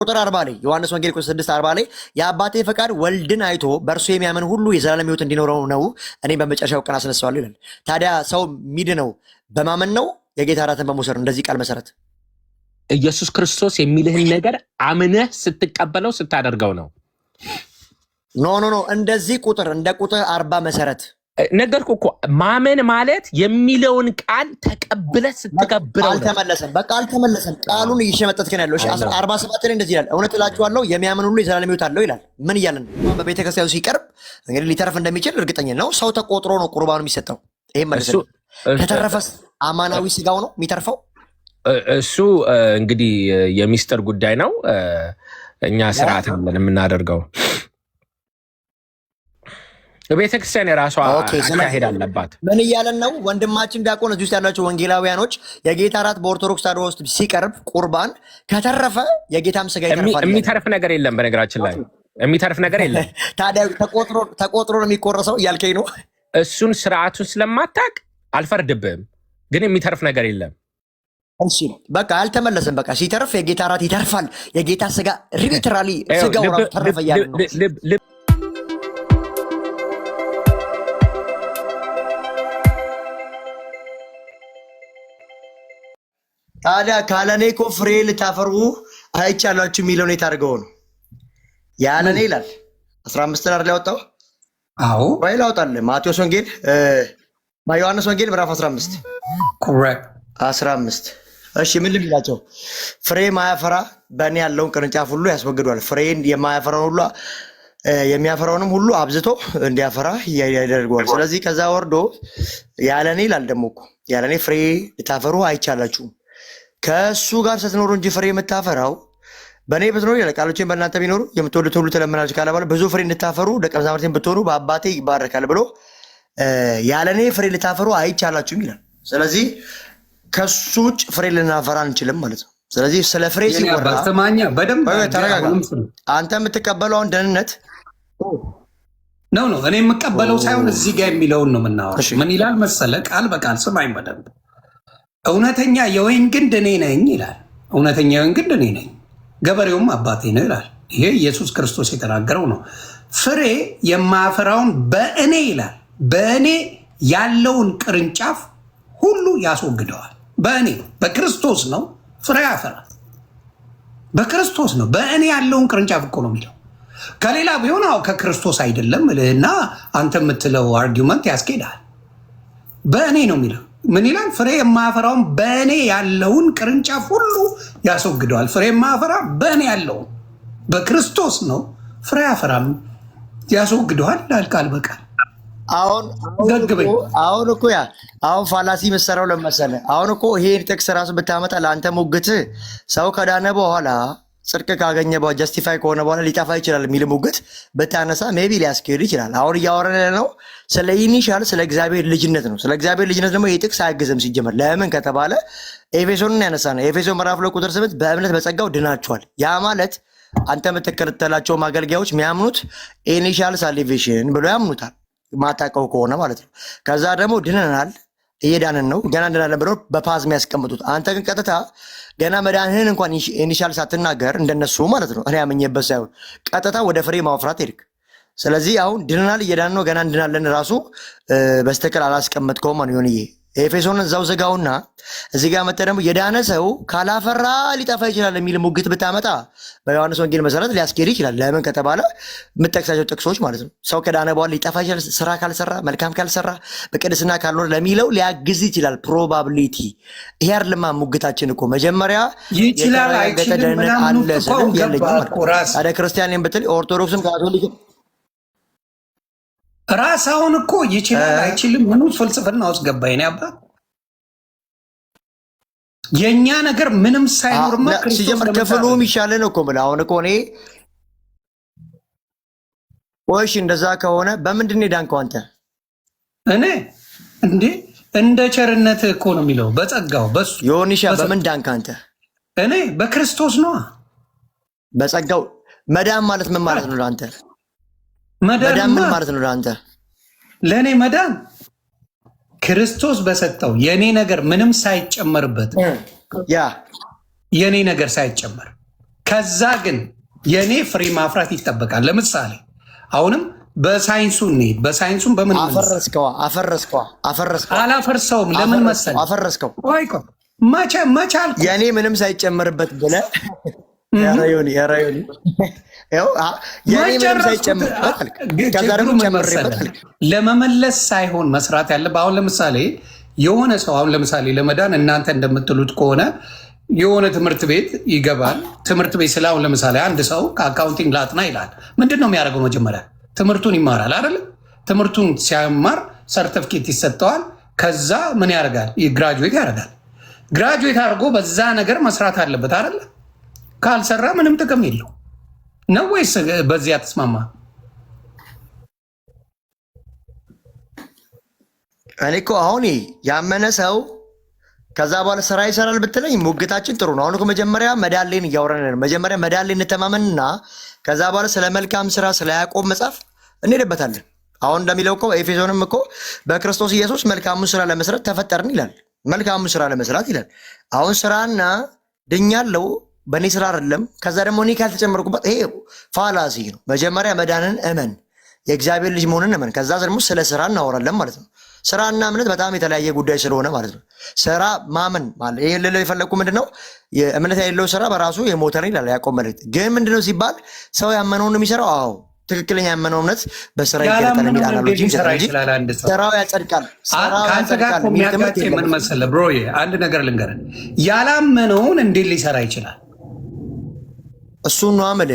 ቁጥር 40 ላይ ዮሐንስ ወንጌል ቁጥር 6:40 ላይ የአባቴ ፈቃድ ወልድን አይቶ በእርሱ የሚያምን ሁሉ የዘላለም ሕይወት እንዲኖረው ነው፣ እኔም በመጨረሻው ቀን አስነሳዋለሁ ይላል። ታዲያ ሰው ሚድነው በማመን ነው የጌታ እራትን በመውሰድ ነው? እንደዚህ ቃል መሰረት ኢየሱስ ክርስቶስ የሚልህን ነገር አምነህ ስትቀበለው ስታደርገው ነው። ኖ እንደዚህ ቁጥር እንደ ቁጥር 40 መሰረት ነገርኩህ እኮ ማመን ማለት የሚለውን ቃል ተቀብለህ ስትገብረው ነው። አልተመለሰም። በቃ አልተመለሰም። ቃሉን እየሸመጠትክ ነው ያለው። እሺ 47 ላይ እንደዚህ ይላል፣ እውነት እላችኋለሁ የሚያምን ሁሉ የዘላለም ሕይወት አለው ይላል። ምን እያለን ነው? በቤተ ክርስቲያኑ ሲቀርብ እንግዲህ ሊተርፍ እንደሚችል እርግጠኛ ነው። ሰው ተቆጥሮ ነው ቁርባኑ የሚሰጠው። ይሄ ማለት ነው። ከተረፈስ አማናዊ ስጋው ነው የሚተርፈው። እሱ እንግዲህ የሚስጥር ጉዳይ ነው። እኛ ስርዓት አለን የምናደርገው። ቤተክርስቲያን የራሷ አካሄድ አለባት። ምን እያለን ነው? ወንድማችን ዲያቆን እዚህ ውስጥ ያላቸው ወንጌላውያኖች የጌታ እራት በኦርቶዶክስ ተዋሕዶ ውስጥ ሲቀርብ ቁርባን ከተረፈ የጌታም ስጋ ይተርፋል። የሚተርፍ ነገር የለም። በነገራችን ላይ የሚተርፍ ነገር የለም። ታዲያ ተቆጥሮ ነው የሚቆረሰው እያልከኝ ነው? እሱን ስርዓቱን ስለማታውቅ አልፈርድብህም፣ ግን የሚተርፍ ነገር የለም። እሺ በቃ አልተመለሰም። በቃ ሲተርፍ የጌታ እራት ይተርፋል። የጌታ ስጋ ሪሊተራሊ ስጋው ራሱ ተረፈ እያለ ነው። ታዲያ ካለኔ እኮ ፍሬ ልታፈሩ አይቻላችሁ የሚለው ነው የታደርገው ነው ያለኔ ይላል። 15 ላይ ያወጣው አዎ ወይ ላውጣል። ማቴዎስ ወንጌል ዮሐንስ ወንጌል ምዕራፍ 15 ኮሬክት 15። እሺ ምን ልምላቸው? ፍሬ ማያፈራ በእኔ ያለውን ቅርንጫፍ ሁሉ ያስወግዷል። ፍሬን የማያፈራውን ሁሉ የሚያፈራውንም ሁሉ አብዝቶ እንዲያፈራ ያደርገዋል። ስለዚህ ከዛ ወርዶ ያለኔ ይላል። ደግሞ እኮ ያለኔ ፍሬ ልታፈሩ አይቻላችሁም ከእሱ ጋር ስትኖሩ እንጂ ፍሬ የምታፈራው በእኔ ብትኖሩ ይላል። ቃሎቼን በእናንተ ቢኖሩ የምትወዱትን ሁሉ ትለምናላችሁ ካለ በኋላ ብዙ ፍሬ እንድታፈሩ ደቀ መዛሙርቴን ብትሆኑ በአባቴ ይባረካል ብሎ ያለኔ ፍሬ ልታፈሩ አይቻላችሁም ይላል። ስለዚህ ከሱ ውጭ ፍሬ ልናፈራ አንችልም ማለት ነው። ስለዚህ ስለ ፍሬ ሲወራ ተረጋጋ። አንተ የምትቀበለውን ደህንነት ነው እኔ የምቀበለው ሳይሆን እዚህ ጋር የሚለውን ነው የምናወራው። ምን ይላል መሰለ? ቃል በቃል ስማኝ በደንብ። እውነተኛ የወይን ግንድ እኔ ነኝ ይላል። እውነተኛ የወይን ግንድ እኔ ነኝ፣ ገበሬውም አባቴ ነው ይላል። ይሄ ኢየሱስ ክርስቶስ የተናገረው ነው። ፍሬ የማያፈራውን በእኔ ይላል፣ በእኔ ያለውን ቅርንጫፍ ሁሉ ያስወግደዋል። በእኔ በክርስቶስ ነው ፍሬ ያፈራል። በክርስቶስ ነው። በእኔ ያለውን ቅርንጫፍ እኮ ነው የሚለው። ከሌላ ቢሆን ከክርስቶስ አይደለም እና አንተ የምትለው አርጊመንት ያስኬዳል። በእኔ ነው የሚለው። ምን ይላል? ፍሬ የማያፈራውን በእኔ ያለውን ቅርንጫፍ ሁሉ ያስወግደዋል። ፍሬ የማያፈራ በእኔ ያለውን በክርስቶስ ነው ፍሬ ያፈራም ያስወግደዋል ይላል ቃል በቃል። አሁን እኮ አሁን ፋላሲ መሰራው ለመሰለ አሁን እኮ ይሄን ጥቅስ ራሱ ብታመጣ ለአንተ ሙግት ሰው ከዳነ በኋላ ጽድቅ ካገኘ በኋላ ጀስቲፋይ ከሆነ በኋላ ሊጠፋ ይችላል የሚል ሙግት ብታነሳ ሜቢ ሊያስኬድ ይችላል። አሁን እያወራን ነው ስለ ኢኒሻል ስለ እግዚአብሔር ልጅነት ነው። ስለ እግዚአብሔር ልጅነት ደግሞ ይህ ጥቅስ አያግዝም ሲጀመር። ለምን ከተባለ ኤፌሶንን ያነሳ ነው። ኤፌሶን ምዕራፍ 2 ቁጥር 8 በእምነት በጸጋው ድናችኋል። ያ ማለት አንተ የምትከተላቸው አገልጋዮች የሚያምኑት ኢኒሻል ሳሊቬሽን ብሎ ያምኑታል፣ ማታውቀው ከሆነ ማለት ነው። ከዛ ደግሞ ድነናል፣ እየዳንን ነው፣ ገና እንድናለን ብለው በፓዝ የሚያስቀምጡት። አንተ ግን ቀጥታ ገና መዳንህን እንኳን ኢኒሻል ሳትናገር እንደነሱ ማለት ነው፣ እኔ ያመኘበት ሳይሆን ቀጥታ ወደ ፍሬ ማውፍራት ሄድክ። ስለዚህ አሁን ድነናል፣ እየዳንን ነው፣ ገና እንድናለን ራሱ በስተክል አላስቀመጥከውም ማለት ነው። ኤፌሶንን እዛው ዘጋውና እዚህ ጋር መጥተህ ደግሞ የዳነ ሰው ካላፈራ ሊጠፋ ይችላል የሚል ሙግት ብታመጣ በዮሐንስ ወንጌል መሰረት ሊያስኬድ ይችላል። ለምን ከተባለ የምጠቅሳቸው ጥቅሶች ማለት ነው። ሰው ከዳነ በኋላ ሊጠፋ ይችላል፣ ስራ ካልሰራ፣ መልካም ካልሰራ፣ በቅድስና ካልኖረ ለሚለው ሊያግዝ ይችላል። ፕሮባብሊቲ ይሄ አይደለም ሙግታችን እኮ መጀመሪያ ይችላል አይችልም ምናምን ታዲያ ክርስቲያንን ብትል ኦርቶዶክስም ካቶሊክም ራሳውን እኮ ይችላል አይችልም ምኑ ፍልስፍና ውስጥ ገባ። የኔ አባት የኛ ነገር ምንም ሳይኖርማ ሲጀምር ክፍሉም ይሻለን እኮ ብለህ አሁን እኮ እኔ ወይሽ እንደዛ ከሆነ በምንድን ነው የዳንከው አንተ? እኔ እንደ ቸርነት እኮ ነው የሚለው በጸጋው በሱ ዮኒሻ በምን ዳንክ አንተ? እኔ በክርስቶስ ነው በጸጋው። መዳን ማለት ምን ማለት ነው ለአንተ? መዳን ምን ማለት ነው ለአንተ? ለእኔ መዳን ክርስቶስ በሰጠው የኔ ነገር ምንም ሳይጨመርበት የኔ ነገር ሳይጨመር ከዛ ግን የኔ ፍሬ ማፍራት ይጠበቃል። ለምሳሌ አሁንም በሳይንሱ እንሂድ። በሳይንሱም በምን አፈረስከው? አላፈርሰውም። ለምን መሰለህ? አፈረስከው። መቼ አልኩ? የኔ ምንም ሳይጨምርበት ብለህ ያራዮኒ ለመመለስ ሳይሆን መስራት ያለብህ። አሁን ለምሳሌ የሆነ ሰው አሁን ለምሳሌ ለመዳን እናንተ እንደምትሉት ከሆነ የሆነ ትምህርት ቤት ይገባል። ትምህርት ቤት ስለ አሁን ለምሳሌ አንድ ሰው ከአካውንቲንግ ላጥና ይላል። ምንድን ነው የሚያደርገው? መጀመሪያ ትምህርቱን ይማራል አይደለ? ትምህርቱን ሲያማር ሰርተፍኬት ይሰጠዋል። ከዛ ምን ያደርጋል? ግራጁዌት ያደርጋል። ግራጁዌት አድርጎ በዛ ነገር መስራት አለበት አይደለ? ካልሰራ ምንም ጥቅም የለው ነው ወይስ በዚህ አትስማማ? እኔ እኮ አሁን ያመነ ሰው ከዛ በኋላ ስራ ይሰራል ብትለኝ ሙግታችን ጥሩ ነው። አሁን እኮ መጀመሪያ መዳሌን እያወራን ነው። መጀመሪያ መዳሌን እንተማመንና ከዛ በኋላ ስለ መልካም ስራ ስለ ያዕቆብ መጽሐፍ እንሄድበታለን። አሁን እንደሚለው እኮ ኤፌሶንም እኮ በክርስቶስ ኢየሱስ መልካሙን ስራ ለመስራት ተፈጠርን ይላል። መልካሙን ስራ ለመስራት ይላል። አሁን ስራና ድኛለው በእኔ ስራ አይደለም። ከዛ ደግሞ እኔ ካልተጨመርኩበት ይሄ ፋላሲ ነው። መጀመሪያ መዳንን እመን፣ የእግዚአብሔር ልጅ መሆንን እመን። ከዛ ደግሞ ስለ ስራ እናወራለን ማለት ነው። ስራና እምነት በጣም የተለያየ ጉዳይ ስለሆነ ማለት ነው። ስራ ማመን ማለት ይሄን ልለው የፈለግኩ ምንድነው እምነት የሌለው ስራ በራሱ የሞተ ነው ይላል ያዕቆብ መልእክት። ግን ምንድነው ሲባል ሰው ያመነውን የሚሰራው። አዎ ትክክለኛ ያመነው እምነት በስራ ይገለጣል የሚል አናሎጂ ስራው ያጸድቃል። ከአንተ ጋር የሚያጋጭ ምን መሰለህ ብሮዬ፣ አንድ ነገር ልንገርህ። ያላመነውን እንዴት ሊሰራ ይችላል? እሱን ነው አመለ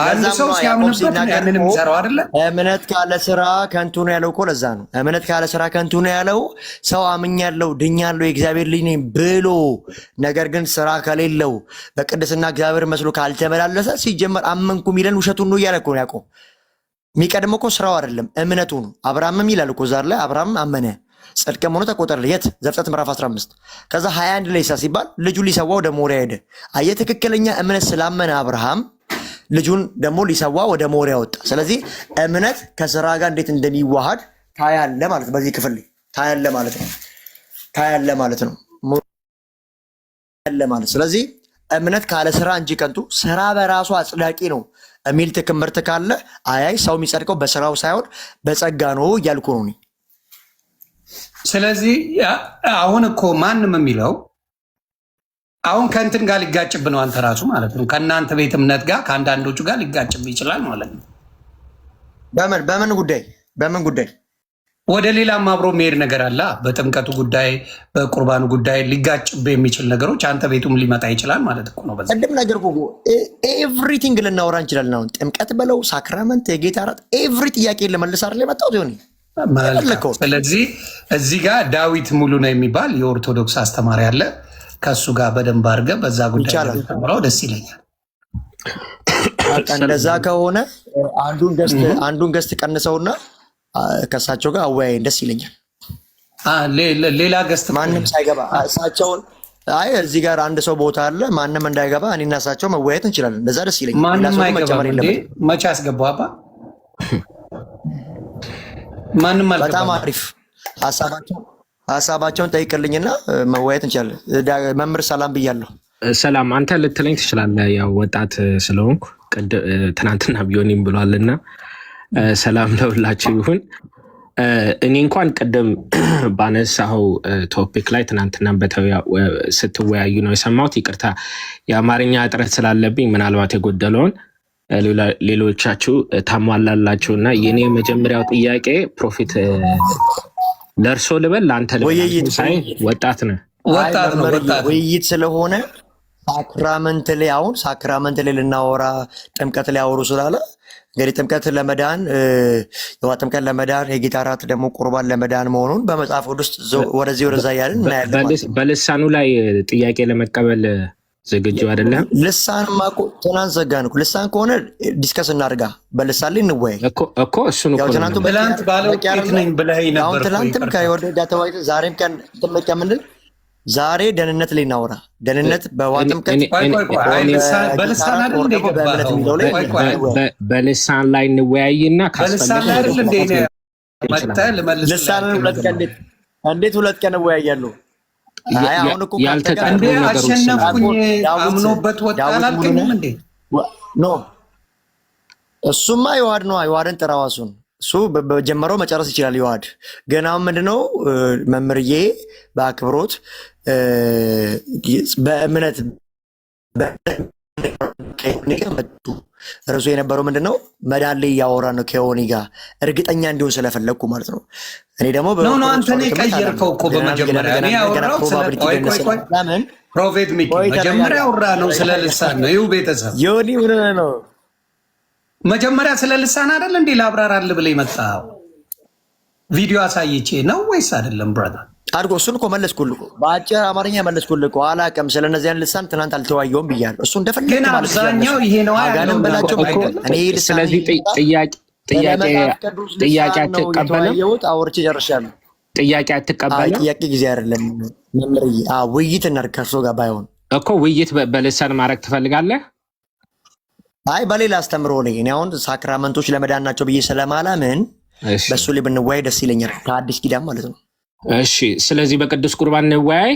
አንድ ሰው ሲያምንበት ያንን የሚሰራው አይደለ? እምነት ካለ ስራ ከንቱ ነው ያለው እኮ ለዛ ነው። እምነት ካለ ስራ ከንቱ ነው ያለው። ሰው አምኛለሁ ድኛለሁ የእግዚአብሔር ልጅ ነኝ ብሎ ነገር ግን ስራ ከሌለው በቅድስና እግዚአብሔር መስሎ ካልተመላለሰ ሲጀመር አመንኩ የሚለን ውሸቱን ነው እያለ እኮ ነው ያዕቆብ። የሚቀድመው እኮ ስራው አይደለም እምነቱ ነው። አብርሃምም ይላል እኮ ዛር ላይ አብርሃም አመነ ጽድቅም ሆኖ ተቆጠረለት። የት? ዘፍጥረት ምዕራፍ 15 ከዛ 21 ላይ ሲባል ልጁ ሊሰዋ ወደ ሞሪያ ሄደ። አየህ ትክክለኛ እምነት ስላመነ አብርሃም ልጁን ደግሞ ሊሰዋ ወደ ሞሪያ ወጣ። ስለዚህ እምነት ከስራ ጋር እንዴት እንደሚዋሃድ ታያለ ማለት ነው። በዚህ ክፍል ታያለ ማለት ነው። ታያለ ማለት ስለዚህ እምነት ካለ ስራ እንጂ ከንቱ፣ ስራ በራሱ አጽዳቂ ነው የሚል ትምህርት ካለ አያይ ሰው የሚጸድቀው በስራው ሳይሆን በጸጋ ነው እያልኩ ነው። ስለዚህ አሁን እኮ ማንም የሚለው አሁን ከእንትን ጋር ሊጋጭብ ነው አንተ ራሱ ማለት ነው። ከእናንተ ቤት እምነት ጋር ከአንዳንዶቹ ጋር ሊጋጭብ ይችላል ማለት ነው። በምን ጉዳይ ወደ ሌላም አብሮ የሚሄድ ነገር አለ። በጥምቀቱ ጉዳይ፣ በቁርባኑ ጉዳይ ሊጋጭብ የሚችል ነገሮች አንተ ቤቱም ሊመጣ ይችላል ማለት እኮ ነው። ቅድም ነገር ኤቭሪቲንግ ልናወራ እንችላለን። አሁን ጥምቀት በለው ሳክራመንት፣ የጌታ እራት ኤቭሪ ጥያቄ ለመልስ አይደል የመጣሁት ሆኒ። ስለዚህ እዚህ ጋር ዳዊት ሙሉ ነው የሚባል የኦርቶዶክስ አስተማሪ አለ። ከእሱ ጋር በደንብ አድርገህ በዛ ጉዳይ ተምረው ደስ ይለኛል። እንደዛ ከሆነ አንዱን ገስት ቀንሰውና ከእሳቸው ጋር አወያየን ደስ ይለኛል። ሌላ ገስት ማንም ሳይገባ እሳቸውን እዚህ ጋር አንድ ሰው ቦታ አለ ማንም እንዳይገባ እኔና እሳቸው መወያየት እንችላለን። እንደዛ ደስ ይለኛል። ማንም አይገባም እንዴ? መቼ አስገባው አባ? ማንም አልገባም። በጣም አሪፍ ሀሳባቸውን ጠይቅልኝና መወያየት እንችላለን። መምህር ሰላም ብያለሁ። ሰላም አንተ ልትለኝ ትችላለህ። ያው ወጣት ስለሆንኩ ትናንትና ቢሆንም ብሏልና ሰላም ለሁላችሁ ይሁን። እኔ እንኳን ቅድም ባነሳው ቶፒክ ላይ ትናንትና ስትወያዩ ነው የሰማሁት። ይቅርታ የአማርኛ እጥረት ስላለብኝ ምናልባት የጎደለውን ሌሎቻችሁ ታሟላላችሁ እና የኔ መጀመሪያው ጥያቄ ፕሮፊት ለእርሶ ልበል ለአንተ ልበል ሳይ ወጣት ነው ውይይት ስለሆነ ሳክራመንት ላይ ልናወራ ጥምቀት ላይ አወሩ ስላለ እንግዲህ ጥምቀት ለመዳን ጥምቀት ለመዳን የጌታ እራት ደግሞ ቁርባን ለመዳን መሆኑን በመጽሐፍ ውስጥ ወደዚህ ወደዛ እያልን እናያለን። በልሳኑ ላይ ጥያቄ ለመቀበል ዝግጁ አይደለም? ልሳንማ እኮ ትናንት ዘጋን እኮ። ልሳን ከሆነ ዲስከስ እናድርጋ፣ በልሳን ላይ እንወያይ እኮ እሱን እኮ ትናንት ባለው ቄት ነኝ ብለኸኝ ነበር። ትናንትም ከወደ ተዋይተ ዛሬም ቀን ትመጣ ምንድን ዛሬ ደህንነት ላይ እናወራ። ደህንነት በዋጥምቀት በልሳን ላይ እንወያይና ልሳንን እንዴት ሁለት ቀን እወያያለሁ? አሸነፍኩኝ አምኖበት ወጣ አላልከኝም እንዴ? ኖ እሱማ ዮሐድ ነው። ዮሐድን ጥራው። እሱ በጀመረው መጨረስ ይችላል። ዮሐድ ግን አሁን ምንድነው መምህርዬ በአክብሮት በእምነት መጡ። እርሱ የነበረው ምንድነው መዳን ላይ እያወራ ነው ከዮኒ ጋር እርግጠኛ እንዲሆን ስለፈለግኩ ማለት ነው። እኔ ደግሞ አንተ ቀየርከው እኮ በመጀመሪያ እኔ ያወራው ለምን ፕሮፌት ሚኪ መጀመሪያ ያወራ ነው ስለ ልሳን ነው። ይኸው ቤተሰብ ዮኒ ምን ነው መጀመሪያ ስለ ልሳን አይደል እንዴ ላብራራልህ ብለህ የመጣው ቪዲዮ አሳይቼ ነው ወይስ አይደለም? ብራዘር አድርጎ እሱን እኮ መለስኩልህ እኮ በአጭር አማርኛ መለስኩልህ እኮ። አላውቅም ስለነዚያን ልሳን ትናንት አልተወያየሁም ብያለሁ። እሱ እንደፈለግህ ግን አብዛኛው ይሄ ነው አጋንም በላቸው እኮ እኔ ስለዚህ ጥያቄ አትቀበልም? አውርቼ ጨርሻለሁ። ጥያቄ አትቀበልም? ጥያቄ ጊዜ አይደለም መምህርዬ። ውይይት እናድርግ ከእርሶ ጋር ባይሆን እኮ ውይይት በልሳን ማድረግ ትፈልጋለህ? አይ በሌላ አስተምሮ ላይ እኔ አሁን ሳክራመንቶች ለመዳን ናቸው ብዬ ስለማላምን በእሱ ላይ ብንወያይ ደስ ይለኛል። ከአዲስ ኪዳን ማለት ነው። እሺ፣ ስለዚህ በቅዱስ ቁርባን እንወያይ።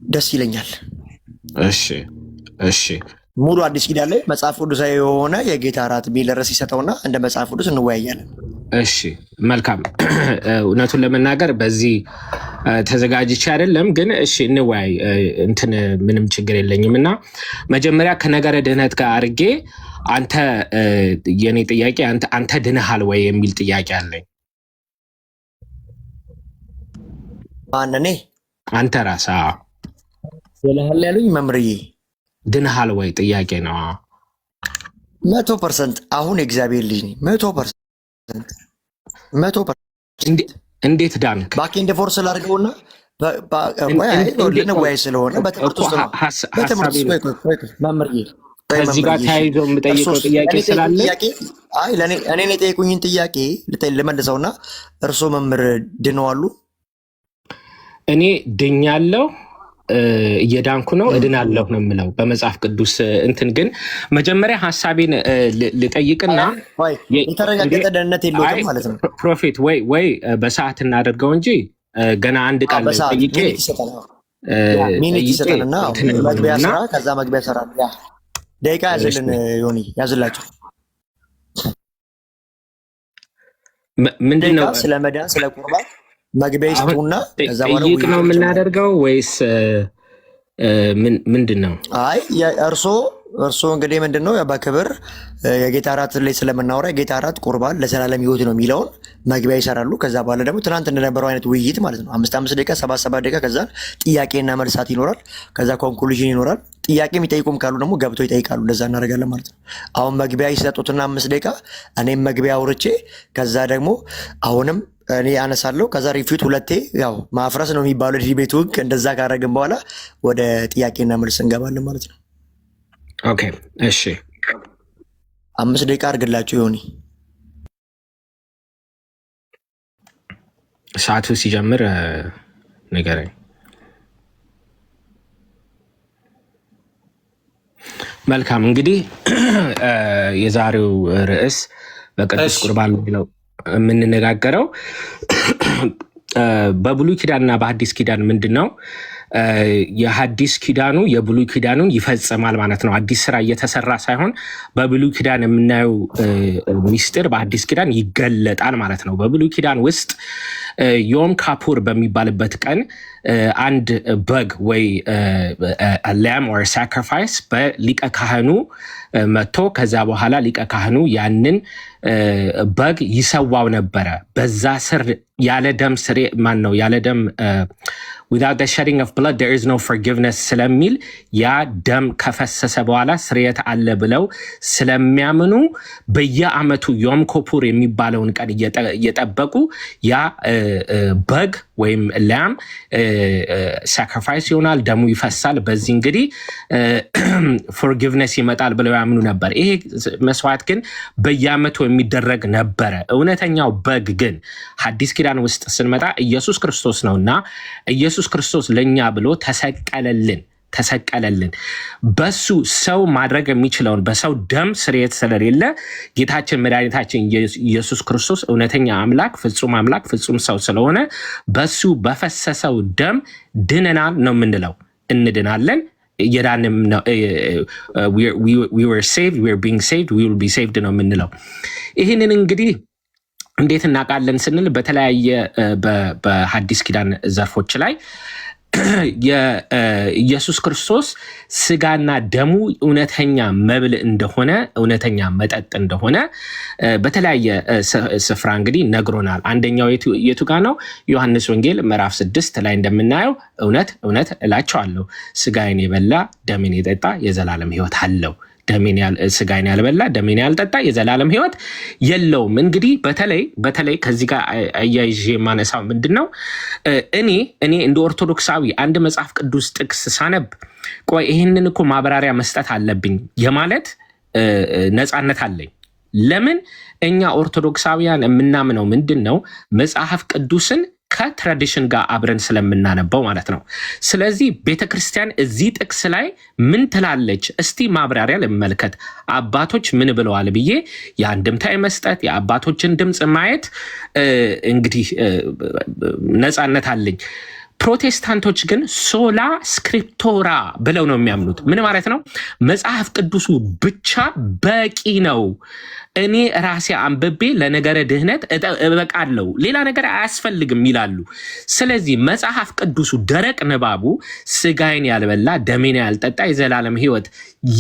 ደስ ይለኛል። እሺ ሙሉ አዲስ ኪዳን ላይ መጽሐፍ ቅዱሳዊ የሆነ የጌታ እራት የሚል ርዕስ ይሰጠውና እንደ መጽሐፍ ቅዱስ እንወያያለን። እሺ መልካም። እውነቱን ለመናገር በዚህ ተዘጋጅቼ አይደለም፣ ግን እሺ እንወያይ። እንትን ምንም ችግር የለኝም። እና መጀመሪያ ከነገረ ድህነት ጋር አድርጌ አንተ የኔ ጥያቄ አንተ ድነሃል ወይ የሚል ጥያቄ አለኝ። ማንኔ አንተ ራስህ ድነሃል ያሉኝ መምህርዬ፣ ድነሃል ወይ ጥያቄ ነው። 100% አሁን የእግዚአብሔር ልጅ ነኝ። 100% እንዴት ዳንክ? ባክ ኤንድ ፎርስ ላድርገውና ልንወያይ ስለሆነ በትምህርት ውስጥ ነው። በትምህርት ውስጥ መምህርዬ ከዚህ ጋር ተያይዞ የምጠይቀው ጥያቄ ስላለ እኔን የጠየቁኝን ጥያቄ ልመልሰውና እርሶ መምህር ድነዋሉ? እኔ ድኛለሁ፣ እየዳንኩ ነው፣ እድናለሁ ነው የምለው በመጽሐፍ ቅዱስ እንትን። ግን መጀመሪያ ሀሳቤን ልጠይቅና የተረጋገጠ ደህንነት የለውም ማለት ነው ፕሮፌት። ወይ በሰዓት እናደርገው እንጂ ገና አንድ ቃል ጠይቄ ሚኒት ይሰጠንና መግቢያ ስራ፣ ከዛ መግቢያ ስራ ደቂቃ ያዝልን። ዮኒ ያዝላቸው። ምንድነው ስለ መዳን ስለ ቁርባን መግቢያ ይስጡና ከዛ በኋላ ጠይቅ ነው የምናደርገው ወይስ ምንድን ነው? አይ እርሶ እንግዲህ ምንድን ነው በክብር የጌታ እራት ላይ ስለምናወራ የጌታ እራት ቁርባን ለዘላለም ሕይወት ነው የሚለውን መግቢያ ይሰራሉ። ከዛ በኋላ ደግሞ ትናንት እንደነበረው አይነት ውይይት ማለት ነው 5 ደቂቃ 7 ደቂቃ፣ ከዛ ጥያቄና መልሳት ይኖራል። ከዛ ኮንክሉዥን ይኖራል። ጥያቄ የሚጠይቁም ካሉ ደግሞ ገብቶ ይጠይቃሉ። እንደዛ እናደርጋለን ማለት ነው። አሁን መግቢያ ይሰጡትና 5 ደቂቃ እኔም መግቢያ አውርቼ ከዛ ደግሞ አሁንም እኔ አነሳለሁ። ከዛ ሪፊት ሁለቴ ያው ማፍረስ ነው የሚባለው ዲቤቱ ህግ። እንደዛ ካደረግን በኋላ ወደ ጥያቄና መልስ እንገባለን ማለት ነው። ኦኬ እሺ፣ 5 ደቂቃ አድርግላችሁ ዮኒ። ሰዓቱ ሲጀምር ንገረኝ። መልካም እንግዲህ የዛሬው ርዕስ በቅዱስ ቁርባን ነው የምንነጋገረው። በብሉይ ኪዳንና በሐዲስ ኪዳን ምንድን ነው? የሐዲስ ኪዳኑ የብሉይ ኪዳኑን ይፈጽማል ማለት ነው። አዲስ ስራ እየተሰራ ሳይሆን በብሉይ ኪዳን የምናየው ሚስጥር በሐዲስ ኪዳን ይገለጣል ማለት ነው። በብሉይ ኪዳን ውስጥ ዮም ካፑር በሚባልበት ቀን አንድ በግ ወይ ላም ኦር ሳክሪፋይስ በሊቀ ካህኑ መጥቶ ከዛ በኋላ ሊቀ ካህኑ ያንን በግ ይሰዋው ነበረ። በዛ ስር ያለ ደም ስሬ ማን ነው ያለ ደም without the shedding of blood there is no forgiveness ስለሚል ያ ደም ከፈሰሰ በኋላ ስርየት አለ ብለው ስለሚያምኑ በየዓመቱ ዮም ኮፑር የሚባለውን ቀን እየጠበቁ ያ በግ ወይም ላም ሳክሪፋይስ ይሆናል፣ ደሙ ይፈሳል። በዚህ እንግዲህ ፎርጊቭነስ ይመጣል ብለው ያምኑ ነበር። ይሄ መስዋዕት ግን በየዓመቱ የሚደረግ ነበረ። እውነተኛው በግ ግን ሐዲስ ኪዳን ውስጥ ስንመጣ ኢየሱስ ክርስቶስ ነውና ኢየሱስ ክርስቶስ ለኛ ብሎ ተሰቀለልን። በሱ ሰው ማድረግ የሚችለውን በሰው ደም ስርየት ስለሌለ ጌታችን መድኃኒታችን ኢየሱስ ክርስቶስ እውነተኛ አምላክ ፍጹም ሰው ስለሆነ በሱ በፈሰሰው ደም ድነናል ነው የምንለው። እንድናለን፣ የዳንም ነው we were saved, we are being saved, we will be saved ነው የምንለው። ይህንን እንግዲህ እንዴት እናውቃለን ስንል በተለያየ በሐዲስ ኪዳን ዘርፎች ላይ የኢየሱስ ክርስቶስ ስጋና ደሙ እውነተኛ መብል እንደሆነ እውነተኛ መጠጥ እንደሆነ በተለያየ ስፍራ እንግዲህ ነግሮናል። አንደኛው የቱ ጋር ነው? ዮሐንስ ወንጌል ምዕራፍ 6 ላይ እንደምናየው እውነት እውነት እላቸዋለሁ ስጋዬን የበላ ደሜን የጠጣ የዘላለም ሕይወት አለው፣ ስጋዬን ያልበላ ደሜን ያልጠጣ የዘላለም ሕይወት የለውም። እንግዲህ በተለይ ከዚህ ጋር አያይዤ የማነሳው ምንድን ነው? እኔ እንደ ኦርቶዶክሳዊ አንድ መጽሐፍ ቅዱስ ጥቅስ ሳነብ ቆይ ይህንን እኮ ማብራሪያ መስጠት አለብኝ የማለት ነፃነት አለኝ። ለምን? እኛ ኦርቶዶክሳውያን የምናምነው ምንድን ነው? መጽሐፍ ቅዱስን ከትራዲሽን ጋር አብረን ስለምናነበው ማለት ነው። ስለዚህ ቤተክርስቲያን እዚህ ጥቅስ ላይ ምን ትላለች? እስቲ ማብራሪያ ልመልከት፣ አባቶች ምን ብለዋል ብዬ የአንድምታ መስጠት የአባቶችን ድምፅ ማየት እንግዲህ ነፃነት አለኝ። ፕሮቴስታንቶች ግን ሶላ ስክሪፕቶራ ብለው ነው የሚያምኑት። ምን ማለት ነው? መጽሐፍ ቅዱሱ ብቻ በቂ ነው፣ እኔ ራሴ አንብቤ ለነገረ ድህነት እበቃለሁ፣ ሌላ ነገር አያስፈልግም ይላሉ። ስለዚህ መጽሐፍ ቅዱሱ ደረቅ ንባቡ ስጋዬን ያልበላ ደሜን ያልጠጣ የዘላለም ሕይወት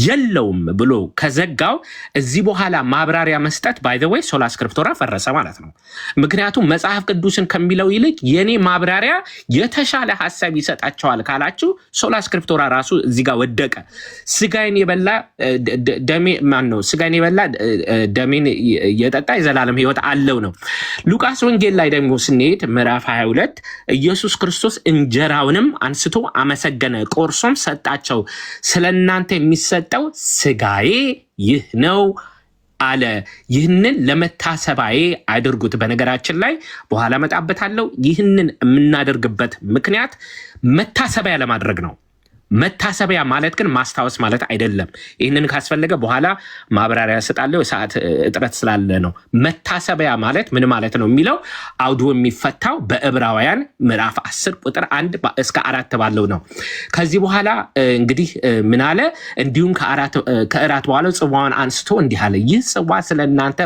የለውም ብሎ ከዘጋው እዚህ በኋላ ማብራሪያ መስጠት ባይ ዘ ዌይ ሶላ ስክሪፕቶራ ፈረሰ ማለት ነው። ምክንያቱም መጽሐፍ ቅዱስን ከሚለው ይልቅ የኔ ማብራሪያ የተሻለ ሐሳብ ይሰጣቸዋል ካላችሁ ሶላ ስክሪፕቶራ ራሱ እዚህ ጋር ወደቀ። ስጋዬን የበላ ስጋዬን የበላ ደሜን የጠጣ የዘላለም ሕይወት አለው ነው። ሉቃስ ወንጌል ላይ ደግሞ ስንሄድ ምዕራፍ 22 ኢየሱስ ክርስቶስ እንጀራውንም አንስቶ አመሰገነ፣ ቆርሶም ሰጣቸው፣ ስለእናንተ የሚሰጠው ስጋዬ ይህ ነው አለ፣ ይህንን ለመታሰባዬ አድርጉት። በነገራችን ላይ በኋላ መጣበታለሁ። ይህንን የምናደርግበት ምክንያት መታሰቢያ ለማድረግ ነው። መታሰቢያ ማለት ግን ማስታወስ ማለት አይደለም። ይህንን ካስፈለገ በኋላ ማብራሪያ እሰጣለሁ፣ ሰዓት እጥረት ስላለ ነው። መታሰቢያ ማለት ምን ማለት ነው የሚለው አውዱ የሚፈታው በዕብራውያን ምዕራፍ 10 ቁጥር 1 እስከ 4 ባለው ነው። ከዚህ በኋላ እንግዲህ ምን አለ? እንዲሁም ከእራት በኋላ ጽዋውን አንስቶ እንዲህ አለ፣ ይህ ጽዋ ስለ እናንተ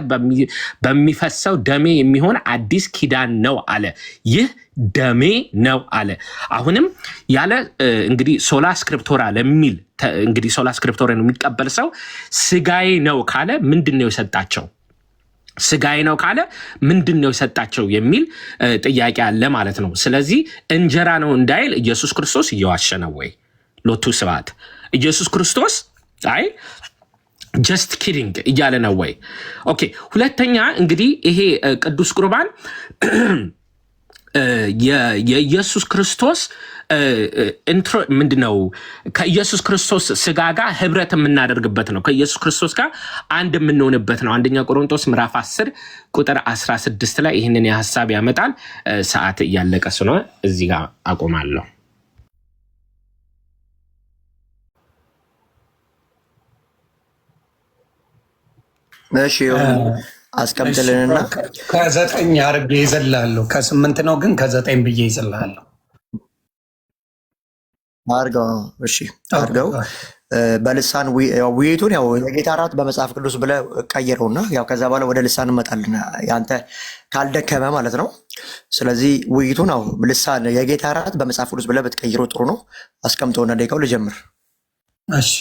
በሚፈሰው ደሜ የሚሆን አዲስ ኪዳን ነው አለ። ይህ ደሜ ነው አለ። አሁንም ያለ እንግዲህ ሶላ ስክሪፕቶራ ለሚል እንግዲህ ሶላ ስክሪፕቶራ ነው የሚቀበል ሰው ስጋዬ ነው ካለ ምንድን ነው የሰጣቸው? ስጋዬ ነው ካለ ምንድን ነው የሰጣቸው የሚል ጥያቄ አለ ማለት ነው። ስለዚህ እንጀራ ነው እንዳይል ኢየሱስ ክርስቶስ እየዋሸ ነው ወይ? ሎቱ ስብሐት። ኢየሱስ ክርስቶስ አይ ጀስት ኪዲንግ እያለ ነው ወይ? ኦኬ። ሁለተኛ እንግዲህ ይሄ ቅዱስ ቁርባን የኢየሱስ ክርስቶስ ምንድነው? ከኢየሱስ ክርስቶስ ስጋ ጋር ህብረት የምናደርግበት ነው። ከኢየሱስ ክርስቶስ ጋር አንድ የምንሆንበት ነው። አንደኛ ቆሮንቶስ ምዕራፍ 10 ቁጥር 16 ላይ ይህንን የሀሳብ ያመጣል። ሰዓት እያለቀ ስለሆነ እዚህ ጋር አቆማለሁ። እሺ አስቀምጥልንና ከ9 አርቤ ይዘላለሁ። ከ8 ነው ግን ከ9 ብዬ ይዘላለሁ። አርገው። እሺ አርገው። በልሳን ውይይቱን ያው የጌታ እራት በመጽሐፍ ቅዱስ ብለህ ቀይረውና ያው ከዛ በኋላ ወደ ልሳን እንመጣለን፣ ያንተ ካልደከመ ማለት ነው። ስለዚህ ውይይቱን ያው ልሳን የጌታ እራት በመጽሐፍ ቅዱስ ብለህ ብትቀይረው ጥሩ ነው። አስቀምጠውና ደቂቃው ልጀምር። እሺ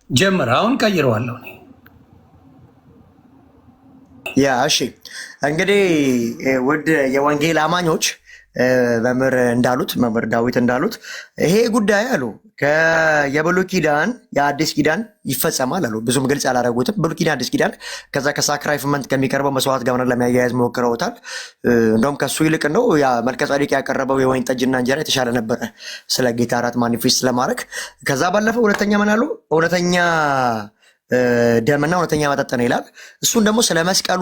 ጀምር። አሁን ቀይረዋለሁ እኔ። ያ እሺ እንግዲህ ውድ የወንጌል አማኞች መምህር ዳዊት እንዳሉት ይሄ ጉዳይ አሉ የብሉይ ኪዳን የአዲስ ኪዳን ይፈጸማል አሉ። ብዙም ግልጽ አላደረጉትም። ብሉይ ኪዳን አዲስ ኪዳን ከዛ ከሳክራይፍመንት ከሚቀርበው መስዋዕት ጋር ለማያያዝ ሞክረውታል። እንደውም ከሱ ይልቅ ነው ያ መልከጼዴቅ ያቀረበው የወይን ጠጅና እንጀራ የተሻለ ነበረ ስለ ጌታ እራት ማኒፌስት ለማድረግ። ከዛ ባለፈ ሁለተኛ ምን አሉ? እውነተኛ ደምና እውነተኛ መጠጥ ነው ይላል። እሱን ደግሞ ስለ መስቀሉ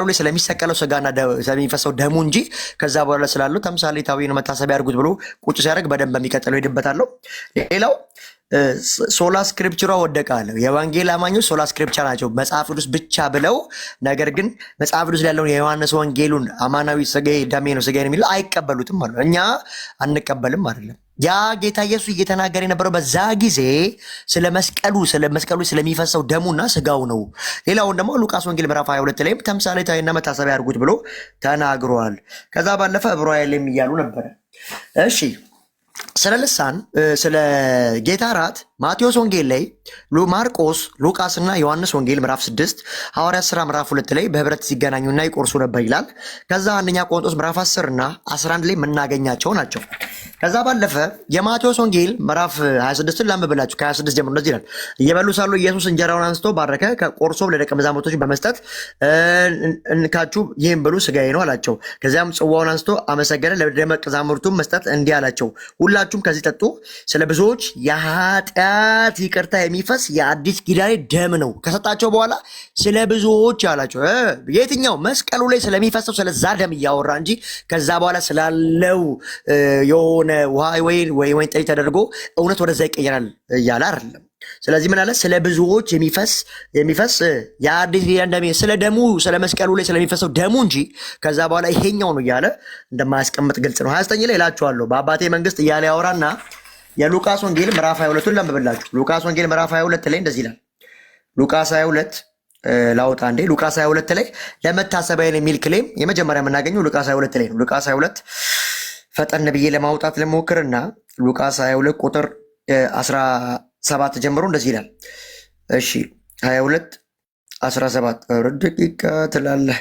ላይ ስለሚሰቀለው ስጋና ስለሚፈሰው ደሙ እንጂ ከዛ በኋላ ስላለው ተምሳሌታዊ ነው መታሰቢያ ያድርጉት ብሎ ቁጭ ሲያደርግ በደንብ በሚቀጥለው ሄድበታለሁ። ሌላው ሶላ ስክሪፕቸሯ ወደቀ አለ። የወንጌል አማኞች ሶላ ስክሪፕቸር ናቸው መጽሐፍ ቅዱስ ብቻ ብለው፣ ነገር ግን መጽሐፍ ቅዱስ ላይ ያለውን የዮሐንስ ወንጌሉን አማናዊ ስጋዬ ደሜ ነው ስጋዬ ነው የሚለው አይቀበሉትም ማለት ነው። እኛ አንቀበልም አይደለም። ያ ጌታ ኢየሱስ እየተናገረ የነበረው በዛ ጊዜ ስለ መስቀሉ ስለሚፈሰው ደሙና ስጋው ነው። ሌላውን ደግሞ ሉቃስ ወንጌል ምዕራፍ 22 ላይም ተምሳሌታዊና መታሰቢያ አድርጉት ብሎ ተናግሯል። ከዛ ባለፈ ዕብራውያን ላይም እያሉ ነበረ። እሺ ስለ ልሳን ስለ ጌታ እራት ማቴዎስ ወንጌል ላይ ማርቆስ፣ ሉቃስ እና ዮሐንስ ወንጌል ምዕራፍ 6 ሐዋርያት ሥራ ምዕራፍ 2 ላይ በህብረት ሲገናኙና ይቆርሱ ነበር ይላል። ከዛ አንደኛ ቆሮንቶስ ምዕራፍ 10 እና 11 ላይ የምናገኛቸው ናቸው። ከዛ ባለፈ የማቴዎስ ወንጌል ምዕራፍ 26 ላንብብላችሁ ከ26 ጀምሮ እንደዚህ ይላል። እየበሉ ሳሉ ኢየሱስ እንጀራውን አንስቶ ባረከ፣ ቆርሶም ለደቀ መዛሙርቶች በመስጠት እንካችሁ ይህን ብሉ ስጋዬ ነው አላቸው። ከዚያም ጽዋውን አንስቶ አመሰገነ፣ ለደቀ መዛሙርቱም መስጠት እንዲህ አላቸው፣ ሁላችሁም ከዚህ ጠጡ፣ ስለ ብዙዎች የኃጢአት ይቅርታ የሚፈስ የአዲስ ኪዳን ደም ነው። ከሰጣቸው በኋላ ስለ ብዙዎች አላቸው። የትኛው መስቀሉ ላይ ስለሚፈሰው ስለዛ ደም እያወራ እንጂ ከዛ በኋላ ስላለው የሆነ ውሃ ወይን ጠጅ ተደርጎ እውነት ወደዛ ይቀየራል እያለ አይደለም። ስለዚህ ምን አለ? ስለ ብዙዎች የሚፈስ የአዲስ ኪዳን ደም፣ ስለ ደሙ ስለ መስቀሉ ላይ ስለሚፈሰው ደሙ እንጂ ከዛ በኋላ ይሄኛው ነው እያለ እንደማያስቀምጥ ግልጽ ነው። 29 ላይ እላችኋለሁ በአባቴ መንግስት እያለ ያወራና የሉቃስ ወንጌል ምዕራፍ 22ን ላንብብላችሁ። ሉቃስ ወንጌል ምዕራፍ 22 ላይ እንደዚህ ይላል። ሉቃስ 22 ላውጣ እንዴ። ሉቃስ 22 ላይ ለመታሰቢያ የሚል ክሌም የመጀመሪያ የምናገኘው ሉቃስ 22 ላይ ነው። ሉቃስ 22 ፈጠን ብዬ ለማውጣት ለሞክርና ሉቃስ 22 ቁጥር 17 ጀምሮ እንደዚህ ይላል። እሺ 22 17 ደቂቃ ትላለህ።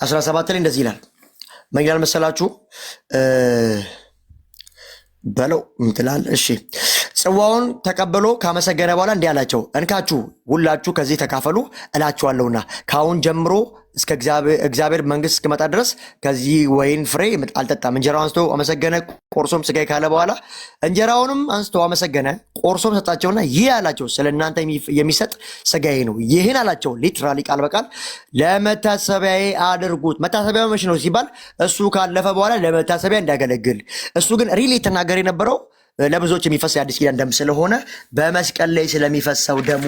17 ላይ እንደዚህ ይላል። ምን ይላል መሰላችሁ? በለው ምትላል። እሺ ጽዋውን ተቀብሎ ካመሰገነ በኋላ እንዲህ አላቸው፣ እንካችሁ ሁላችሁ ከዚህ ተካፈሉ እላችኋለሁና ከአሁን ጀምሮ እስከ እግዚአብሔር መንግስት እስክመጣ ድረስ ከዚህ ወይን ፍሬ አልጠጣም። እንጀራውን አንስቶ አመሰገነ፣ ቆርሶም ስጋዬ ካለ በኋላ እንጀራውንም አንስቶ አመሰገነ፣ ቆርሶም ሰጣቸውና ይህ አላቸው ስለ እናንተ የሚሰጥ ስጋዬ ነው። ይህን አላቸው ሊትራሊ ቃል በቃል ለመታሰቢያዬ አድርጉት። መታሰቢያ መቼ ነው ሲባል እሱ ካለፈ በኋላ ለመታሰቢያ እንዲያገለግል። እሱ ግን ሪሊ የተናገረ የነበረው ለብዙዎች የሚፈስ የአዲስ ኪዳን ደም ስለሆነ በመስቀል ላይ ስለሚፈሰው ደሙ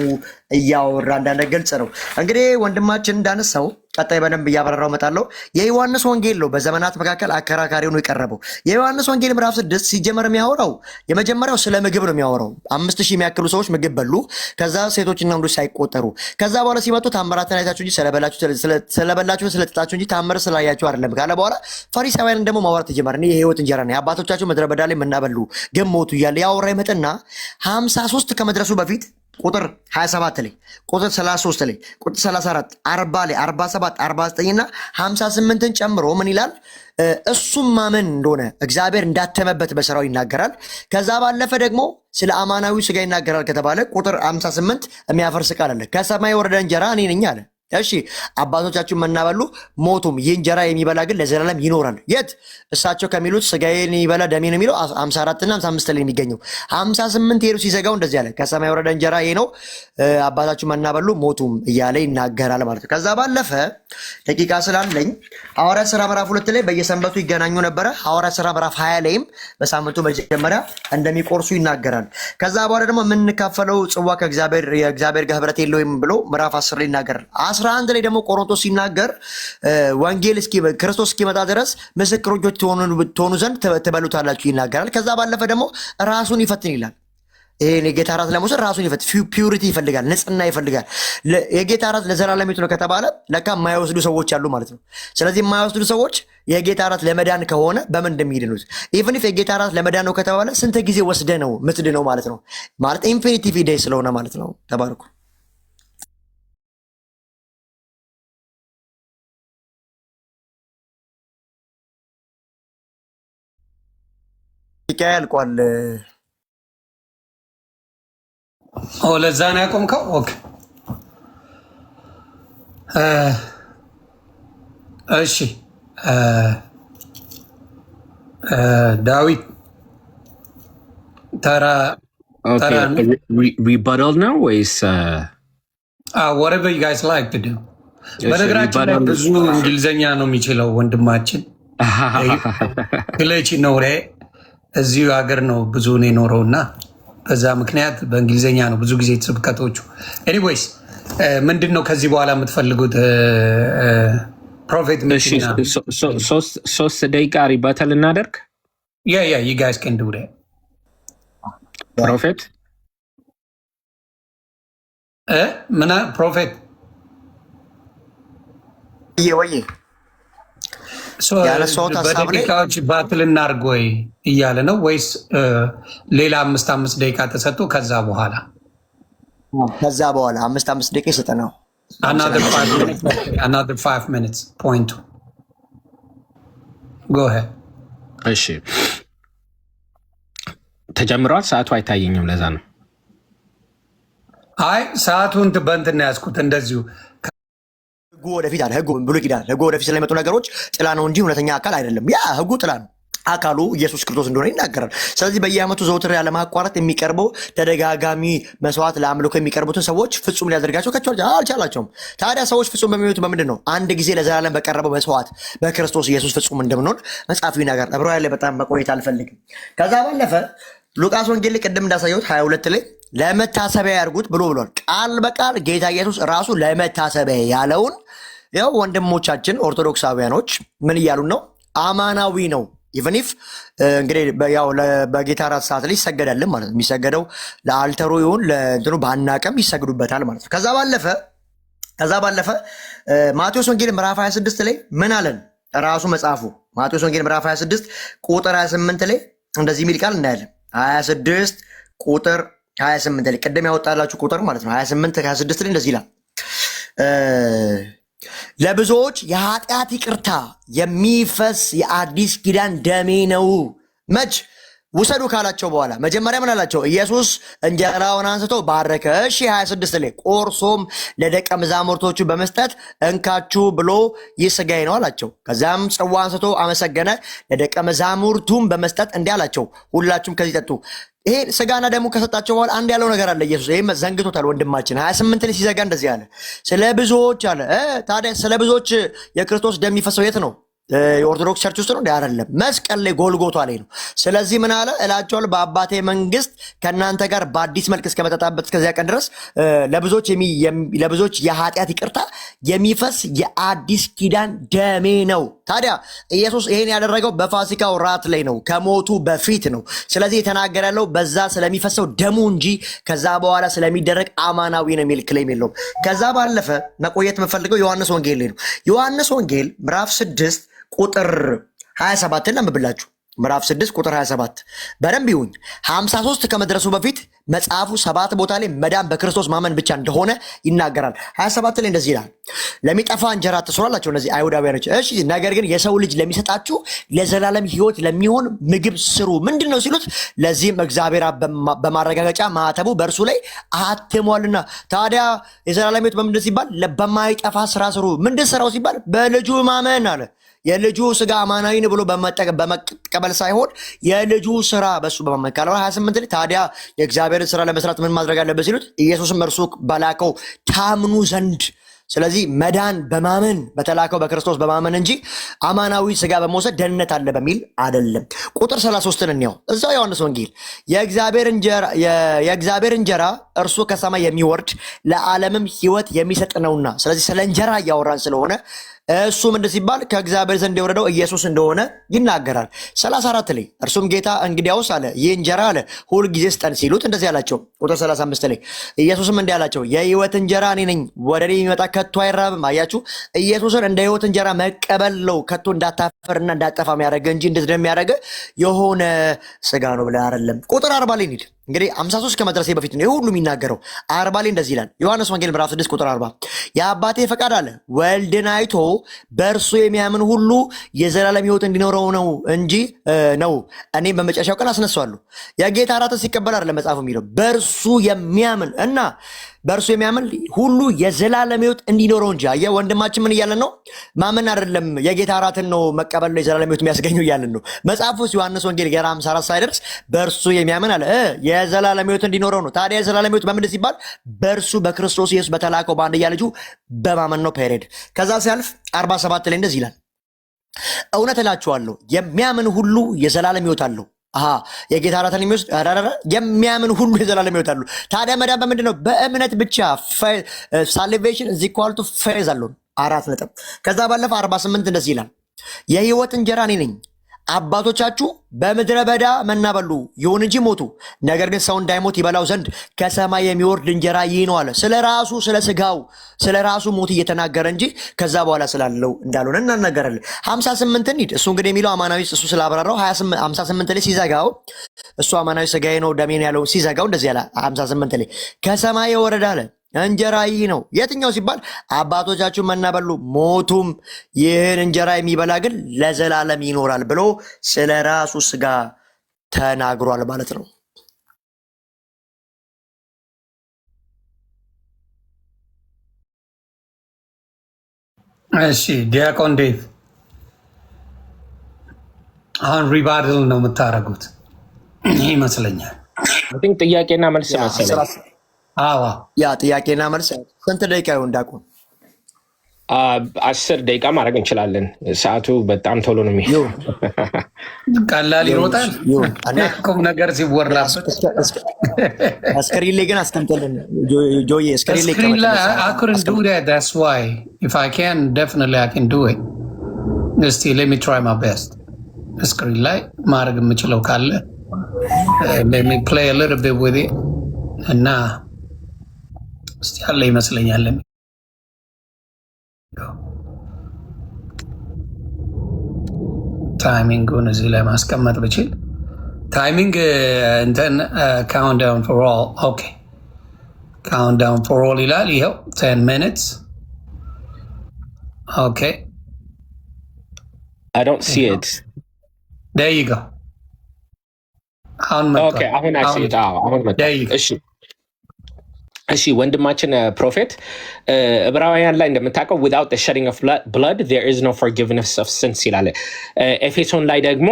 እያወራ እንዳለ ግልጽ ነው። እንግዲህ ወንድማችን እንዳነሳው ቀጣይ በደንብ እያበረራው እመጣለሁ። የዮሐንስ ወንጌል ነው በዘመናት መካከል አከራካሪ ሆኖ የቀረበው። የዮሐንስ ወንጌል ምዕራፍ 6 ሲጀመር የሚያወራው የመጀመሪያው ስለ ምግብ ነው የሚያወራው። 5000 የሚያክሉ ሰዎች ምግብ በሉ፣ ከዛ ሴቶችና ወንዶች ሳይቆጠሩ። ከዛ በኋላ ሲመጡ ታምራትን አይታችሁ እንጂ ስለበላችሁ ስለጠጣችሁ እንጂ ታምር ስላያችሁ አይደለም ካለ በኋላ ፈሪሳውያንን ደግሞ ማውራት ተጀመረ። እኔ የህይወት እንጀራ ነው፣ የአባቶቻችሁ ምድረ በዳ ላይ የምናበሉ ግን ሞቱ እያለ ያወራ ይመጥና 53 ከመድረሱ በፊት ቁጥር 27 ላይ ቁጥር 33 ላይ ቁጥር 34 40 ላይ 47 49 እና 58ን ጨምሮ ምን ይላል? እሱም ማመን እንደሆነ እግዚአብሔር እንዳተመበት በስራው ይናገራል። ከዛ ባለፈ ደግሞ ስለ አማናዊ ስጋ ይናገራል ከተባለ ቁጥር 58 የሚያፈርስ ቃል አለ። ከሰማይ ወረደ እንጀራ እኔ ነኝ አለ። እሺ አባቶቻችሁ መና በሉ ሞቱም፣ ይህ እንጀራ የሚበላ ግን ለዘላለም ይኖራል። የት? እሳቸው ከሚሉት ስጋዬን የሚበላ ደሜ ነው የሚለው 54 እና 55 ላይ የሚገኘው። 58 ሄዱ ሲዘጋው እንደዚህ አለ፣ ከሰማይ ወረደ እንጀራ ይሄ ነው፣ አባታችሁ መና በሉ ሞቱም እያለ ይናገራል ማለት ነው። ከዛ ባለፈ ደቂቃ ስላለኝ ሐዋርያት ሥራ ምዕራፍ 2 ላይ በየሰንበቱ ይገናኙ ነበረ። ሐዋርያት ሥራ ምዕራፍ 20 ላይም በሳምንቱ መጀመሪያ እንደሚቆርሱ ይናገራል። ከዛ በኋላ ደግሞ የምንካፈለው ጽዋ ከእግዚአብሔር ጋር ህብረት የለውም ብሎ ምዕራፍ 10 ላይ ይናገራል። 11 ላይ ደግሞ ቆሮንቶስ ሲናገር ወንጌል ክርስቶስ እስኪመጣ ድረስ ምስክሮች ትሆኑ ዘንድ ትበሉታላችሁ ይናገራል። ከዛ ባለፈ ደግሞ ራሱን ይፈትን ይላል። ይሄን የጌታ እራት ለመውሰድ ራሱን ይፈትን፣ ፒዩሪቲ ይፈልጋል፣ ንጽህና ይፈልጋል። የጌታ እራት ለዘላለሚቱ ነው ከተባለ ለካ የማይወስዱ ሰዎች አሉ ማለት ነው። ስለዚህ የማይወስዱ ሰዎች የጌታ እራት ለመዳን ከሆነ በምን እንደሚድኑት ኢቭን ኢፍ የጌታ እራት ለመዳን ነው ከተባለ ስንት ጊዜ ወስደ ነው ምትድነው ማለት ነው። ማለት ኢንፊኒቲቭ ዴይ ስለሆነ ማለት ነው። ተባርኩ። ያልቋል። ለዛ ነው ያቆምከው? ኦኬ እሺ። ዳዊት ተራ ሪባታል ነው ወይስ whatever you guys like to do? በነገራችን ላይ ብዙ እንግሊዘኛ ነው የሚችለው ወንድማችን ክለች ነው። እዚሁ ሀገር ነው ብዙ ነው የኖረውና በዛ ምክንያት በእንግሊዝኛ ነው ብዙ ጊዜ ስብከቶቹ። ኤኒዌይስ ምንድን ነው ከዚህ በኋላ የምትፈልጉት? ፕሮፌት ሶስት ደቂቃ ሪባተል እናደርግ። ያ ዩ ጋይስ ካን ዱ ዳት። ፕሮፌት ምና ፕሮፌት ወይ በደቂቃዎች ባትል እናድርግ ወይ እያለ ነው ወይስ ሌላ 5 ደቂቃ ተሰጥቶ ከዛ በኋላ 5 ደቂቃ ይሰጠናል። another 5 minutes point. Go ahead. እሺ ተጀምሯል። ሰዓቱ አይታየኝም፣ ለዛ ነው። አይ ሰዓቱን በእንትን ነው ያዝኩት እንደዚሁ። ህጉ ወደፊት አለ። ህጉ ብሉይ ኪዳን ህጉ ወደፊት ስለሚመጡ ነገሮች ጥላ ነው እንጂ እውነተኛ አካል አይደለም። ያ ህጉ ጥላ ነው፣ አካሉ ኢየሱስ ክርስቶስ እንደሆነ ይናገራል። ስለዚህ በየዓመቱ ዘውትር ያለማቋረጥ የሚቀርበው ተደጋጋሚ መስዋዕት ለአምልኮ የሚቀርቡትን ሰዎች ፍጹም ሊያደርጋቸው አልቻላቸውም። ታዲያ ሰዎች ፍጹም በሚሆኑት በምንድን ነው? አንድ ጊዜ ለዘላለም በቀረበው መስዋዕት በክርስቶስ ኢየሱስ ፍጹም እንደምንሆን መጽሐፉ ይናገራል። ዕብራውያን ላይ በጣም መቆየት አልፈልግም። ከዛ ባለፈ ሉቃስ ወንጌል ላይ ቅድም እንዳሳየሁት 22 ላይ ለመታሰቢያ ያርጉት ብሏል። ቃል በቃል ጌታ ኢየሱስ ራሱ ለመታሰቢያ ያለውን ያው ወንድሞቻችን ኦርቶዶክሳውያኖች ምን እያሉን ነው? አማናዊ ነው። ኢቨን ኢፍ እንግዲህ ያው በጌታ እራት ሰዓት ላይ ይሰገዳልን ማለት ነው። የሚሰገደው ለአልተሩ ይሁን ለእንትኑ ባናቀም ይሰግዱበታል ማለት ነው። ከዛ ባለፈ ማቴዎስ ወንጌል ምዕራፍ 26 ላይ ምን አለን? ራሱ መጽሐፉ ማቴዎስ ወንጌል ምዕራፍ 26 ቁጥር 28 ላይ እንደዚህ የሚል ቃል እናያለን። 26 ቁጥር 28 ላይ ቅድም ያወጣላችሁ ቁጥር ማለት ነው። 28 26 ላይ እንደዚህ ይላል ለብዙዎች የኃጢአት ይቅርታ የሚፈስ የአዲስ ኪዳን ደሜ ነው። መች ውሰዱ ካላቸው በኋላ መጀመሪያ ምን አላቸው? ኢየሱስ እንጀራውን አንስቶ ባረከ። እሺ 26 ላይ ቆርሶም ለደቀ መዛሙርቶቹ በመስጠት እንካችሁ ብሎ ይህ ሥጋዬ ነው አላቸው። ከዚያም ጽዋ አንስቶ አመሰገነ፣ ለደቀ መዛሙርቱም በመስጠት እንዲህ አላቸው፣ ሁላችሁም ከዚህ ጠጡ። ይሄ ስጋና ደግሞ ከሰጣቸው በኋላ አንድ ያለው ነገር አለ ኢየሱስ። ይሄ ዘንግቶታል ወንድማችን። 28 ላይ ሲዘጋ እንደዚህ አለ፣ ስለ ብዙዎች አለ። ታዲያ ስለ ብዙዎች የክርስቶስ ደም የሚፈሰው የት ነው? የኦርቶዶክስ ቸርች ውስጥ ነው እንዴ? አይደለም፣ መስቀል ላይ ጎልጎታ ላይ ነው። ስለዚህ ምን አለ እላቸዋለሁ፣ በአባቴ መንግስት ከእናንተ ጋር በአዲስ መልክ እስከመጠጣበት እስከዚያ ቀን ድረስ ለብዙዎች የኃጢአት ይቅርታ የሚፈስ የአዲስ ኪዳን ደሜ ነው። ታዲያ ኢየሱስ ይሄን ያደረገው በፋሲካው ራት ላይ ነው፣ ከሞቱ በፊት ነው። ስለዚህ የተናገረ ያለው በዛ ስለሚፈሰው ደሙ እንጂ ከዛ በኋላ ስለሚደረግ አማናዊ ነው የሚል ክሌም የለውም። ከዛ ባለፈ መቆየት የምፈልገው ዮሐንስ ወንጌል ላይ ነው። ዮሐንስ ወንጌል ምዕራፍ 6 ቁጥር 27 ለምብላችሁ። ምዕራፍ 6 ቁጥር 27 በደንብ ይሁኝ። 53 ከመድረሱ በፊት መጽሐፉ 7 ቦታ ላይ መዳን በክርስቶስ ማመን ብቻ እንደሆነ ይናገራል። 27 ላይ እንደዚህ ይላል፣ ለሚጠፋ እንጀራ አትስሩላቸው እነዚህ አይሁዳውያኖች። እሺ ነገር ግን የሰው ልጅ ለሚሰጣችሁ ለዘላለም ሕይወት ለሚሆን ምግብ ስሩ። ምንድን ነው ሲሉት፣ ለዚህም እግዚአብሔር በማረጋገጫ ማዕተቡ በእርሱ ላይ አትሟልና። ታዲያ የዘላለም ሕይወት በምንድን ሲባል በማይጠፋ ስራ ስሩ። ምንድን ስራው ሲባል በልጁ ማመን አለ። የልጁ ስጋ አማናዊ ነው ብሎ በመቀበል ሳይሆን የልጁ ስራ በሱ በማመን ካለ 28 ላይ ታዲያ የእግዚአብሔርን ስራ ለመስራት ምን ማድረግ አለበት ሲሉት፣ ኢየሱስም እርሱ በላከው ታምኑ ዘንድ። ስለዚህ መዳን በማመን በተላከው በክርስቶስ በማመን እንጂ አማናዊ ስጋ በመውሰድ ደህንነት አለ በሚል አይደለም። ቁጥር 33 እንየው እዛው ዮሐንስ ወንጌል የእግዚአብሔር እንጀራ እርሱ ከሰማይ የሚወርድ ለዓለምም ሕይወት የሚሰጥ ነውና። ስለዚህ ስለ እንጀራ እያወራን ስለሆነ እሱ ምንድን ሲባል ከእግዚአብሔር ዘንድ የወረደው ኢየሱስ እንደሆነ ይናገራል። 34 ላይ እርሱም ጌታ እንግዲያውስ አለ ይህ እንጀራ አለ ሁል ጊዜ ስጠን ሲሉት እንደዚህ አላቸው። ቁጥር 35 ላይ ኢየሱስም እንዲህ አላቸው፣ የህይወት እንጀራ እኔ ነኝ፣ ወደ እኔ የሚመጣ ከቶ አይራብም። አያችሁ፣ ኢየሱስን እንደ ህይወት እንጀራ መቀበል ነው ከቶ እንዳታፈርና እንዳጠፋ የሚያደርገ እንጂ እንድትደም የሚያደርገ የሆነ ስጋ ነው ብለህ አይደለም። ቁጥር 40 ላይ እንሂድ። እንግዲህ 53 ከመድረሴ በፊት ነው ሁሉ የሚናገረው። 40 ላይ እንደዚህ ይላል ዮሐንስ ወንጌል ምዕራፍ 6 ቁጥር 40 የአባቴ ፈቃድ አለ ወልድን አይቶ በእርሱ የሚያምን ሁሉ የዘላለም ህይወት እንዲኖረው ነው እንጂ ነው እኔም በመጨረሻው ቀን አስነሳዋለሁ። የጌታ እራትን ሲቀበል አይደለም መጽሐፉ የሚለው በእርሱ የሚያምን እና በእርሱ የሚያምን ሁሉ የዘላለም ህይወት እንዲኖረው እንጂ። አየህ ወንድማችን ምን እያለን ነው? ማመን አይደለም የጌታ እራትን ነው መቀበል ነው የዘላለም ህይወት የሚያስገኘው እያለን ነው። መጽሐፉ ዮሐንስ ወንጌል ገና 54 ሳይደርስ በእርሱ የሚያምን አለ የዘላለም ህይወት እንዲኖረው ነው። ታዲያ የዘላለም ህይወት በምንድን ሲባል በእርሱ በክርስቶስ ኢየሱስ በተላከው በአንድያ ልጁ በማመን ነው። ፔሬድ። ከዛ ሲያልፍ 47 ላይ እንደዚህ ይላል፣ እውነት እላችኋለሁ የሚያምን ሁሉ የዘላለም ህይወት አለው። የጌታ እራትን የሚወስድ የሚያምን ሁሉ የዘላለም ሕይወት አሉ። ታዲያ መዳን በምንድን ነው? በእምነት ብቻ። ሳልቬሽን እዚህ ኳልቱ ፌዝ አሉን 4 ነጥብ። ከዛ ባለፈ 48 እንደዚህ ይላል፣ የሕይወት እንጀራ እኔ ነኝ። አባቶቻችሁ በምድረ በዳ መና በሉ፣ ይሁን እንጂ ሞቱ። ነገር ግን ሰው እንዳይሞት ይበላው ዘንድ ከሰማይ የሚወርድ እንጀራ ይህ ነው አለ። ስለ ራሱ ስለ ስጋው ስለ ራሱ ሞት እየተናገረ እንጂ ከዛ በኋላ ስላለው እንዳልሆነ እናናገራለን። 58 እንሂድ። እሱ እንግዲህ የሚለው አማናዊ እሱ ስላብራራው 58 ላይ ሲዘጋው እሱ አማናዊ ስጋዬ ነው ደሜን ያለው ሲዘጋው እንደዚህ ያለ 58 ላይ ከሰማይ የወረደ አለ እንጀራ ይህ ነው። የትኛው ሲባል አባቶቻችሁ መና በሉ ሞቱም፣ ይህን እንጀራ የሚበላ ግን ለዘላለም ይኖራል ብሎ ስለ ራሱ ስጋ ተናግሯል ማለት ነው። እሺ ዲያቆን ዴቭ አሁን ሪባርል ነው የምታደርጉት ይመስለኛል። ጥያቄና መልስ መሰለኝ። ያ ጥያቄና መልስ ስንት ደቂቃ ይሆን ዲያቆን? 10 ደቂቃ ማድረግ እንችላለን። ሰዓቱ በጣም ቶሎ ነው የሚሆን። ቀላል ይሮጣል። ቁም ነገር ሲወራ ስክሪን ላይ ግን አስቀምጠልን ጆዬ። ስክሪን ላይ I couldn't do that. That's why if I can definitely I can do it. እስቲ let me try my best. ስክሪን ላይ ማድረግ የምችለው ካለ let me play a little bit with it እና እስቲ ያለ ይመስለኛል። ታይሚንጉን እዚህ ላይ ማስቀመጥ ብችል ታይሚንግ እንትን ካውንት ዳውን ፎር ኦል ኦኬ ካውንት ዳውን ፎር ኦል ይላል። ይኸው 10 minutes ኦኬ I don't see it. There you go. አሁን እሺ ወንድማችን ፕሮፌት ዕብራውያን ላይ እንደምታውቀው without the shedding of blood there is no forgiveness of sins ይላል። ኤፌሶን ላይ ደግሞ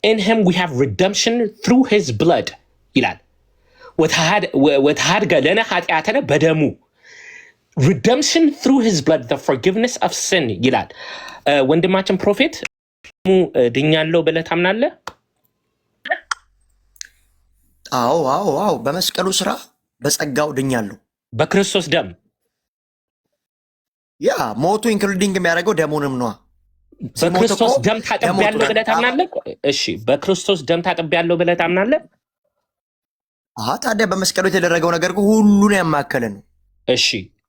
in him we have redemption through his blood ይላል። ወተሃድገ ለነ ኃጢአተነ በደሙ redemption through his blood the forgiveness of sin ይላል። ወንድማችን ፕሮፌት ድኛለሁ ብለህ ታምናለህ? አዎ በመስቀሉ ስራ በጸጋው ድኛለሁ በክርስቶስ ደም። ያ ሞቱ ኢንክሉዲንግ የሚያደርገው ደሙንም ነው። በክርስቶስ ደም ታጥቤያለሁ ብለህ ታምናለህ? እሺ በክርስቶስ ደም ታጥቤያለሁ ብለህ ታምናለህ? ታዲያ በመስቀሉ የተደረገው ነገር ሁሉን ያማከለ ነው። እሺ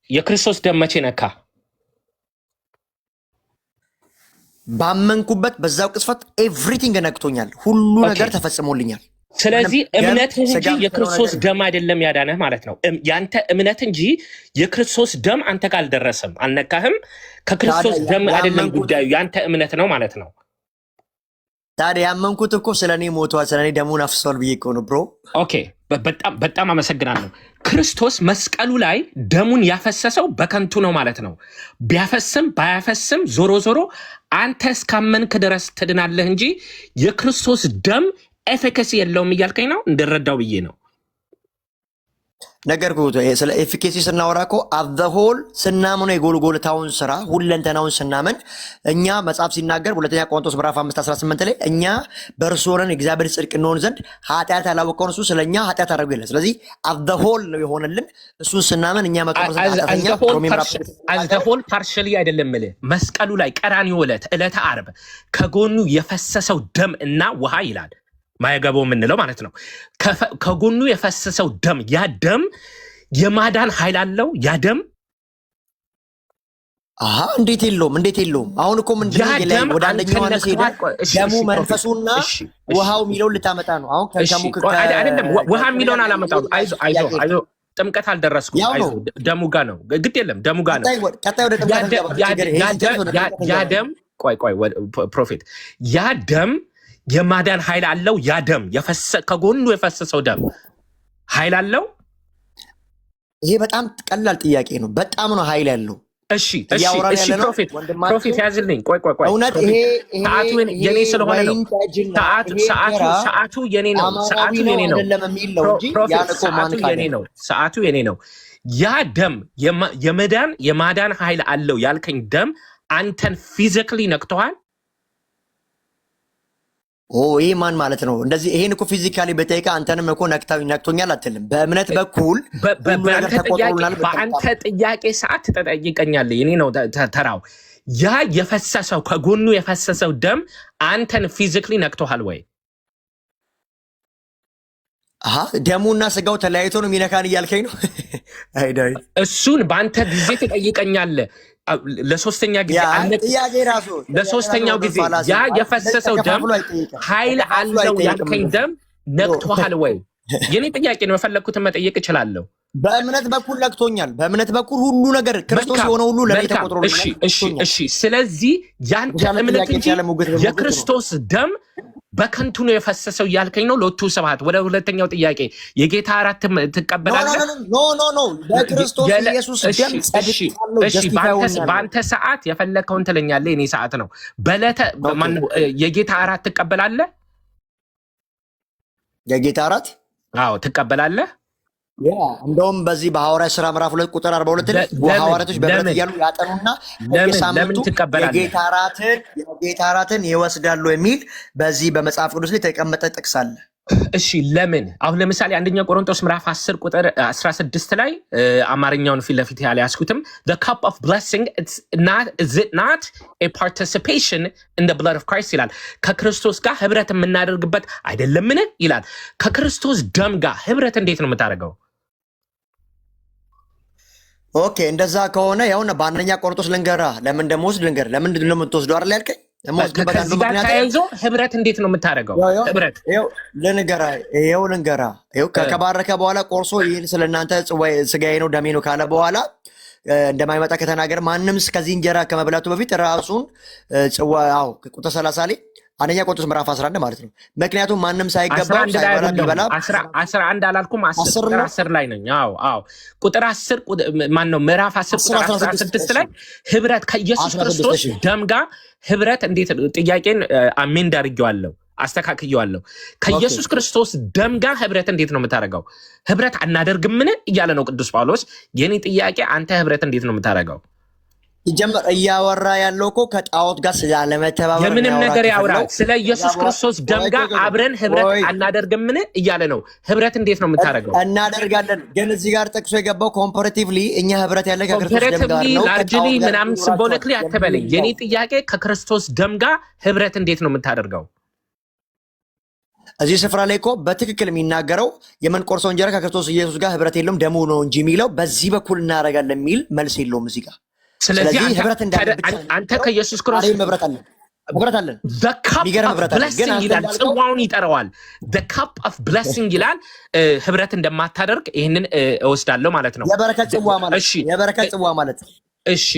የክርስቶስ ደም መቼ ነካ? ባመንኩበት በዛው ቅጽበት ኤቭሪቲንግ ነክቶኛል። ሁሉ ነገር ተፈጽሞልኛል። ስለዚህ እምነትህ እንጂ የክርስቶስ ደም አይደለም ያዳነህ ማለት ነው። ያንተ እምነት እንጂ የክርስቶስ ደም አንተ ጋር አልደረሰም፣ አልነካህም። ከክርስቶስ ደም አይደለም ጉዳዩ፣ ያንተ እምነት ነው ማለት ነው። ታዲያ ያመንኩት እኮ ስለኔ ሞቷል፣ ስለኔ ደሙን አፍሷል ብዬ እኮ ነው ብሮ። ኦኬ በጣም አመሰግናለሁ። ክርስቶስ መስቀሉ ላይ ደሙን ያፈሰሰው በከንቱ ነው ማለት ነው። ቢያፈስም ባያፈስም ዞሮ ዞሮ አንተ እስካመንክ ድረስ ትድናለህ እንጂ የክርስቶስ ደም ኤፊካሲ የለውም እያልከኝ ነው? እንደረዳው ብዬ ነው ነገር ስለ ኤፊኬሲ ስናወራ እኮ አዘሆል ስናምነው የጎልጎልታውን ስራ ሁለንተናውን ስናምን እኛ መጽሐፍ ሲናገር ሁለተኛ ቆሮንቶስ ምዕራፍ 5:18 ላይ እኛ በእርሱ ሆነን እግዚአብሔር ጽድቅ እንሆን ዘንድ ኃጢአት ያላወቀውን እሱ ስለኛ ኃጢአት አደረገ ይላል። ስለዚህ አዘሆል ነው የሆነልን እሱን ስናምን እኛ አዘሆል ፓርሻሊ አይደለም እልህ። መስቀሉ ላይ ቀራንዮ ዕለተ ዓርብ ከጎኑ የፈሰሰው ደም እና ውሃ ይላል ማየገባው የምንለው ማለት ነው። ከጎኑ የፈሰሰው ደም ያ ደም የማዳን ኃይል አለው። ያ ደም እንዴት የለውም? አሁን እኮ ምንድነው ወደ አንደኛው አነስ ሄደ ደሙ መንፈሱና ውሃው የሚለውን ልታመጣ ነው። አሁን ከደሙ አይደለም ውሃ የሚለውን አላመጣው። አይዞ ጥምቀት አልደረስኩም። አይዞ ደሙ ጋር ነው። ግድ የለም ደሙ ጋር ነው። ያ ደም ቆይ ፕሮፌት ያ ደም የማዳን ኃይል አለው። ያ ደም ከጎኑ የፈሰሰው ደም ኃይል አለው። ይሄ በጣም ቀላል ጥያቄ ነው። በጣም ነው ኃይል ያለው። እሺ ፕሮፌት ያዝልኝ። ቆይ እውነት ይሄ ሰዓቱ የኔ ስለሆነ ነው። ሰዓቱ የኔ ነው። ሰዓቱ የኔ ነው። ያ ደም የማዳን ኃይል አለው ያልከኝ ደም አንተን ፊዚካሊ ነክተዋል? ይህ ማን ማለት ነው? እንደዚህ ይሄን እኮ ፊዚካሊ በጠይቃ አንተንም እኮ ነክቶኛል አትልም። በእምነት በኩል ሁሉ ነገር ተቆጥሮልናል። በአንተ ጥያቄ ሰዓት ትጠይቀኛለህ። እኔ ነው ተራው። ያ የፈሰሰው ከጎኑ የፈሰሰው ደም አንተን ፊዚክሊ ነክቶሃል ወይ? ደሙና ስጋው ተለያይቶ ነው የሚነካን እያልከኝ ነው? እሱን በአንተ ጊዜ ትጠይቀኛለህ። ለሶስተኛ ጊዜ ለሶስተኛው ጊዜ ያ የፈሰሰው ደም ኃይል አለው ያልከኝ ደም ነክቶሃል ወይ? የኔ ጥያቄ ነው። የፈለግኩትን መጠየቅ እችላለሁ። በእምነት በኩል ነክቶኛል። በእምነት በኩል ሁሉ ነገር ክርስቶስ የሆነ ሁሉ ለኔ ተቆጥሮ። እሺ። ስለዚህ ያንተ እምነት እንጂ የክርስቶስ ደም በከንቱ ነው የፈሰሰው ያልከኝ ነው። ሎቱ ስብሐት። ወደ ሁለተኛው ጥያቄ የጌታ እራት ትቀበላለህ? ኖ በክርስቶስ ኢየሱስ ደም በአንተ ሰዓት የፈለግከውን ትለኛለህ። የኔ ሰዓት ነው። የጌታ እራት ትቀበላለህ? የጌታ እራት አዎ ትቀበላለህ። እንደውም በዚህ በሐዋርያት ሥራ ምዕራፍ 2 ቁጥር 42 ላይ ሐዋርያቶች በብረት እያሉ ያጠኑና በየሳምንቱ የጌታ እራትን ይወስዳሉ የሚል በዚህ በመጽሐፍ ቅዱስ ላይ የተቀመጠ ጥቅስ አለ። እሺ ለምን? አሁን ለምሳሌ አንደኛ ቆሮንቶስ ምዕራፍ 10 ቁጥር 16 ላይ አማርኛውን ፊት ለፊት ያለ ያስኩትም the cup of blessing is it not a participation in the blood of Christ ይላል። ከክርስቶስ ጋር ህብረት የምናደርግበት አይደለምን ይላል። ከክርስቶስ ደም ጋር ህብረት እንዴት ነው የምታደርገው? ኦኬ እንደዛ ከሆነ ያውና በአንደኛ ቆሮንቶስ ልንገራ ለምን እንደምወስድ ልንገር። ለምን እንደምትወስደው አይደል ያልከኝ? ከዚህ ጋር ተያይዞ ህብረት እንዴት ነው የምታደርገው? ህብረት ልንገራ ከባረከ በኋላ ቆርሶ ይህን ስለእናንተ ስጋዬ ነው ደሜ ነው ካለ በኋላ እንደማይመጣ ከተናገረ ማንም ከዚህ እንጀራ ከመብላቱ በፊት ራሱን ቁጥር 30 ላይ አንደኛ ቆሮንቶስ ምዕራፍ 11 ማለት ነው። ምክንያቱም ማንም ሳይገባው ሳይበላ 11 አላልኩም፣ 10 ላይ ነኝ። ቁጥር 10 ማነው ምዕራፍ 10 ቁጥር 16 ላይ ህብረት ከኢየሱስ ክርስቶስ ደም ጋር ህብረት እንዴት? ጥያቄን አሜንድ አድርጌዋለሁ፣ አስተካክየዋለሁ። ከኢየሱስ ክርስቶስ ደም ጋር ህብረት እንዴት ነው የምታደርገው? ህብረት አናደርግምን እያለ ነው ቅዱስ ጳውሎስ። የኔ ጥያቄ አንተ ህብረት እንዴት ነው የምታደርገው? ይጀምር እያወራ ያለው እኮ ከጣዖት ጋር ስላለመተባበር የምንም ነገር ያወራል። ስለ ኢየሱስ ክርስቶስ ደም ጋር አብረን ህብረት አናደርግምን እያለ ነው። ህብረት እንዴት ነው የምታደርገው? እናደርጋለን። ግን እዚህ ጋር ጠቅሶ የገባው ኮምፓሬቲቭሊ እኛ ህብረት ያለ ከክርስቶስ ደም ጋር ነው። ላርጅሊ ምናምን ሲምቦሊክሊ አትበለኝ። የኔ ጥያቄ ከክርስቶስ ደም ጋር ህብረት እንዴት ነው የምታደርገው? እዚህ ስፍራ ላይ እኮ በትክክል የሚናገረው የምንቆርሰው እንጀራ ከክርስቶስ ኢየሱስ ጋር ህብረት የለውም ደሙ ነው እንጂ የሚለው በዚህ በኩል እናደርጋለን የሚል መልስ የለውም እዚህ ጋር። ስለዚህ አንተ ከኢየሱስ ክርስቶስ ህብረት አለን። the cup of blessing ይላል፣ ጽዋውን ይጠራዋል። the cup of blessing ይላል። ህብረት እንደማታደርግ ይህንን እወስዳለሁ ማለት ነው። የበረከት ጽዋ ማለት እሺ።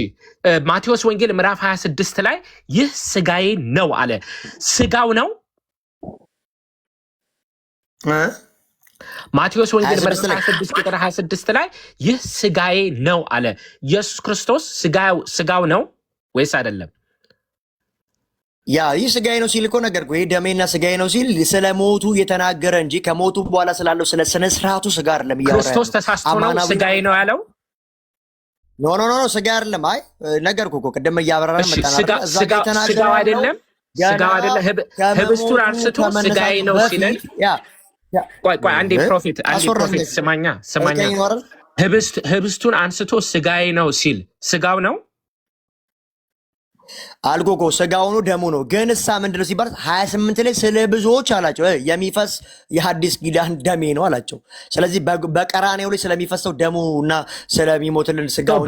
ማቴዎስ ወንጌል ምዕራፍ 26 ላይ ይህ ስጋዬ ነው አለ። ስጋው ነው። ማቴዎስ ወንጌል ምዕራፍ 26 ቁጥር 26 ላይ ይህ ስጋዬ ነው አለ። ኢየሱስ ክርስቶስ ስጋው ነው ወይስ አይደለም? ይህ ስጋዬ ነው ሲል እኮ ነገርኩህ። ይህ ደሜና ስጋዬ ነው ሲል ስለ ሞቱ እየተናገረ እንጂ ከሞቱ በኋላ ስላለው ስለ ስነ ስርዓቱ ስጋ አይደለም እያወራ። ክርስቶስ ተሳስቶ ነው ስጋዬ ነው ያለው? ኖ ስጋ አይደለም። ነገርኩህ እኮ ቅድም እያበራራ መጣና ስጋው አይደለም። ህብስቱን አንስቶ ስጋዬ ነው ሲለን ቆይ አንዴ ፕሮፌት ስማኛ ህብስቱን አንስቶ ስጋዬ ነው ሲል ስጋው ነው አልጎጎ ስጋው ነው ደሙ ነው። ግን እሳ ምንድነው ሲባል 28 ላይ ስለ ብዙዎች አላቸው የሚፈስ የሐዲስ ኪዳን ደሜ ነው አላቸው። ስለዚህ በቀራኔው ላይ ስለሚፈሰው ደሙ እና ስለሚሞትልን ስጋው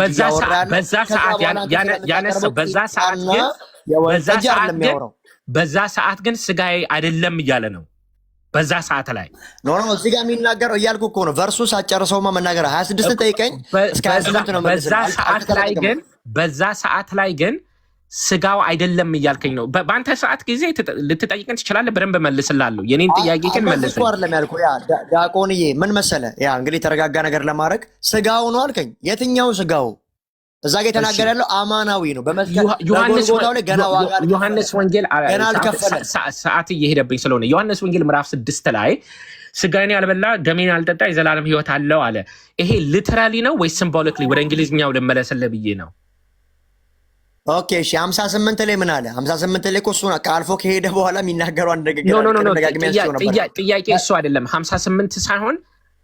በዛ ሰዓት ግን ስጋዬ አይደለም እያለ ነው። በዛ ሰዓት ላይ ኖ እዚህ ጋር የሚናገረው እያልኩ እኮ ነው። ቨርሱ ሳጨርሰውማ መናገር 26 ጠይቀኝ እስከ 28 ነው። በዛ ሰዓት ላይ ግን ስጋው አይደለም እያልከኝ ነው። በአንተ ሰዓት ጊዜ ልትጠይቀን ትችላለህ፣ በደንብ መልስላለሁ። የኔን ጥያቄ ግን መልስ ያልኩ ዲያቆንዬ ምን መሰለ እንግዲህ የተረጋጋ ነገር ለማድረግ ስጋው ነው አልከኝ። የትኛው ስጋው? እዛ ጋር የተናገረ ያለው አማናዊ ነው። ዮሐንስ ወንጌል ሰዓት እየሄደብኝ ስለሆነ ዮሐንስ ወንጌል ምዕራፍ 6 ላይ ስጋዬን ያልበላ ደሜን ያልጠጣ የዘላለም ሕይወት አለው አለ። ይሄ ሊተራሊ ነው ወይ ሲምቦሊክሊ? ወደ እንግሊዝኛው ልመለስልህ ብዬ ነው። ኦኬ እሺ 58 ላይ ምን አለ? 58 ላይ እኮ እሱ አልፎ ከሄደ በኋላ የሚናገረው አንድ ኖ ኖ ኖ ነገር ኖ ደጋግሜ ያስቸው ነበር። ጥያቄ እሱ አይደለም። 58 ሳይሆን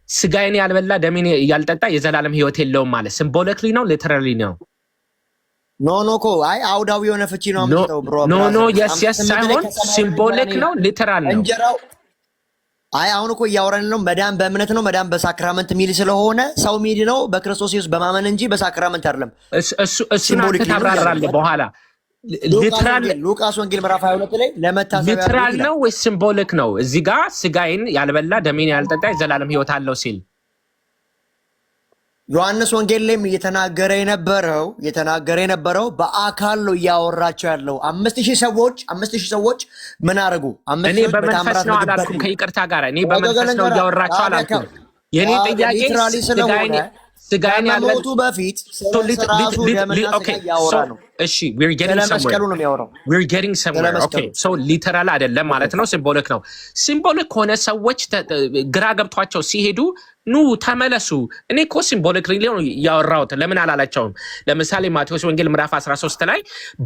ስጋዬን ያልበላ ደሜን ያልጠጣ የዘላለም ህይወት የለውም ማለት ሲምቦሊክሊ ነው ሊተራሊ ነው? ኖ ኖ እኮ አይ አውዳዊ የሆነ ፍቺ ነው የምትለው ብሮ። ኖ ኖ የስ ሳይሆን ሲምቦሊክ ነው ሊተራል ነው እንጀራው። አይ አሁን እኮ እያወራን ነው መዳን በእምነት ነው መዳን በሳክራመንት ሚል ስለሆነ ሰው ሚድ ነው በክርስቶስ ኢየሱስ በማመን እንጂ በሳክራመንት አይደለም። እሱን አንተ ታብራራለህ በኋላ። ሉቃስ ወንጌል ምዕራፍ 22 ላይ ለመታሰቢያ ሊትራል ነው ወይስ ሲምቦሊክ ነው? እዚህ ጋር ስጋዬን ያልበላ ደሜን ያልጠጣ የዘላለም ህይወት አለው ሲል ዮሐንስ ወንጌል ላይም እየተናገረ የነበረው በአካል ነው እያወራቸው ያለው። 5000 ሰዎች ምን አደረጉ? እኔ በመንፈስ ነው አላልኩም። ከይቅርታ ጋር እኔ በመንፈስ ነው እያወራቸው አላልኩም። የኔ ጥያቄ ስጋዬን ያልበላ በፊት ራሱ ደምና ስጋ እያወራ ነው። እሺ we're getting somewhere. Okay so literal አይደለም ማለት ነው፣ ሲምቦሊክ ነው። ሲምቦሊክ ከሆነ ሰዎች ግራ ገብቷቸው ሲሄዱ ኑ ተመለሱ። እኔ እኮ ሲምቦሊክ ነው ያወራሁት ለምን አላላቸውም? ለምሳሌ ማቴዎስ ወንጌል ምዕራፍ 13 ላይ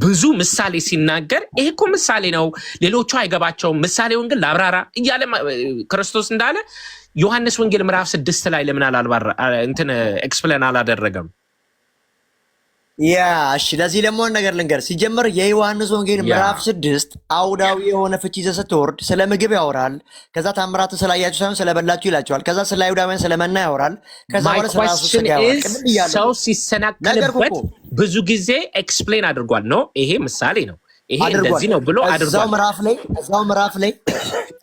ብዙ ምሳሌ ሲናገር ይሄ እኮ ምሳሌ ነው ሌሎቹ አይገባቸውም፣ ምሳሌውን ግን ላብራራ እያለ ክርስቶስ እንዳለ ዮሐንስ ወንጌል ምዕራፍ 6 ላይ ለምን እንትን ኤክስፕሌን አላደረገም? ያ እሺ ለዚህ ደግሞ ነገር ልንገር። ሲጀምር የዮሐንስ ወንጌል ምዕራፍ 6 አውዳዊ የሆነ ፍቺ ይዘህ ስትወርድ ስለ ምግብ ያወራል። ከዛ ታምራትን ስላያችሁ ሳይሆን ስለበላችሁ ይላቸዋል። ከዛ ስለ አይሁዳውያን ስለመና ያወራል። ከዛ በኋላ ስለ ራሱ ስጋ ያወራል። ሰው ሲሰናከልበት ብዙ ጊዜ ኤክስፕሌን አድርጓል። ነው ይሄ ምሳሌ ነው፣ ይሄ እንደዚህ ነው ብሎ አድርጓል።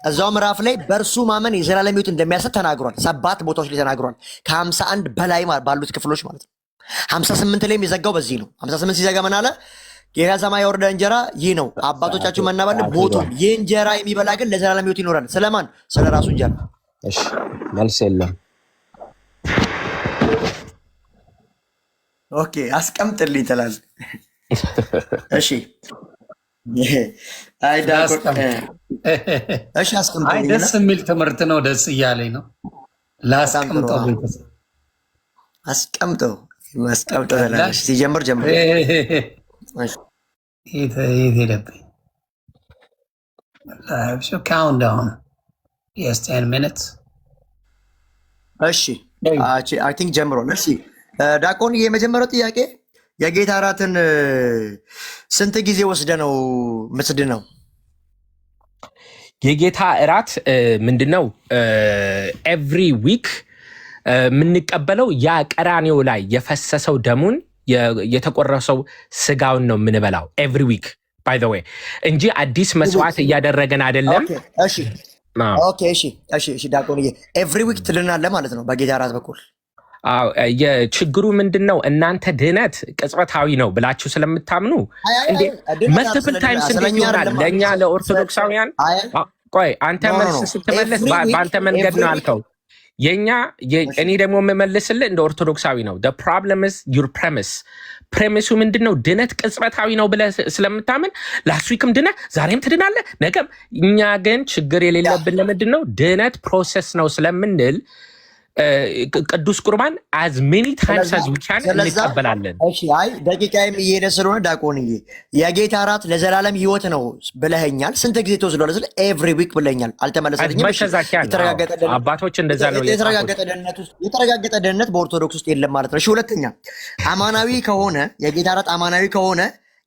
እዛው ምዕራፍ ላይ በእርሱ ማመን የዘላለም ሕይወት እንደሚያሰጥ ተናግሯል። 7 ቦታዎች ላይ ተናግሯል። ከ51 በላይ ባሉት ክፍሎች ማለት ነው። 58 ላይ የሚዘጋው በዚህ ነው። 58 ሲዘጋ ምን አለ? ከሰማይ የወረደ እንጀራ ይህ ነው፣ አባቶቻችሁ መና በሉ ሞቱ፣ ይህ እንጀራ የሚበላ ግን ለዘላለም ሕይወት ይኖራል። ስለማን? ስለ ራሱ እንጀራ። እሺ መልስ የለም። ኦኬ አስቀምጥልኝ ትላለህ። እሺ አይ ደስ የሚል ትምህርት ነው። ደስ እያለኝ ነው። ላስቀምጠው አስቀምጠው ሲጀምር ጀምር። የት ሄደብኝ? ካውንትዳውን 10 ሚኒትስ። እሺ አይ ቲንክ ጀምሯል። እሺ ዲያቆን የመጀመሪያው ጥያቄ የጌታ እራትን ስንት ጊዜ ወስደ ነው የምትድነው? የጌታ እራት ምንድነው? ኤቭሪ ዊክ የምንቀበለው ያ ቀራኔው ላይ የፈሰሰው ደሙን የተቆረሰው ስጋውን ነው የምንበላው ኤቭሪ ዊክ ባይ ዘ ዌይ እንጂ አዲስ መስዋዕት እያደረገን አይደለም። እሺ ዲያቆንዬ ኤቭሪ ዊክ ትድናለህ ማለት ነው በጌታ እራት በኩል? የችግሩ ምንድን ነው? እናንተ ድህነት ቅጽበታዊ ነው ብላችሁ ስለምታምኑ መልቲፕል ታይምስ እንዴት ይሆናል? ለእኛ ለኦርቶዶክሳውያን ቆይ አንተ መልስ ስትመለስ በአንተ መንገድ ነው አልከው። እኔ ደግሞ የምመልስልህ እንደ ኦርቶዶክሳዊ ነው። ፕሮብለም ኢዝ ዩር ፕሬሚስ። ፕሬሚሱ ምንድን ነው? ድነት ቅጽበታዊ ነው ብለህ ስለምታምን ላስት ዊክም ድነህ ዛሬም ትድናለህ ነገም። እኛ ግን ችግር የሌለብን ለምንድን ነው? ድነት ፕሮሰስ ነው ስለምንል ቅዱስ ቁርባን as many times as we can እንቀበላለን። እሺ አይ ደቂቃዬም እየሄደ ስለሆነ ዲያቆንዬ የጌታ እራት ለዘላለም ሕይወት ነው ብለኸኛል። ስንት ጊዜ ተወስዷል? ስለ ኤቭሪ ዊክ ብለኛል። አልተመለሰልኝም። አባቶች እንደዛ ነው። የተረጋገጠ ደህንነት በኦርቶዶክስ ውስጥ የለም ማለት ነው። እሺ ሁለተኛ አማናዊ ከሆነ የጌታ እራት አማናዊ ከሆነ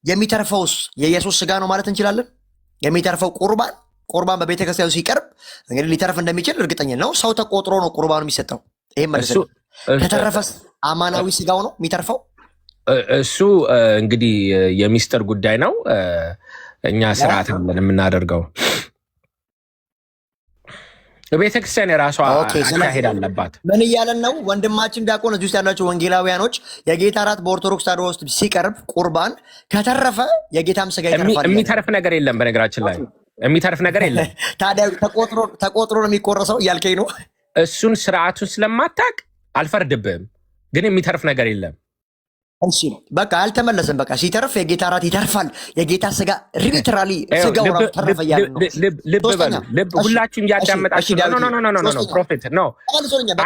የሚተርፈውስ የኢየሱስ ስጋ ነው ማለት እንችላለን? የሚተርፈው ቁርባን በቤተ ክርስቲያኑ ሲቀርብ እንግዲህ ሊተርፍ እንደሚችል እርግጠኛ ነው። ሰው ተቆጥሮ ነው ቁርባኑ የሚሰጠው። ይሄ ማለት ነው። ከተረፈስ አማናዊ ስጋው ነው የሚተርፈው? እሱ እንግዲህ የሚስጥር ጉዳይ ነው። እኛ ስርዓት አለን የምናደርገው። ቤተ ክርስቲያን የራሷ አካሄድ አለባት። ምን እያለን ነው ወንድማችን ዲያቆን? እዚህ ውስጥ ያላቸው ወንጌላውያኖች የጌታ እራት በኦርቶዶክስ ተዋሕዶ ውስጥ ሲቀርብ ቁርባን ከተረፈ የጌታም ስጋ ይተርፋል። የሚተርፍ ነገር የለም። በነገራችን ላይ የሚተርፍ ነገር የለም። ታዲያ ተቆጥሮ ነው የሚቆረሰው እያልከኝ ነው? እሱን ስርዓቱን ስለማታውቅ አልፈርድብህም፣ ግን የሚተርፍ ነገር የለም። እሺ በቃ አልተመለሰም። በቃ ሲተርፍ የጌታ እራት ይተርፋል። የጌታ ስጋ ሊትራሊ ስጋው ራሱ ተረፈ እያለ ነው። ልብ በሉ ልብ ሁላችሁም እያዳመጣችሁ ኖ ፕሮፌት ኖ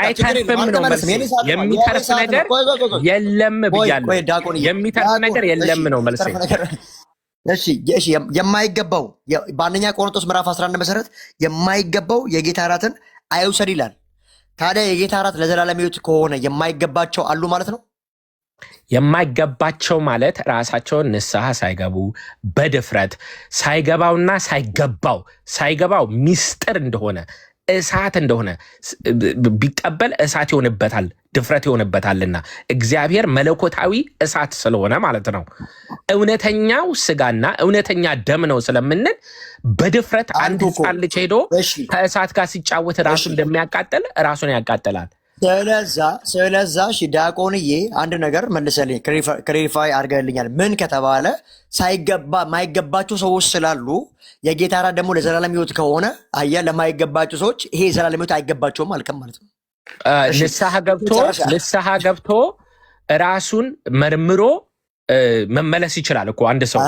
አይተርፍም ነው መልስ። የሚተርፍ ነገር የለም ብያለሁ። የሚተርፍ ነገር የለም ነው መልስ። እሺ የማይገባው በአንደኛ ቆሮንቶስ ምዕራፍ 11 መሰረት የማይገባው የጌታ እራትን አይውሰድ ይላል። ታዲያ የጌታ እራት ለዘላለም ሕይወት ከሆነ የማይገባቸው አሉ ማለት ነው። የማይገባቸው ማለት ራሳቸውን ንስሐ ሳይገቡ በድፍረት ሳይገባው ሚስጥር እንደሆነ እሳት እንደሆነ ቢቀበል እሳት ይሆንበታል፣ ድፍረት ይሆንበታልና እግዚአብሔር መለኮታዊ እሳት ስለሆነ ማለት ነው። እውነተኛው ስጋና እውነተኛ ደም ነው ስለምንል በድፍረት አንድ ሕፃን ልጅ ሄዶ ከእሳት ጋር ሲጫወት ራሱ እንደሚያቃጥል ራሱን ያቃጥላል። ስለዛ ዲያቆንዬ አንድ ነገር መልሰልኝ፣ ክሪፋይ አድርገልኛል። ምን ከተባለ ማይገባቸው ሰዎች ስላሉ የጌታ እራት ደግሞ ለዘላለም ሕይወት ከሆነ አየህ፣ ለማይገባቸው ሰዎች ይሄ የዘላለም ሕይወት አይገባቸውም አልከም ማለት ነው። ንስሐ ገብቶ ራሱን መርምሮ መመለስ ይችላል እኮ አንድ ሰው።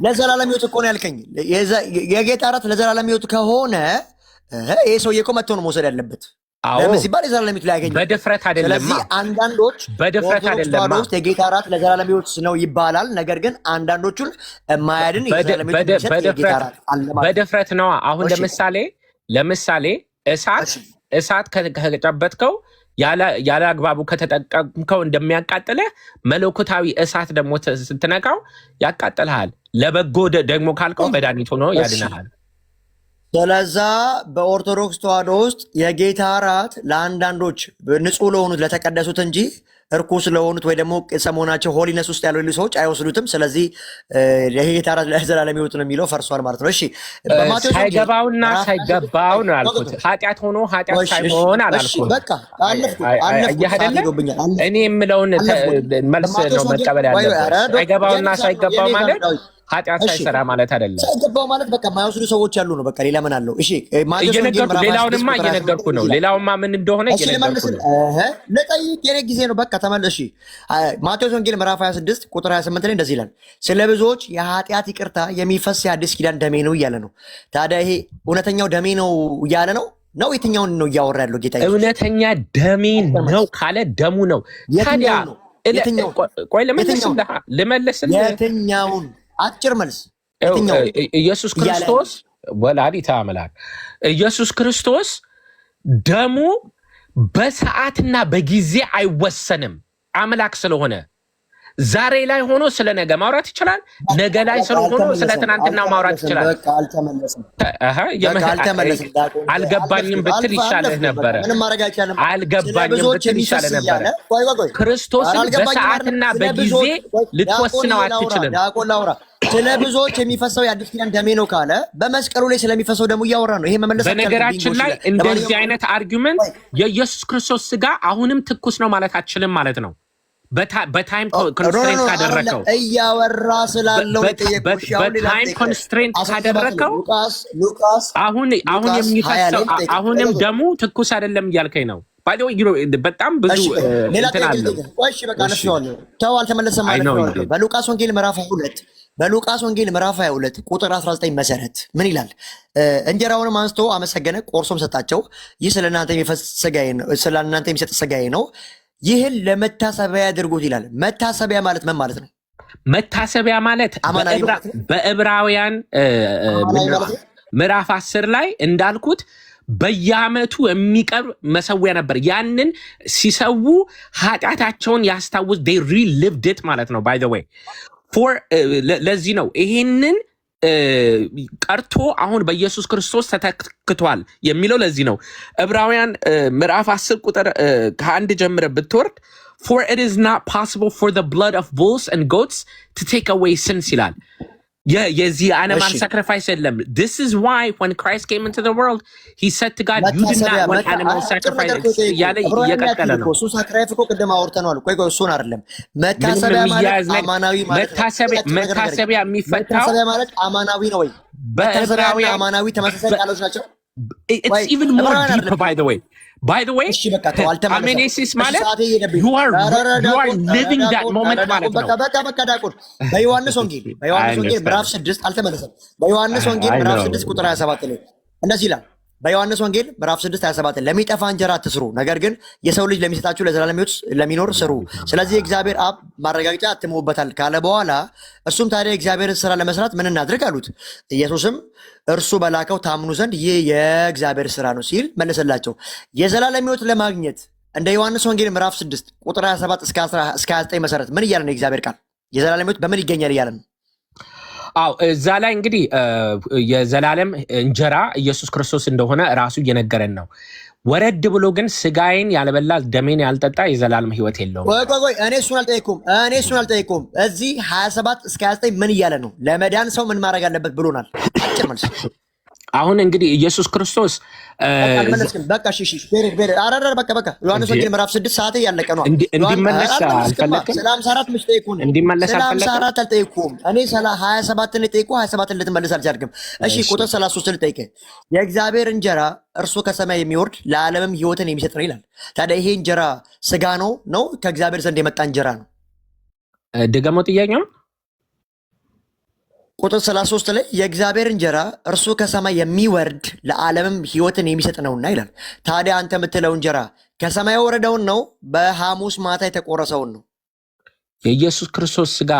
ለዘላለም ሕይወት እኮ ነው ያልከኝ። የጌታ እራት ለዘላለም ሕይወት ከሆነ ይሄ ሰውዬ እኮ መጥቶ ነው መውሰድ ያለበት። ለምን ሲባል የዘላለም ሕይወት ላያገኝ በድፍረት አይደለም። ስለዚህ አንዳንዶች በኦርቶዶክስ ተዋሕዶ ውስጥ የጌታ እራት ለዘላለም ሕይወት ነው ይባላል። ነገር ግን አንዳንዶቹን የማያድን የዘላለም ሕይወት የሚሰጥ የጌታ እራት አለ ማለት ነው። በድፍረት ነው። አሁን ለምሳሌ እሳት ከጨበጥከው ያለ አግባቡ ከተጠቀምከው እንደሚያቃጥልህ መለኮታዊ እሳት ደግሞ ስትነካው ያቃጥልሃል። ለበጎ ደግሞ ካልከው መድኃኒት ሆኖ ያድንሃል። ስለዛ በኦርቶዶክስ ተዋሕዶ ውስጥ የጌታ እራት ለአንዳንዶች ንጹሕ ለሆኑት ለተቀደሱት እንጂ እርኩስ ለሆኑት ወይ ደግሞ ሰሞናቸው ሆሊነስ ውስጥ ያሉ ሰዎች አይወስዱትም። ስለዚህ የጌታ እራት ለዘላለም ሕይወት ነው የሚለው ፈርሷል ማለት ነው። እሺ ሳይገባውና ሳይገባው ነው ያልኩት። ኃጢአት ሆኖ ኃጢአት ሳይሆን አላልኩም። በቃ አለፍኩ። እኔ የምለውን መልስ ነው መቀበል ያለበት። ሳይገባውና ሳይገባው ማለት ኃጢአት ሳይሰራ ማለት አይደለም። ሳይገባው ማለት በቃ የማይወስዱ ሰዎች ያሉ ነው። በቃ ሌላ ምን አለው? እሺ ሌላውንማ እየነገርኩ ነው። ሌላውማ ምን እንደሆነ እየነገርኩ ነው። ለጠይቅ የኔ ጊዜ ነው። በቃ ተመለሽ። ማቴዎስ ወንጌል ምዕራፍ 26 ቁጥር 28 ላይ እንደዚህ ይላል፣ ስለ ብዙዎች የኃጢአት ይቅርታ የሚፈስ የአዲስ ኪዳን ደሜ ነው እያለ ነው። ታዲያ ይሄ እውነተኛው ደሜ ነው እያለ ነው የትኛውን ነው እያወራ ያለው ጌታ? እውነተኛ ደሜ ነው ካለ ደሙ ነው። ታዲያ ቆይ ልመልስልህ። የትኛውን? አጭር መልስ። ኢየሱስ ክርስቶስ ወላዲተ አምላክ ኢየሱስ ክርስቶስ ደሙ በሰዓትና በጊዜ አይወሰንም። አምላክ ስለሆነ ዛሬ ላይ ሆኖ ስለ ነገ ማውራት ይችላል። ነገ ላይ ስለሆነ ስለ ትናንትና ማውራት ይችላል። አልገባኝም ብትል ይሻልህ ነበረ። አልገባኝም ብትል ይሻልህ ነበረ። ክርስቶስን በሰዓትና በጊዜ ልትወስነው አትችልም። ስለ ብዙዎች የሚፈሰው የአዲስ ኪዳን ደሜ ነው ካለ በመስቀሉ ላይ ስለሚፈሰው ደግሞ እያወራ ነው። ይሄ መመለስ በነገራችን ላይ እንደዚህ አይነት አርጊመንት የኢየሱስ ክርስቶስ ስጋ አሁንም ትኩስ ነው ማለት አትችልም ማለት ነው። በታይም ኮንስትሬንት ካደረከው እያወራ ስላለው በታይም ኮንስትሬንት ካደረከው አሁን የሚፈሰው አሁንም ደሙ ትኩስ አይደለም እያልከኝ ነው። በጣም ብዙ እንትን አለው። እሺ በቃ ተው፣ አልተመለሰም ማለት ነው። በሉቃስ ወንጌል ምዕራፍ 22 ቁጥር 19 መሰረት ምን ይላል? እንጀራውንም አንስቶ አመሰገነ፣ ቆርሶም ሰጣቸው። ይህ ስለ እናንተ የሚሰጥ ሥጋዬ ነው፣ ይህን ለመታሰቢያ ያድርጉት ይላል። መታሰቢያ ማለት ምን ማለት ነው? መታሰቢያ ማለት በዕብራውያን ምዕራፍ 10 ላይ እንዳልኩት በየዓመቱ የሚቀርብ መሰዊያ ነበር። ያንን ሲሰዉ ኃጢአታቸውን ያስታውስ they relived it ማለት ነው። by the way ለዚህ ነው ይሄንን ቀርቶ አሁን በኢየሱስ ክርስቶስ ተተክቷል የሚለው። ለዚህ ነው ዕብራውያን ምዕራፍ 10 ቁጥር ከ1 ጀምረ ብትወርድ for it is not possible for the blood of bulls and goats to take away sins ይላል። የዚህ animal sacrifice የለም። This is why when Christ came into the world he said to God you did not want animal sacrifice ያለ እየቀጠለ ነው። እሱ ሳክራይፍ እኮ ቅድም አውርተናል። ቆይ እሱን አይደለም መታሰቢያ ማለት አማናዊ ማለት መታሰቢያ የሚፈታው መታሰቢያ ማለት አማናዊ ነው ወይ? በዕብራውያን አማናዊ ተመሳሳይ ቃሎች ናቸው። It's even more deeper, by the way. እሺ በቃ ተው አልተመለሰም። አሜኔሲስ ማለት you are living that moment ማለት ነው። በቃ ዳቁን በዮሐንስ ወንጌል ምዕራፍ 6 አልተመለሰም። በዮሐንስ ወንጌል ምዕራፍ 6 ቁጥር 27 ላይ እንደዚህ ይላል። በዮሐንስ ወንጌል ምዕራፍ 6 27 ለሚጠፋ እንጀራ አትስሩ፣ ነገር ግን የሰው ልጅ ለሚሰጣችሁ ለዘላለም ሕይወት ለሚኖር ስሩ። ስለዚህ እግዚአብሔር አብ ማረጋገጫ አትሞበታል ካለ በኋላ እርሱም ታዲያ እግዚአብሔርን ስራ ለመስራት ምን እናድርግ አሉት። ኢየሱስም እርሱ በላከው ታምኑ ዘንድ ይህ የእግዚአብሔር ስራ ነው ሲል መለሰላቸው። የዘላለም ሕይወት ለማግኘት እንደ ዮሐንስ ወንጌል ምዕራፍ 6 ቁጥር 27 እስከ 29 መሰረት ምን እያለ ነው? የእግዚአብሔር ቃል የዘላለም ሕይወት በምን ይገኛል እያለ ነው? አው እዛ ላይ እንግዲህ የዘላለም እንጀራ ኢየሱስ ክርስቶስ እንደሆነ ራሱ እየነገረን ነው። ወረድ ብሎ ግን ስጋዬን ያልበላ ደሜን ያልጠጣ የዘላለም ሕይወት የለውም። ቆይ እኔ እሱን አልጠየኩም። እዚህ 27 እስከ 29 ምን እያለ ነው? ለመዳን ሰው ምን ማድረግ አለበት ብሎናል። አጭር መልስ። አሁን እንግዲህ ኢየሱስ ክርስቶስ በቃ ዮሐንስ ወንጌል ምዕራፍ 6 ሰዓት ያለቀ ነው። እንዲመለስ አልፈለግም። ሰላም 4 ምሽ ጠይቁን እንዲመለስ አልፈለግም። ሰላም 4 አልጠይቁም። እኔ 27 ነው ጠይቁ 27 ልትመለስ አልቻልክም። እሺ ቁጥር 33 ልጠይቅ። የእግዚአብሔር እንጀራ እርሱ ከሰማይ የሚወርድ ለዓለምም ሕይወትን የሚሰጥ ነው ይላል። ታዲያ ይሄ እንጀራ ስጋ ነው ከእግዚአብሔር ዘንድ የመጣ እንጀራ ነው? ድገመው ጥያቄው። ቁጥር 33 ላይ የእግዚአብሔር እንጀራ እርሱ ከሰማይ የሚወርድ ለዓለምም ሕይወትን የሚሰጥ ነውና ይላል። ታዲያ አንተ የምትለው እንጀራ ከሰማይ የወረደውን ነው በሐሙስ ማታ የተቆረሰውን ነው? የኢየሱስ ክርስቶስ ስጋ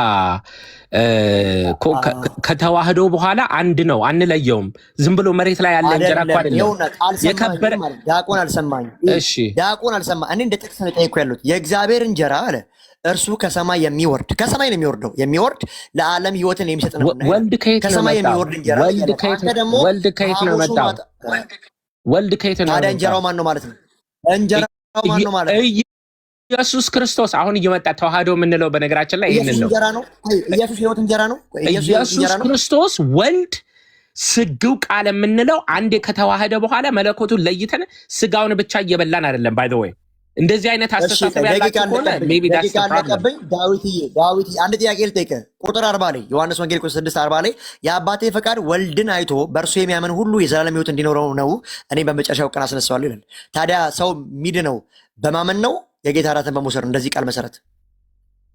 ከተዋህዶ በኋላ አንድ ነው፣ አንለየውም። ዝም ብሎ መሬት ላይ ያለ እንጀራ እኮ አይደለም። የከበረ ዲያቆን አልሰማኝ። እሺ ዲያቆን አልሰማ። እኔ እንደ ጥቅስ ነው ጠይቁ ያሉት። የእግዚአብሔር እንጀራ አለ እርሱ ከሰማይ የሚወርድ ከሰማይ ነው የሚወርደው የሚወርድ ለዓለም ሕይወትን የሚሰጥ ነው። ወልድ ከየት ነው ከሰማይ የሚወርድ እንጀራ? ወልድ ከየት ነው መጣው? ወልድ ከየት ነው? ታዲያ እንጀራው ማን ነው ማለት ነው? እንጀራው ማን ነው ማለት ነው? ኢየሱስ ክርስቶስ አሁን እየመጣ ተዋህዶ የምንለው በነገራችን ላይ ይሄንን ነው። ኢየሱስ ሕይወት እንጀራ ነው። ኢየሱስ ክርስቶስ ወልድ ስግው ቃል የምንለው አንዴ ከተዋህደ በኋላ መለኮቱን ለይተን ስጋውን ብቻ እየበላን አይደለም። ባይ ዘ ወይ እንደዚህ አይነት አስተሳሰብ ያላችሁ ከሆነ ሜቢ ዳስ ተቀበኝ። ዳዊት አንድ ጥያቄ ልጠይቅህ። ቁጥር 40 ላይ ዮሐንስ ወንጌል ቁጥር 6:40 ላይ የአባቴ ፈቃድ ወልድን አይቶ በእርሱ የሚያምን ሁሉ የዘላለም ሕይወት እንዲኖረው ነው፣ እኔ በመጨረሻው ቀን አስነሳዋለሁ ይላል። ታዲያ ሰው ሚድነው በማመን ነው የጌታ እራትን በመውሰድ ነው? እንደዚህ ቃል መሰረት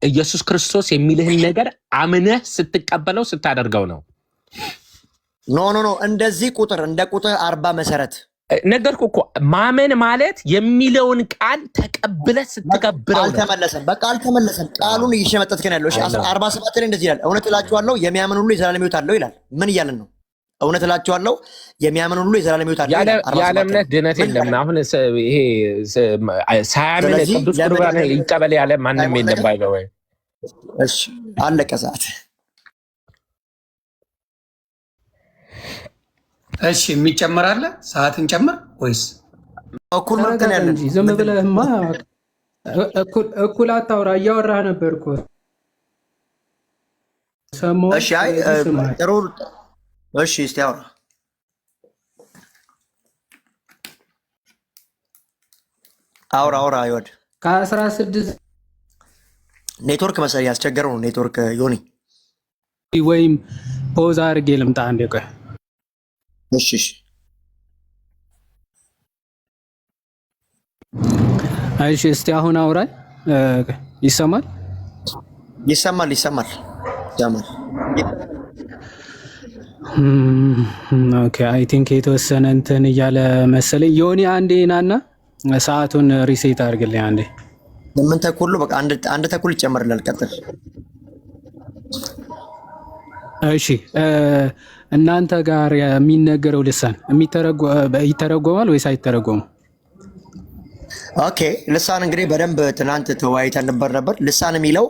ኢየሱስ ክርስቶስ የሚልህን ነገር አምነህ ስትቀበለው ስታደርገው ነው። ኖ እንደዚህ እንደ ቁጥር 40 መሰረት ነገርኩ እኮ። ማመን ማለት የሚለውን ቃል ተቀብለህ ስትገብረው። አልተመለሰም። በቃ አልተመለሰም። ቃሉን እየሸመጠትክ ነው ያለው። እሺ 47 ላይ እንደዚህ ይላል፣ እውነት እላችኋለሁ የሚያምን ሁሉ የዘላለም ሕይወት አለው ይላል። ምን እያለን ነው? እውነት እላችኋለሁ የሚያምን ሁሉ የዘላለም ሕይወት አለው ይላል። ያለ እምነት ድነት የለም። አሁን ይሄ ሳያምን ቅዱስ ቁርባን ይቀበል ያለ ማንም የለም። ባይለው ወይ እሺ አለቀ ሰዓት። እሺ የሚጨመር አለ? ሰዓት እንጨምር ወይስ እኩል መብት ነው ያለን? ዝም ብለህማ እኩል አታውራ። እያወራህ ነበር እኮ ሰማሁ። እሺ ጥሩ። እሺ እስቲ አውራ ይወድ ከ16 ኔትወርክ መሰለኝ ያስቸገረው ነው። ኔትወርክ ዮኒ ወይም ፖዝ አድርጌ ልምጣ አንዴ። ቆይ እሺ እስቲ አሁን አውራኝ። ይሰማል? ይሰማል። ኦኬ አይ ቲንክ የተወሰነ እንትን እያለ መሰለኝ። ዮኒ አንዴ ናና ሰዓቱን ሪሴት አድርግልኝ አንዴ። 8 ተኩል በቃ አንድ ተኩል ይጨመርላል። ቀጥል። እሺ እናንተ ጋር የሚነገረው ልሳን ይተረጎማል ወይስ አይተረጎም? ኦኬ ልሳን እንግዲህ በደንብ ትናንት ተወያይተን ነበር። ልሳን የሚለው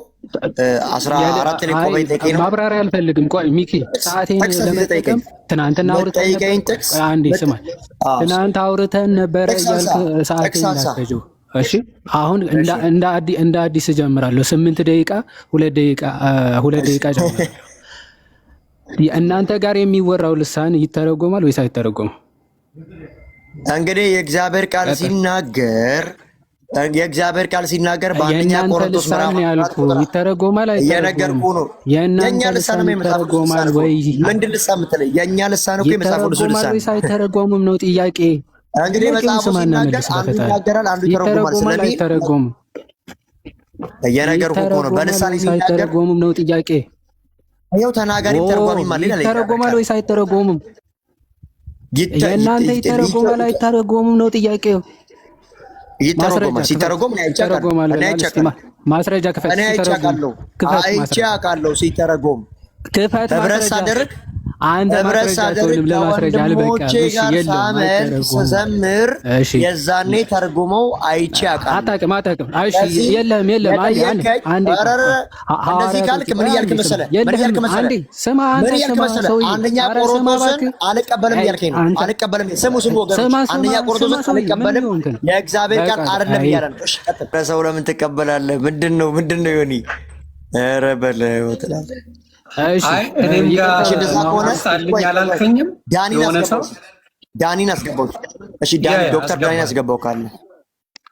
14 ላይ ቆይ ጠይቀኝ ነው። ማብራሪያ አልፈልግም። ቆይ ሚኪ ሰዓቴን ለመጠቀም ትናንትና አውርተን አንዴ ስማ፣ ትናንት አውርተን ነበር ያልክ ሰዓቴን ላፈጀው። እሺ አሁን እንደ አዲስ እጀምራለሁ። 8 ደቂቃ 2 ደቂቃ ጀምራለሁ። እናንተ ጋር የሚወራው ልሳን ይተረጎማል ወይስ አይተረጎም? እንግዲህ የእግዚአብሔር ቃል ሲናገር የእግዚአብሔር ቃል ሲናገር በአንደኛ ቆሮንቶስ ምዕራፍ ያልኩ ይተረጎማል እየነገርኩ ነው። የእኛ ልሳን ነው የመጽሐፍ ቅዱስ ልሳን ነው። ምንድን ልሳን የምትለኝ? የእኛ ልሳን ነው የመጽሐፍ ቅዱስ ልሳን ነው። አይተረጎምም ነው ጥያቄ። እንግዲህ መጽሐፉ ሲናገር አንዱ ይናገራል፣ አንዱ ይተረጎማል። ስለዚህ አይተረጎምም እየነገርኩ እኮ ነው። በልሳን ሲናገር አይተረጎምም ነው ጥያቄ። ይኸው ተናጋሪ ተርጓሚ ማለት ይላል። ይተረጎማል ወይስ አይተረጎምም? የእናንተ ይተረጎማል አይተረጎምም ነው ጥያቄው። ይተረጎማል። ሲተረጎም ማስረጃ ክፈት። አይቼ አውቃለሁ ሲተረጎም ክፈት። ህብረት ሳደርግ አንተ ማስረጃቸውንም ለማስረጃ ከወንድሞቼ ጋር ሳመልክ ስዘምር የዛኔ ተርጉመው አይቼ አውቃለሁ። አታውቅም። እሺ የለም። እንደዚህ ካልክ ምን እያልክ መሰለህ? ስማ አንደኛ ቆሮንቶስን አልቀበልም እያልከኝ ነው። አልቀበልም። ስሙ ወገኖች፣ አንደኛ ቆሮንቶስን አልቀበልም የእግዚአብሔር ቃል አይደለም እያለ ነው። እሺ ቀጥል። ሰው ለምን ትቀበላለህ? ምንድን ነው ዮኒ? ኧረ በለው ትላለህ። እኔም ጋር አላልከኝም? ዳኒን አስገባው። እሺ ዶክተር ዳኒን አስገባው ካለ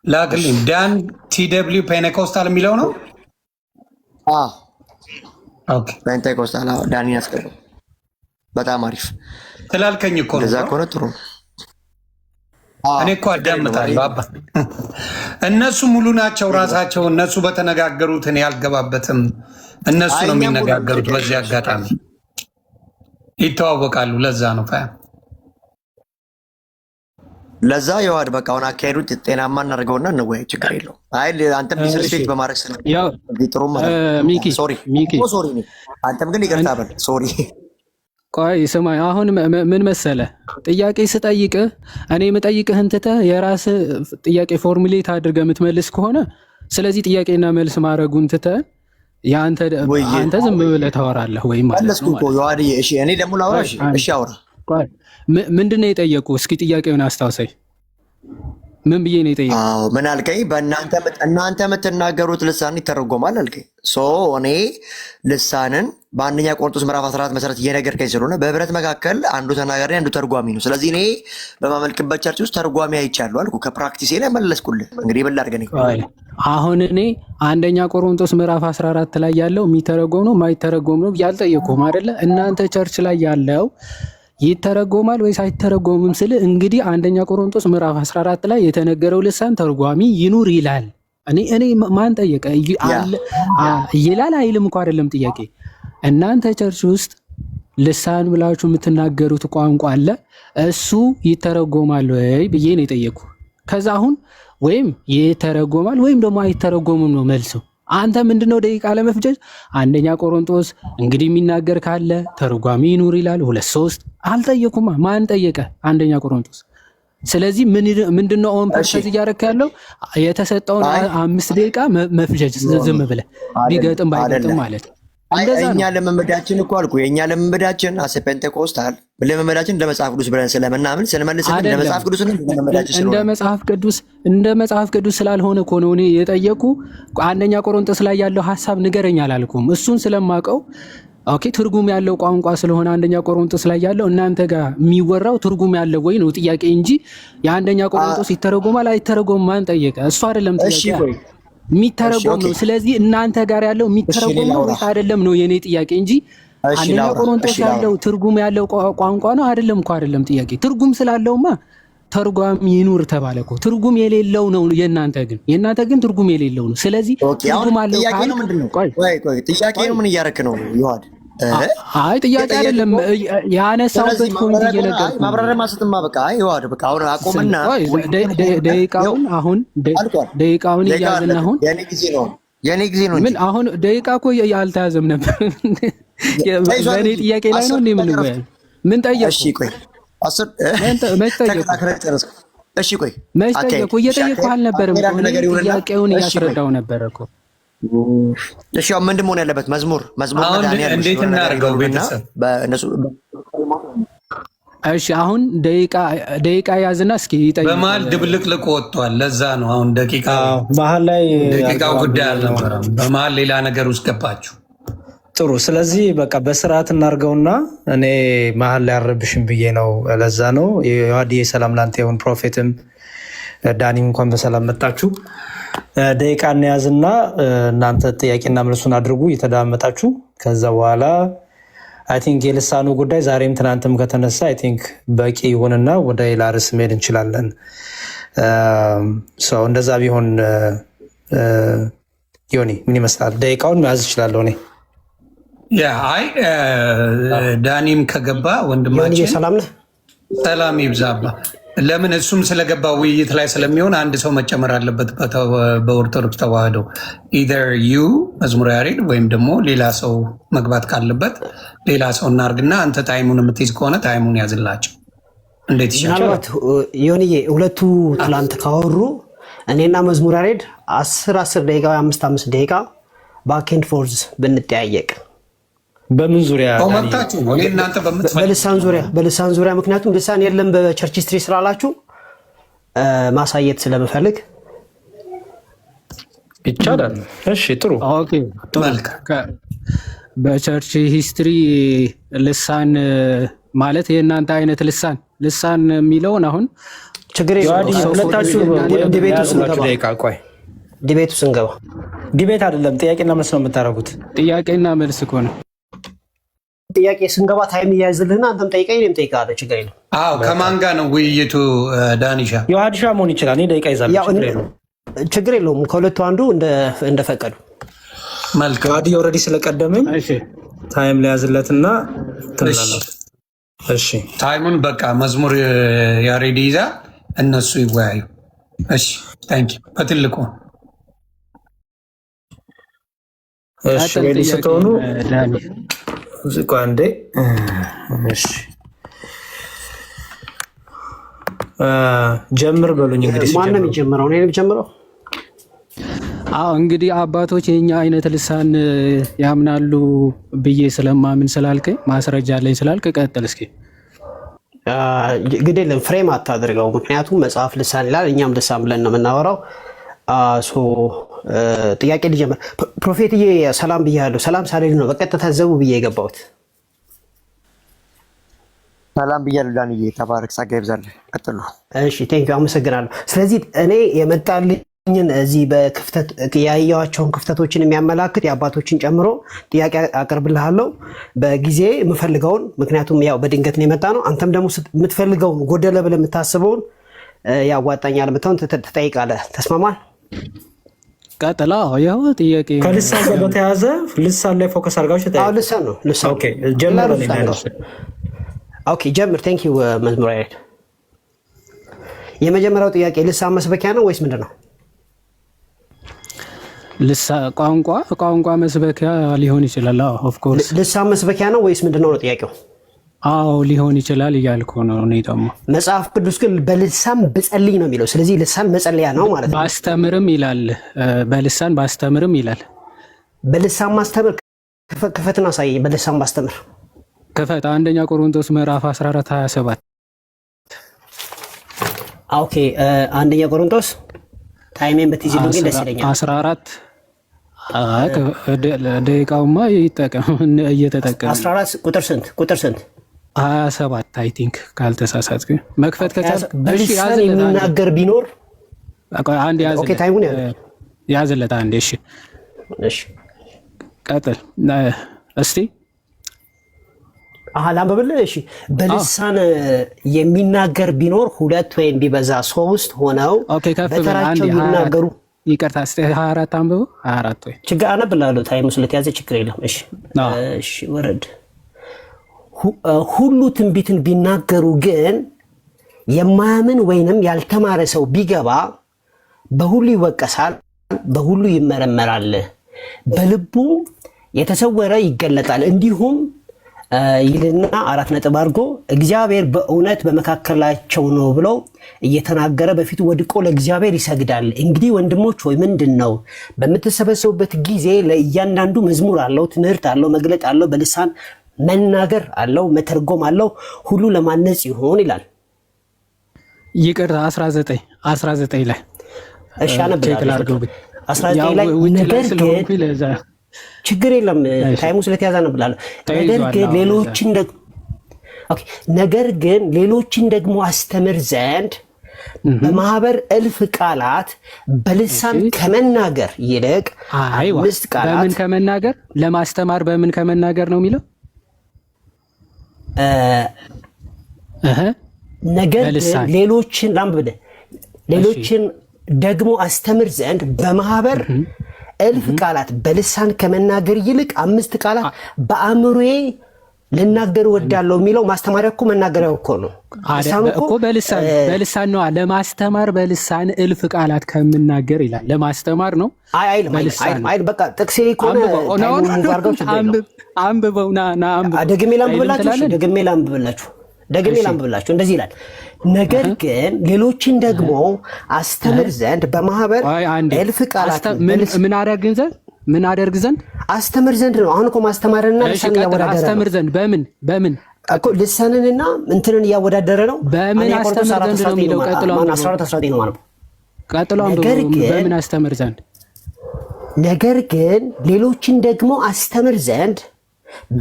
ላክልኝ። ዳን ቲደብሊው ፔንቴኮስታል የሚለው ነው። ፔንቴኮስታል ዳኒን አስገባው። በጣም አሪፍ ስላልከኝ እኮ ነው። እዛ ከሆነ ጥሩ። እኔ እኮ አዳምጣለሁ አባ። እነሱ ሙሉ ናቸው ራሳቸው። እነሱ በተነጋገሩት እኔ አልገባበትም። እነሱ ነው የሚነጋገሩት። በዚህ አጋጣሚ ይተዋወቃሉ። ለዛ ነው ለዛ የዋድ በቃ አሁን አካሄዱት ጤናማ እናደርገውና እንወያይ። ችግር የለውም። አይ አንተም ዲስሪስፔክት በማድረግ ጥሩ ሶሪ። አንተም ግን ይቅርታ በል ሶሪ። ቆይ ስማ፣ አሁን ምን መሰለ ጥያቄ ስጠይቅህ እኔ የምጠይቅህን ትተህ የራስህ ጥያቄ ፎርሙሌት አድርገህ የምትመልስ ከሆነ ስለዚህ ጥያቄና መልስ ማድረጉን ትተህ አንተ ዝም ብለህ ታወራለህ ወይ ማለት ነው። እሺ እኔ ደግሞ ላውራ። እሺ አውራ። ምንድን ነው የጠየቁ? እስኪ ጥያቄውን አስታውሰኝ። ምን ብዬ ነው የጠየቁ? ምን አልከኝ? እናንተ የምትናገሩት ልሳን ይተረጎማል አልከኝ። እኔ ልሳንን በአንደኛ ቆሮንቶስ ምዕራፍ 14 መሰረት እየነገርከኝ ስለሆነ በህብረት መካከል አንዱ ተናጋሪ አንዱ ተርጓሚ ነው። ስለዚህ እኔ በማመልክበት ቸርች ውስጥ ተርጓሚ አይቻለሁ አልኩ። ከፕራክቲሴ ላይ መለስኩልህ። እንግዲህ ብል አድርገን አሁን እኔ አንደኛ ቆሮንቶስ ምዕራፍ 14 ላይ ያለው የሚተረጎም ነው የማይተረጎም ነው ያልጠየቁም አይደለ? እናንተ ቸርች ላይ ያለው ይተረጎማል ወይስ አይተረጎምም ስል እንግዲህ አንደኛ ቆሮንቶስ ምዕራፍ 14 ላይ የተነገረው ልሳን ተርጓሚ ይኑር ይላል። እኔ ማን ጠየቀ ይላል አይልም እኮ አይደለም ጥያቄ። እናንተ ቸርች ውስጥ ልሳን ብላችሁ የምትናገሩት ቋንቋ አለ፣ እሱ ይተረጎማል ወይ ብዬ ነው የጠየቁ። ከዛ አሁን ወይም ይተረጎማል ወይም ደግሞ አይተረጎምም ነው መልሱ። አንተ ምንድነው ደቂቃ ለመፍጀት አንደኛ ቆሮንቶስ እንግዲህ የሚናገር ካለ ተርጓሚ ይኑር ይላል 2-3 አልጠየቁማ። ማን ጠየቀ? አንደኛ ቆሮንቶስ። ስለዚህ ምንድነው ኦን ፐርፐዝ እያደረክ ያለው? የተሰጠውን 5 ደቂቃ መፍጀት ዝም ብለህ ቢገጥም ባይገጥም ማለት ነው። የእኛ ልምምዳችን እኮ አልኩ። የእኛ ልምምዳችን አሰ ፔንቴኮስታል ልምምዳችን እንደ መጽሐፍ ቅዱስ ብለን ስለምናምን ስለመልስልን እንደ መጽሐፍ ቅዱስ እንደ መጽሐፍ ቅዱስ ስላልሆነ እኮ ነው እኔ የጠየቁ። አንደኛ ቆሮንቶስ ላይ ያለው ሀሳብ ንገረኝ አላልኩም። እሱን ስለማውቀው ኦኬ፣ ትርጉም ያለው ቋንቋ ስለሆነ አንደኛ ቆሮንቶስ ላይ ያለው እናንተ ጋር የሚወራው ትርጉም ያለው ወይ ነው ጥያቄ እንጂ የአንደኛ ቆሮንቶስ ይተረጎማል አይተረጎም ማን ጠየቀ? እሱ አይደለም ጥያቄ፣ የሚተረጎም ነው። ስለዚህ እናንተ ጋር ያለው የሚተረጎም ነው ወይ አይደለም ነው የኔ ጥያቄ እንጂ አንደኛ ቆሮንቶስ ያለው ትርጉም ያለው ቋንቋ ነው አይደለም እኮ አይደለም ጥያቄ። ትርጉም ስላለውማ ተርጓሚ ይኑር ተባለ እኮ። ትርጉም የሌለው ነው የእናንተ ግን ትርጉም የሌለው ነው። ስለዚህ ትርጉም አለው ጥያቄ ነው። ምንድን ነው? ጥያቄ ነው። ምን እያደረክ ነው ይዋድ? አይ ጥያቄ አይደለም ያነሳውበት ፖይንት እየነገርኩ ማብራሪያ ማስተማ በቃ ይዋድ በቃ አሁን አቆምና ደቂቃውን እያዝና አሁን የኔ ጊዜ ነው። ምን አሁን ደቂቃ እኮ አልተያዘም ነበር። በእኔ ጥያቄ ላይ ነው እንዴ? ምን ጠየቁ? እሺ ቆይ እሺ ቆይ መች ጠየቁ? እየጠየቁ አልነበረም። ጥያቄውን እያስረዳው ነበረ እኮ። እሺ አሁን ምንድን መሆን ያለበት? መዝሙር እንዴት እናድርገው ቤተሰብ? እሺ አሁን ደቂቃ ያዝና እስኪ ይጠይቅ። በመሀል ድብልቅልቅ ወጥቷል። ለዛ ነው አሁን ደቂቃው ጉዳይ አልነበረም። በመሀል ሌላ ነገር ውስጥ ገባችሁ። ጥሩ። ስለዚህ በቃ በስርዓት እናድርገውና እኔ መሀል ላይ አረብሽም ብዬ ነው። ለዛ ነው የዋዲ ሰላም ላንተ ይሁን። ፕሮፌትም ዳኒ እንኳን በሰላም መጣችሁ። ደቂቃ እንያዝና እናንተ ጥያቄና መልሱን አድርጉ እየተዳመጣችሁ። ከዛ በኋላ አይ ቲንክ የልሳኑ ጉዳይ ዛሬም ትናንትም ከተነሳ አይ ቲንክ በቂ ይሆንና ወደ ሌላ ርዕስ መሄድ እንችላለን። ሰው እንደዛ ቢሆን ዮኒ ምን ይመስላል? ደቂቃውን መያዝ እችላለሁ እኔ። አይ ዳኒም ከገባ ወንድማችን ሰላም ነህ? ሰላም ይብዛባ። ለምን እሱም ስለገባ ውይይት ላይ ስለሚሆን አንድ ሰው መጨመር አለበት በኦርቶዶክስ ተዋህዶ ኢዘር ዩ መዝሙር ያሬድ ወይም ደግሞ ሌላ ሰው መግባት ካለበት ሌላ ሰው እናርግና አንተ ታይሙን የምትይዝ ከሆነ ታይሙን ያዝላቸው። እንዴት ይሻላል? ምናልባት ዮኒዬ ሁለቱ ትላንት ካወሩ እኔና መዝሙር ያሬድ 10 ደቂቃ ወይ 5 ደቂቃ ባክ ኤንድ ፎርዝ ብንጠያየቅ በምን ዙሪያ መብታችሁ ነው። እናንተ በልሳን ዙሪያ ምክንያቱም ልሳን የለም በቸርች ሂስትሪ ስላላችሁ ማሳየት ስለምፈልግ ይቻላል። እሺ ጥሩ። ኦኬ በቸርች ሂስትሪ ልሳን ማለት የእናንተ አይነት ልሳን የሚለውን አሁን ችግር ሁለታችሁ ዲቤቱ ስንገባ ዲቤት አይደለም ጥያቄና መልስ ነው የምታደርጉት። ጥያቄና መልስ ከሆነ ጥያቄ ስንገባ ታይም እያያዝልህና አንተም ጠይቀኝ እኔም ጠይቃለሁ። ችግር የለም። አዎ ከማን ጋር ነው ውይይቱ? ዳኒሻ የሀዲሻ መሆን ይችላል። እኔ ደቂቃ ይዛለሁ። ችግር የለውም። ከሁለቱ አንዱ እንደፈቀዱ። መልካም። ዲ ኦልሬዲ ስለቀደመኝ ታይም ሊያዝለትና ትላለህ። እሺ ታይሙን በቃ መዝሙር ያሬድ ይዛ እነሱ ይወያዩ። እሺ ታንኪ በትልቁ እሺ ሬዲ ስትሆኑ ሙዚቃ አንዴ። እሺ ጀምር በሉኝ። እንግዲህ ማን ነው የሚጀምረው? እኔ ነኝ የምጀምረው? አዎ እንግዲህ አባቶች የኛ አይነት ልሳን ያምናሉ ብዬ ስለማምን ስላልከኝ ማስረጃ አለኝ ስላልክ ቀጥል እስኪ። ግድ የለም ፍሬም አታድርገው፣ ምክንያቱም መጽሐፍ ልሳን ይላል፣ እኛም ልሳን ብለን ነው የምናወራው። ጥያቄ ልጀምር። ፕሮፌትዬ ሰላም ብያለሁ። ሰላም ሳልል ነው በቀጥታ ዘቡ ብዬ የገባሁት። ሰላም ብያለሁ ዳንዬ፣ ተባረክ፣ ጸጋ ይብዛልህ። ቀጥሉ። እሺ ቴንኪው፣ አመሰግናለሁ። ስለዚህ እኔ የመጣልኝን እዚህ በክፍተት ያየኋቸውን ክፍተቶችን የሚያመላክት የአባቶችን ጨምሮ ጥያቄ አቀርብልሃለሁ በጊዜ የምፈልገውን፣ ምክንያቱም ያው በድንገት ነው የመጣ ነው። አንተም ደግሞ የምትፈልገውን ጎደለ ብለህ የምታስበውን ያዋጣኛል የምትሆን ትጠይቃለህ። ተስማማል? ቀጥላ ያው ጥያቄ ከልሳን ጋር በተያያዘ ልሳን ላይ ፎከስ አድርጋችሁ ተጠይቁ። አዎ ልሳን ነው። ልሳን ኦኬ ጀምር። ኦኬ ጀምር። ቴንክ ዩ መዝሙር ያሬድ። የመጀመሪያው ጥያቄ ልሳን መስበኪያ ነው ወይስ ምንድን ነው? ቋንቋ መስበኪያ ሊሆን ይችላል። አዎ ኦፍ ኮርስ ልሳን መስበኪያ ነው ወይስ ምንድን ነው ጥያቄው? አዎ ሊሆን ይችላል እያልኩ ነው። እኔ ደግሞ መጽሐፍ ቅዱስ ግን በልሳን ብጸልይ ነው የሚለው። ስለዚህ ልሳን መጸለያ ነው ማለት ነው። ባስተምርም ይላል። በልሳን ባስተምርም ይላል። በልሳን ማስተምር ክፈትና አሳየኝ። በልሳን ማስተምር ክፈት። አንደኛ ቆሮንቶስ ምዕራፍ 14:27 ኦኬ። አንደኛ ቆሮንቶስ ታይሜን በትይዝልኝ ግን ደስ ይለኛል። 14 ደቂቃውማ ይጠቀም እየተጠቀም 14 ቁጥር ስንት? 27 አይ ቲንክ ካልተሳሳትኩ። መክፈት ከቻልክ በልሳን የሚናገር ቢኖር አንድ ያዝለት። ኦኬ ታይሙን ያዝለት አንዴ። እሺ ቀጥል እስቲ። ላንብብልህ። እሺ በልሳን የሚናገር ቢኖር 2 ወይም ቢበዛ 3 ሆነው በተራቸው የሚናገሩ። ይቅርታ እስቲ 24 አንብበው። 24 ወይ ችግር አነብላለሁ። ታይሙ ስለተያዘ ችግር የለም። እሺ ወረድ። ሁሉ ትንቢትን ቢናገሩ ግን የማያምን ወይንም ያልተማረ ሰው ቢገባ በሁሉ ይወቀሳል፣ በሁሉ ይመረመራል፣ በልቡ የተሰወረ ይገለጣል። እንዲሁም ይልና 4 ነጥብ አድርጎ እግዚአብሔር በእውነት በመካከላቸው ነው ብለው እየተናገረ በፊቱ ወድቆ ለእግዚአብሔር ይሰግዳል። እንግዲህ ወንድሞች ሆይ ምንድን ነው? በምትሰበሰቡበት ጊዜ ለእያንዳንዱ መዝሙር አለው፣ ትምህርት አለው፣ መግለጥ አለው፣ በልሳን መናገር አለው፣ መተርጎም አለው፣ ሁሉ ለማነጽ ይሆን ይላል። ይቅርታ 19 ላይ እሺ አነብላለሁ። 19 ላይ ነገር ግን ችግር የለም ታይሙ ስለተያዘ አነብላለሁ። ነገር ግን ሌሎችን ደግሞ አስተምር ዘንድ በማህበር እልፍ ቃላት በልሳን ከመናገር ይልቅ 5 ቃላት በምን ከመናገር ለማስተማር በምን ከመናገር ነው የሚለው ነገር ሌሎችን ሌሎችን ደግሞ አስተምር ዘንድ በማህበር እልፍ ቃላት በልሳን ከመናገር ይልቅ 5 ቃላት በአእምሮዬ ልናገር ወዳለው የሚለው ማስተማሪያ እኮ መናገሪያው እኮ ነው እኮ በልሳን ነው ለማስተማር በልሳን እልፍ ቃላት ከምናገር ይላል ለማስተማር ነው አይል በቃ ጥቅሴ እኮ ነው አንብበው ና ደግሜ ላንብብላችሁ እንደዚህ ይላል ነገር ግን ሌሎችን ደግሞ አስተምር ዘንድ በማህበር እልፍ ቃላት ምን አደርግ ዘንድ አስተምር ዘንድ ነው አሁን እኮ ማስተማርና ልሳን ያወዳደረ አስተምር ዘንድ በምን እኮ ልሳንንና እንትንን ያወዳደረ ነው በምን አስተምር ዘንድ ነው የሚለው ቀጥሎ 14 ነው ማለት ቀጥሎ በምን አስተምር ዘንድ ነገር ግን ሌሎችን ደግሞ አስተምር ዘንድ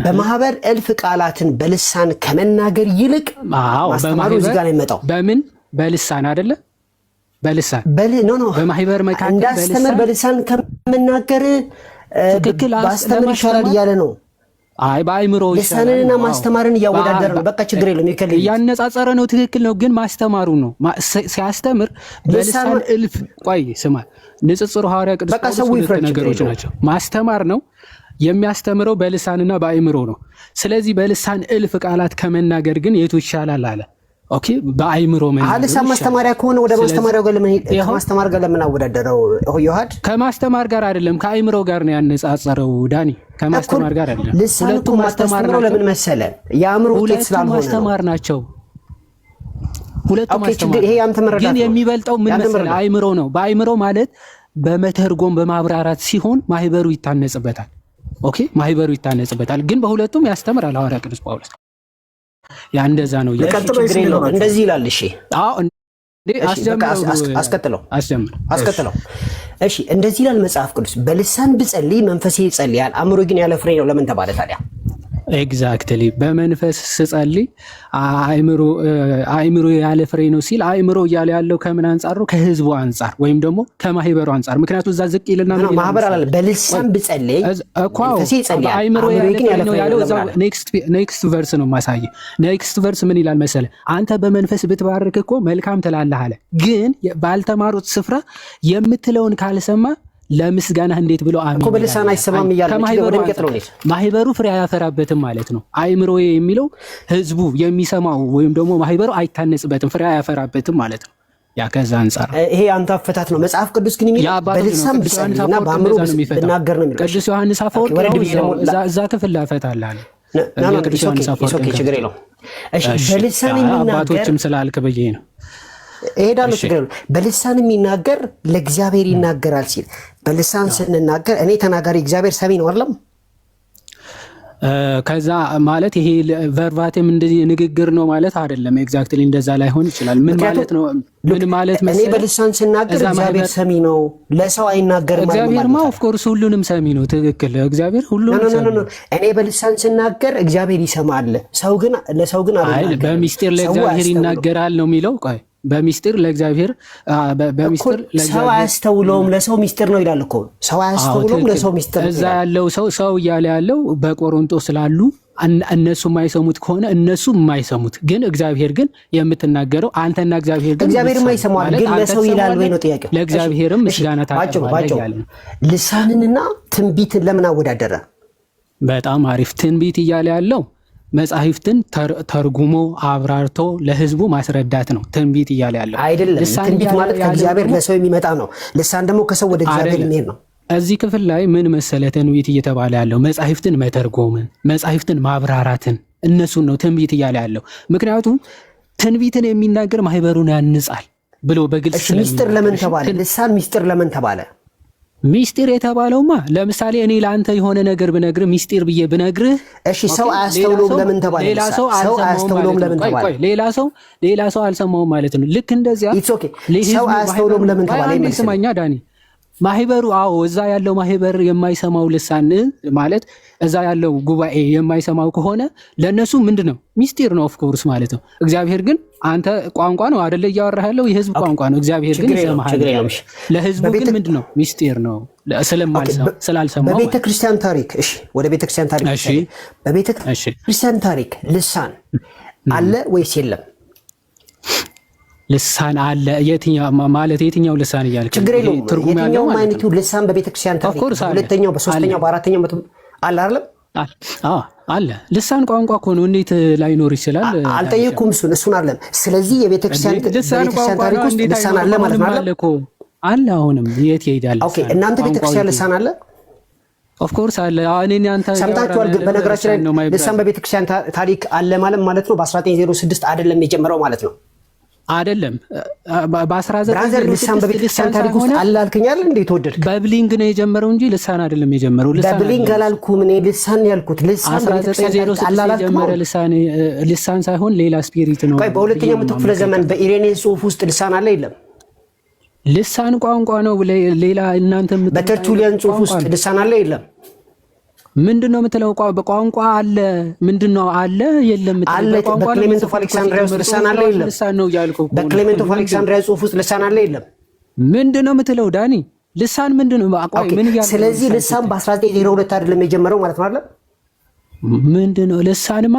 በማህበር እልፍ ቃላትን በልሳን ከመናገር ይልቅ ማስተማሩ እዚህ ጋር ነው የሚመጣው በምን በልሳን አይደለ በልሳን በማህበር መካከል እንዳስተምር በልሳን ከመናገር ባስተምር ይሻላል እያለ ነው በአይምሮ ልሳንንና ማስተማርን እያወዳደረ ነው በቃ ችግር የለም እያነጻጸረ ነው ትክክል ነው ግን ማስተማሩ ነው ሲያስተምር በልሳን እልፍ ስማ ንጽጽሩ ሐዋርያ ቅዱስ ጳውሎስ ነገሮች ናቸው ማስተማር ነው የሚያስተምረው በልሳንና በአይምሮ ነው ስለዚህ በልሳን እልፍ ቃላት ከመናገር ግን የቱ ይሻላል አለ ኦኬ በአይምሮ ልሳን ማስተማሪያ ከሆነ ወደ ማስተማሪያው ጋር ከማስተማር ጋር ለምን አወዳደረው ዮሐድ ከማስተማር ጋር አይደለም ከአይምሮ ጋር ነው ያነጻጸረው ዳኒ ከማስተማር ጋር አይደለም ሁለቱም ማስተማር ነው ለምን መሰለ የአእምሮ ውጤት ስላልሆነ ማስተማር ናቸው ሁለቱም ማስተማር ይሄ ያንተ መረዳት ግን የሚበልጠው ምን መሰለ አይምሮ ነው በአይምሮ ማለት በመተርጎም በማብራራት ሲሆን ማህበሩ ይታነጽበታል ኦኬ ማህበሩ ይታነጽበታል ግን በሁለቱም ያስተምራል ሐዋርያ ቅዱስ ጳውሎስ ያ እንደዛ ነው እንደዚህ ይላል እሺ አስቀጥለው እሺ እንደዚህ ይላል መጽሐፍ ቅዱስ በልሳን ብጸልይ መንፈሴ ይጸልያል አእምሮ ግን ያለ ፍሬ ነው ለምን ተባለ ታዲያ ኤግዛክትሊ በመንፈስ ስጸልይ አእምሮ ያለ ፍሬ ነው ሲል አእምሮ እያለ ያለው ከምን አንጻር ነው ከህዝቡ አንጻር ወይም ደግሞ ከማህበሩ አንጻር ምክንያቱም እዛ ዝቅ ይልና ማህበር አላለ በልሳን ብጸልይ መንፈሴ ይጸልያል አእምሮ ግን ያለ ፍሬ ነው ያለው ኔክስት ቨርስ ነው ማሳየ ኔክስት ቨርስ ምን ይላል መሰለ አንተ በመንፈስ ብትባርክ እኮ መልካም ትላለህ አለ ግን ባልተማሩት ስፍራ የምትለውን ካልሰማ ለምስጋና እንዴት ብሎ አሜን እኮ በልሳን አይሰማም ይያል ማህበሩ ፍሬ አያፈራበትም ማለት ነው አይምሮ የሚለው ህዝቡ የሚሰማው ወይም ደግሞ ማህበሩ አይታነጽበትም ፍሬ አያፈራበትም ማለት ነው ያ ከዛ አንፃር ይሄ አንተ አፈታት ነው መጽሐፍ ቅዱስ ግን የሚለው በልሳን ብጸልይና በአእምሮ ብናገር ነው የሚለው ቅዱስ ዮሐንስ አፈወርቅ እዛ ክፍል ላፈታል አለ ቅዱስ ዮሐንስ አፈወርቅ ችግር የለውም እሺ በልሳን የሚናገር አባቶችም ስላልክ በየ ነው እሄዳለሁ ችግር በልሳን የሚናገር ለእግዚአብሔር ይናገራል ሲል በልሳን ስንናገር እኔ ተናጋሪ እግዚአብሔር ሰሚ ነው አይደለም ከዛ ማለት ይሄ ቨርባቲም እንደዚህ ንግግር ነው ማለት አይደለም ኤግዛክትሊ እንደዛ ላይሆን ይችላል ምን ማለት ነው ምን ማለት መሰለህ እኔ በልሳን ስናገር እግዚአብሔር ሰሚ ነው ለሰው አይናገርም ማለት እግዚአብሔር ኦፍ ኮርስ ሁሉንም ሰሚ ነው ትክክል እግዚአብሔር ሁሉንም ሰሚ ነው እኔ በልሳን ስናገር እግዚአብሔር ይሰማል ለሰው ግን አይደለም በሚስጥር ለእግዚአብሔር ይናገራል ነው የሚለው ቆይ በሚስጥር ለእግዚአብሔር ሰው አያስተውለውም ለሰው ሚስጥር ነው ይላል እኮ ሰው አያስተውለውም ለሰው ሚስጥር እዛ ያለው ሰው እያለ ያለው በቆሮንቶስ ስላሉ እነሱ የማይሰሙት ከሆነ እነሱ የማይሰሙት ግን እግዚአብሔር ግን የምትናገረው አንተና እግዚአብሔር ግን እግዚአብሔር የማይሰማው ግን ለሰው ይላል ወይ ነው ጥያቄው ለእግዚአብሔርም ምስጋና ታቀርባለህ ያለ ልሳንንና ትንቢትን ለምን አወዳደረ በጣም አሪፍ ትንቢት እያለ ያለው መጻሕፍትን ተርጉሞ አብራርቶ ለህዝቡ ማስረዳት ነው ትንቢት እያለ ያለው አይደለም ትንቢት ማለት ከእግዚአብሔር ለሰው የሚመጣ ነው ልሳን ደግሞ ከሰው ወደ እግዚአብሔር የሚሄድ ነው እዚህ ክፍል ላይ ምን መሰለህ ትንቢት እየተባለ ያለው መጻሕፍትን መተርጎምን መጻሕፍትን ማብራራትን እነሱን ነው ትንቢት እያለ ያለው ምክንያቱም ትንቢትን የሚናገር ማህበሩን ያንጻል ብሎ በግልጽ ሚስጥር ለምን ተባለ ልሳን ሚስጥር ለምን ተባለ ሚስጢር የተባለውማ ለምሳሌ እኔ ለአንተ የሆነ ነገር ብነግር ሚስጢር ብዬ ብነግርህ እሺ ሰው አያስተውለውም ለምን ተባለ ሰው አያስተውለውም ለምን ተባለ ሌላ ሰው አልሰማውም ማለት ነው ልክ እንደዚያ ሰው አያስተውለውም ለምን ተባለ ስማኛ ዳኒ ማህበሩ አዎ እዛ ያለው ማህበር የማይሰማው ልሳን ማለት እዛ ያለው ጉባኤ የማይሰማው ከሆነ ለነሱ ምንድነው ሚስጢር ነው ኦፍኮርስ ማለት ነው። እግዚአብሔር ግን አንተ ቋንቋ ነው አይደለ እያወራህ ያለው የህዝብ ቋንቋ ነው። እግዚአብሔር ግን ይሰማሃል። ለህዝቡ ግን ምንድነው ሚስጢር ነው ስላልሰማው። በቤተክርስቲያን ታሪክ እሺ፣ ወደ ቤተክርስቲያን ታሪክ እሺ፣ በቤተክርስቲያን ታሪክ ልሳን አለ ወይስ የለም? ልሳን አለ። የትኛው ልሳን እያልክ ችግር የለውም። የትኛው አይነቱ ልሳን በቤተክርስቲያን ታሪክ ሁለተኛው፣ በሶስተኛው፣ በአራተኛው አለ አይደለም? አለ። ልሳን ቋንቋ እኮ ነው። እንዴት ላይኖር ይችላል? አልጠየኩም እሱን አይደለም። ስለዚህ የቤተክርስቲያን ታሪክ ውስጥ ልሳን አለ ማለት ነው። አለ። አሁንም የት ይሄዳል? ኦኬ፣ እናንተ ቤተክርስቲያን ልሳን አለ? ኦፍ ኮርስ አለ። እኔ አንተ ሰምታችኋል። በነገራችን ላይ ልሳን በቤተክርስቲያን ታሪክ አለ ማለት ነው በ1906 አይደለም የጀመረው ማለት ነው። አይደለም በ1906 ልሳን በቤተክርስቲያን ታሪክ ውስጥ አለ አልከኝ አይደል? እንዴት ወደድክ? በብሊንግ ነው የጀመረው እንጂ ልሳን አይደለም የጀመረው። በብሊንግ አላልኩም እኔ ልሳን ያልኩት ልሳን በቤተክርስቲያን አለ አላልኩም። ልሳን ሳይሆን ሌላ ስፒሪት ነው። ቆይ በሁለተኛው መቶ ክፍለ ዘመን በኢሬኔስ ጽሑፍ ውስጥ ልሳን አለ የለም? ልሳን ቋንቋ ነው። ሌላ እናንተ በተርቱሊያን ጽሑፍ ውስጥ ልሳን አለ የለም? ምንድነው የምትለው? በቋንቋ አለ ምንድነው አለ የለም? በክሌሜንት ኦፍ አሌክሳንድሪያ ውስጥ ልሳን አለ የለም? ልሳን ነው ያልኩህ። በክሌሜንት ኦፍ አሌክሳንድሪያ ጽሑፍ ውስጥ ልሳን አለ የለም? ምንድነው የምትለው ዳኒ? ልሳን ምንድነው? ቆይ ምን እያልኩህ? ስለዚህ ልሳን በ1902 አይደለም የጀመረው ማለት ነው አይደል? ምንድነው ልሳንማ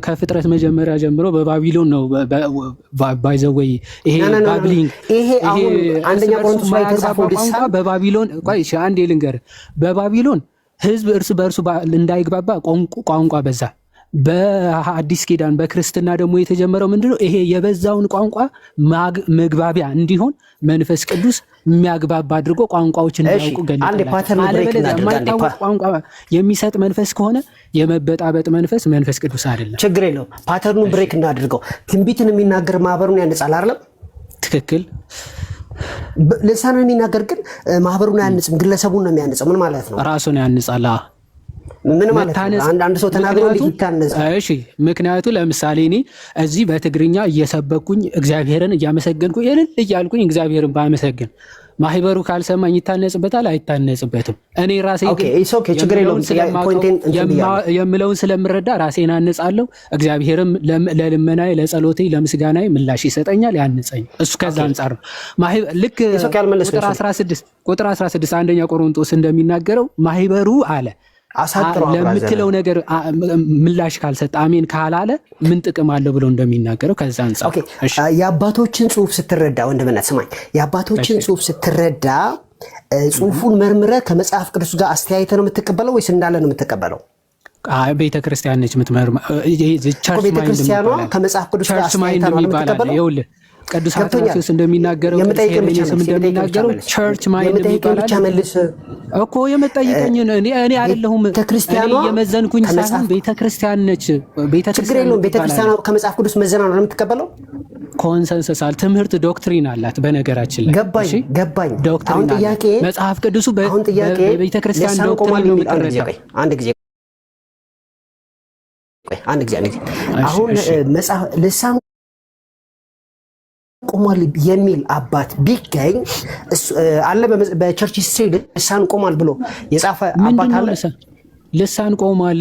ከፍጥረት መጀመሪያ ጀምሮ በባቢሎን ነው። ባይዘወይ ይሄ ባብሊንግ ይሄ አሁን አንደኛ ቆሮንቶስ ላይ ተጻፈው ልሳን በባቢሎን ቆይ አንዴ ልንገርህ። በባቢሎን ህዝብ እርስ በእርሱ እንዳይግባባ ቋንቋ በዛ። በአዲስ ኪዳን በክርስትና ደግሞ የተጀመረው ምንድነው? ይሄ የበዛውን ቋንቋ መግባቢያ እንዲሆን መንፈስ ቅዱስ የሚያግባባ አድርጎ ቋንቋዎችን እንዲያውቁ ገለጠላቸው። ቋንቋ የሚሰጥ መንፈስ ከሆነ የመበጣበጥ መንፈስ ቅዱስ አይደለም። ችግር የለውም። ፓተርኑን ብሬክ እናድርገው። ትንቢትን የሚናገር ማህበሩን ያነጻል አይደለም? ትክክል። ልሳንን የሚናገር ግን ማህበሩን አያንጽም፣ ግለሰቡን ነው የሚያንጸው። ምን ማለት ነው? ራሱን ያንጻል። ምን ማለት ነው? አንድ ሰው ተናግሮ ይታነጽ። እሺ፣ ምክንያቱ ለምሳሌ እኔ እዚህ በትግርኛ እየሰበኩኝ እግዚአብሔርን እያመሰገንኩኝ እልል እያልኩኝ እግዚአብሔርን ባመሰግን ማህበሩ ካልሰማኝ ይታነጽበታል? አይታነጽበትም። እኔ ራሴ የምለውን ስለምረዳ ራሴን አነጻለሁ። እግዚአብሔርም ለልመናዬ፣ ለጸሎቴ፣ ለምስጋናዬ ምላሽ ይሰጠኛል፣ ያንጸኝ። እሱ ከዛ አንጻር ነው። ልክ ቁጥር 16 አንደኛ ቆሮንቶስ እንደሚናገረው ማህበሩ አለ ለምትለው ነገር ምላሽ ካልሰጠ አሜን ካላለ ምን ጥቅም አለው ብሎ እንደሚናገረው ከዛ አንጻር የአባቶችን ጽሑፍ ስትረዳ ወንድምነት ስማኝ፣ የአባቶችን ጽሑፍ ስትረዳ ጽሑፉን መርምረ ከመጽሐፍ ቅዱስ ጋር አስተያየተ ነው የምትቀበለው ወይስ እንዳለ ነው የምትቀበለው? ቤተክርስቲያን ነች የምትመርማ። ቤተክርስቲያኗ ከመጽሐፍ ቅዱስ ጋር አስተያየተ ነው የምትቀበለው? ይኸውልህ ቅዱስ አትናቴዎስ እንደሚናገረው እንደሚናገረው ቸርች ማይንድ ብቻ መልስ እኮ የመጠይቀኝ እኔ አይደለሁም። ቤተክርስቲያኗ የመዘንኩኝ ሳይሆን ቤተክርስቲያን ነች። ቤተክርስቲያኗ ከመጽሐፍ ቅዱስ መዘና ነው የምትቀበለው። ኮንሰንሰስ አለ፣ ትምህርት ዶክትሪን አላት። በነገራችን ላይ ገባኝ። ዶክትሪን ጥያቄ መጽሐፍ ቅዱሱ በቤተክርስቲያን ዶክትሪን ነው የሚቀረጸው። አንድ ጊዜ አሁን መጽሐፍ ልሳን ቆሟል የሚል አባት ቢገኝ አለ በቸርች ስትሪ ልሳን ቆሟል ብሎ የጻፈ አባት አለ? ልሳን ቆሟል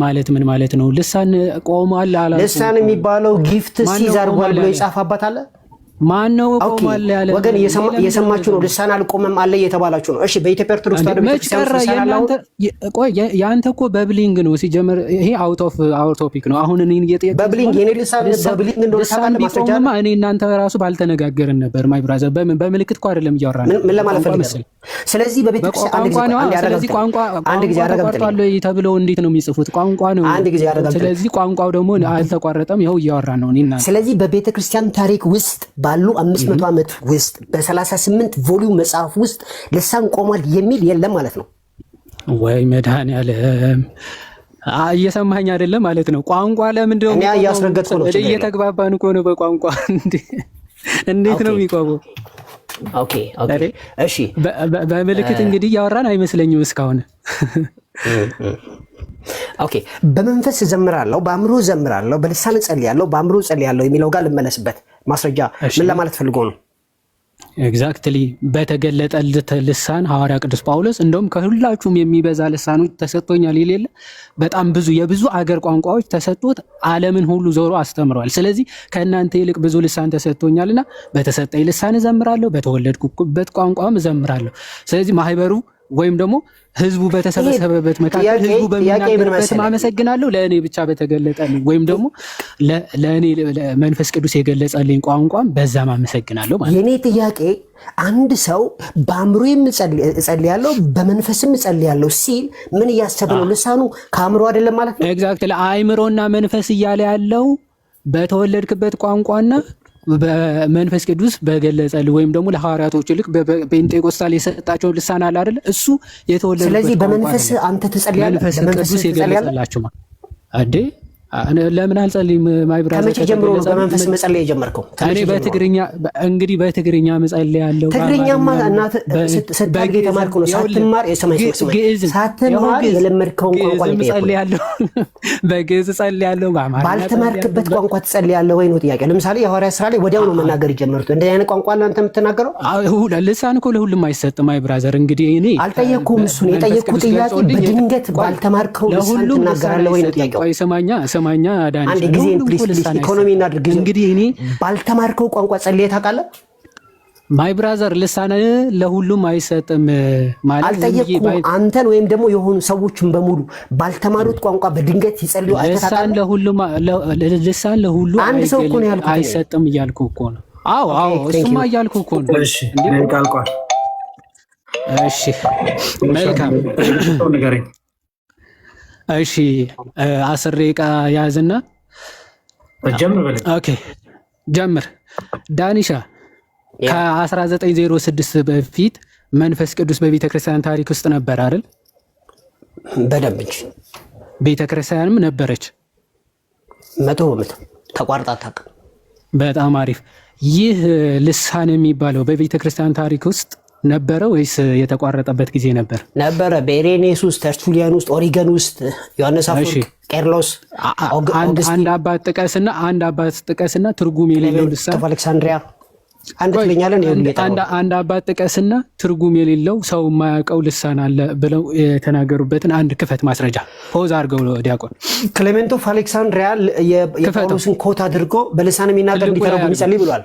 ማለት ምን ማለት ነው? ልሳን ቆሟል አላልኩም። ልሳን የሚባለው ጊፍት ሲዝ አድርጓል ብሎ የጻፈ አባት አለ? ማን ነው ቆሟል ያለ? ወገን እየሰማችሁ ነው። ልሳን አልቆመም አለ እየተባላችሁ ነው። እሺ በኢትዮጵያ ኦርቶዶክስ ተዋሕዶ ያንተ እኮ በብሊንግ ነው ሲጀመር። ይሄ አውት ኦፍ አወር ቶፒክ ነው። አሁን እኔን እየጠየቀ በብሊንግ የኔ ልሳን በብሊንግ እንደሆነ ታውቃለህ። ማስረጃ እኔ እናንተ ራሱ ባልተነጋገርን ነበር። ማይ ብራዘር በምልክት እኮ አይደለም እያወራን። ምን ለማለት ፈልገህ? ስለዚህ በቤተክርስቲያን አንድ ጊዜ ተቋርጧል ተብለው እንዴት ነው የሚጽፉት? ቋንቋ ነው። ስለዚህ ቋንቋው ደግሞ አልተቋረጠም። ይኸው እያወራን ነው እኔና። ስለዚህ በቤተክርስቲያን ታሪክ ውስጥ ባሉ 500 ዓመት ውስጥ በ38 ቮሊዩም መጽሐፍ ውስጥ ልሳን ቆሟል የሚል የለም ማለት ነው ወይ? መድኃኒዓለም እየሰማኸኝ አይደለም ማለት ነው። ቋንቋ ለምንድን ነው? እኔ እያስረገጥኩ ነው። እየተግባባን እኮ ነው በቋንቋ። እንዴት ነው የሚቆመው? ኦኬ እሺ። በምልክት እንግዲህ እያወራን አይመስለኝም እስካሁን። ኦኬ በመንፈስ እዘምራለሁ፣ በአእምሮ እዘምራለሁ፣ በልሳን እጸልያለሁ፣ በአእምሮ እጸልያለሁ የሚለው ጋር ልመለስበት። ማስረጃ ምን ለማለት ፈልጎ ነው? ኤግዛክትሊ በተገለጠለት ልሳን ሐዋርያ ቅዱስ ጳውሎስ እንደውም ከሁላችሁም የሚበዛ ልሳኖች ተሰጥቶኛል ይሌለ በጣም ብዙ የብዙ አገር ቋንቋዎች ተሰጥቶት ዓለምን ሁሉ ዞሮ አስተምሯል። ስለዚህ ከእናንተ ይልቅ ብዙ ልሳን ተሰጥቶኛልና በተሰጠኝ ልሳን እዘምራለሁ፣ በተወለድኩበት ቋንቋም እዘምራለሁ። ስለዚህ ማህበሩ ወይም ደግሞ ህዝቡ በተሰበሰበበት መካከል ህዝቡ በሚናገርበት አመሰግናለሁ፣ ለእኔ ብቻ በተገለጠልኝ ወይም ደግሞ ለእኔ መንፈስ ቅዱስ የገለጸልኝ ቋንቋም በዛም አመሰግናለሁ ማለት። የኔ ጥያቄ አንድ ሰው በአእምሮዬም እጸልያለሁ በመንፈስም እጸልያለሁ ሲል ምን እያሰበ ነው? ልሳኑ ከአእምሮ አይደለም ማለት ነው? ኤግዛክትሊ አእምሮና መንፈስ እያለ ያለው በተወለድክበት ቋንቋና በመንፈስ ቅዱስ በገለጸልህ ወይም ደግሞ ለሐዋርያቶች ልክ በጴንጤቆስጣል የሰጣቸው ልሳን አለ አይደል? እሱ የተወለደበት። ስለዚህ በመንፈስ አንተ ትጸልያለህ፣ በመንፈስ ቅዱስ የገለጸላችሁ ማለት አዴ ለምን አልጸልይም? ማይብራ ከመቼ ጀምሮ ነው በመንፈስ መጸለይ የጀመርከው? እኔ በትግርኛ እንግዲህ በትግርኛ መጸለይ ያለው ትግርኛማ እናት ስታድግ የተማርከው ነው። ሳትማር የሰማይ ሳትማር የለመድከውን ቋንቋ መጸለይ ያለው በግዕዝ ጸልይ ያለው በአማርኛ ባልተማርክበት ቋንቋ ትጸልያለህ ወይ ነው ጥያቄ። ለምሳሌ የሐዋርያ ስራ ላይ ወዲያው ነው መናገር የጀመሩት። እንደዚህ አይነት ቋንቋ አንተ የምትናገረው ልሳን እኮ ለሁሉም አይሰጥም። ማይ ብራዘር እንግዲህ እኔ አልጠየቅኩም። እሱን የጠየቅኩት ጥያቄ በድንገት ባልተማርከው ልሳን ትናገራለህ ወይ ነው ጥያቄው። ሰማኛ ዳንሽ አንድ ጊዜ ፕሊስ ኢኮኖሚ እናድርግ። እንግዲህ እኔ ባልተማርከው ቋንቋ ጸልየህ ታውቃለህ? ማይ ብራዘር ልሳን ለሁሉም አይሰጥም ማለት አልጠየቅኩም። አንተን ወይም ደግሞ የሆኑ ሰዎችን በሙሉ ባልተማሩት ቋንቋ በድንገት ይጸልዩ ልሳን ለሁሉ አንድ ሰው እኮ ነው ያልኩት አይሰጥም እያልኩ እኮ ነው። አዎ እሱማ እያልኩ እኮ ነው። እሺ ምን ቃልቋል? እሺ መልካም ንገረኝ። እሺ 10 ደቂቃ ያዝና ጀምር በል። ኦኬ ጀምር። ዳኒሻ ከ1906 በፊት መንፈስ ቅዱስ በቤተ ክርስቲያን ታሪክ ውስጥ ነበር አይደል? በደንብ እንጂ ቤተ ክርስቲያንም ነበረች። 100% ተቋርጣ አታውቅም። በጣም አሪፍ። ይህ ልሳን የሚባለው በቤተ ክርስቲያን ታሪክ ውስጥ ነበረ ወይስ የተቋረጠበት ጊዜ ነበር? ነበረ። በኢሬኔስ ውስጥ፣ ተርቱሊያን ውስጥ፣ ኦሪገን ውስጥ፣ ዮሐንስ አፈወርቅ፣ ቄርሎስ፣ አንድ አባት ጥቀስና ትርጉም የሌለው ልሳን አሌክሳንድሪያ አንድ አባት ጥቀስና ትርጉም የሌለው ሰው የማያውቀው ልሳን አለ ብለው የተናገሩበትን አንድ ክፈት ማስረጃ ፖዝ አድርገው ዲያቆን ክሌሜንት ኦፍ አሌክሳንድሪያ የጳውሎስን ኮት አድርጎ በልሳን የሚናገር እንዲተረጉም ይጸልይ ብሏል።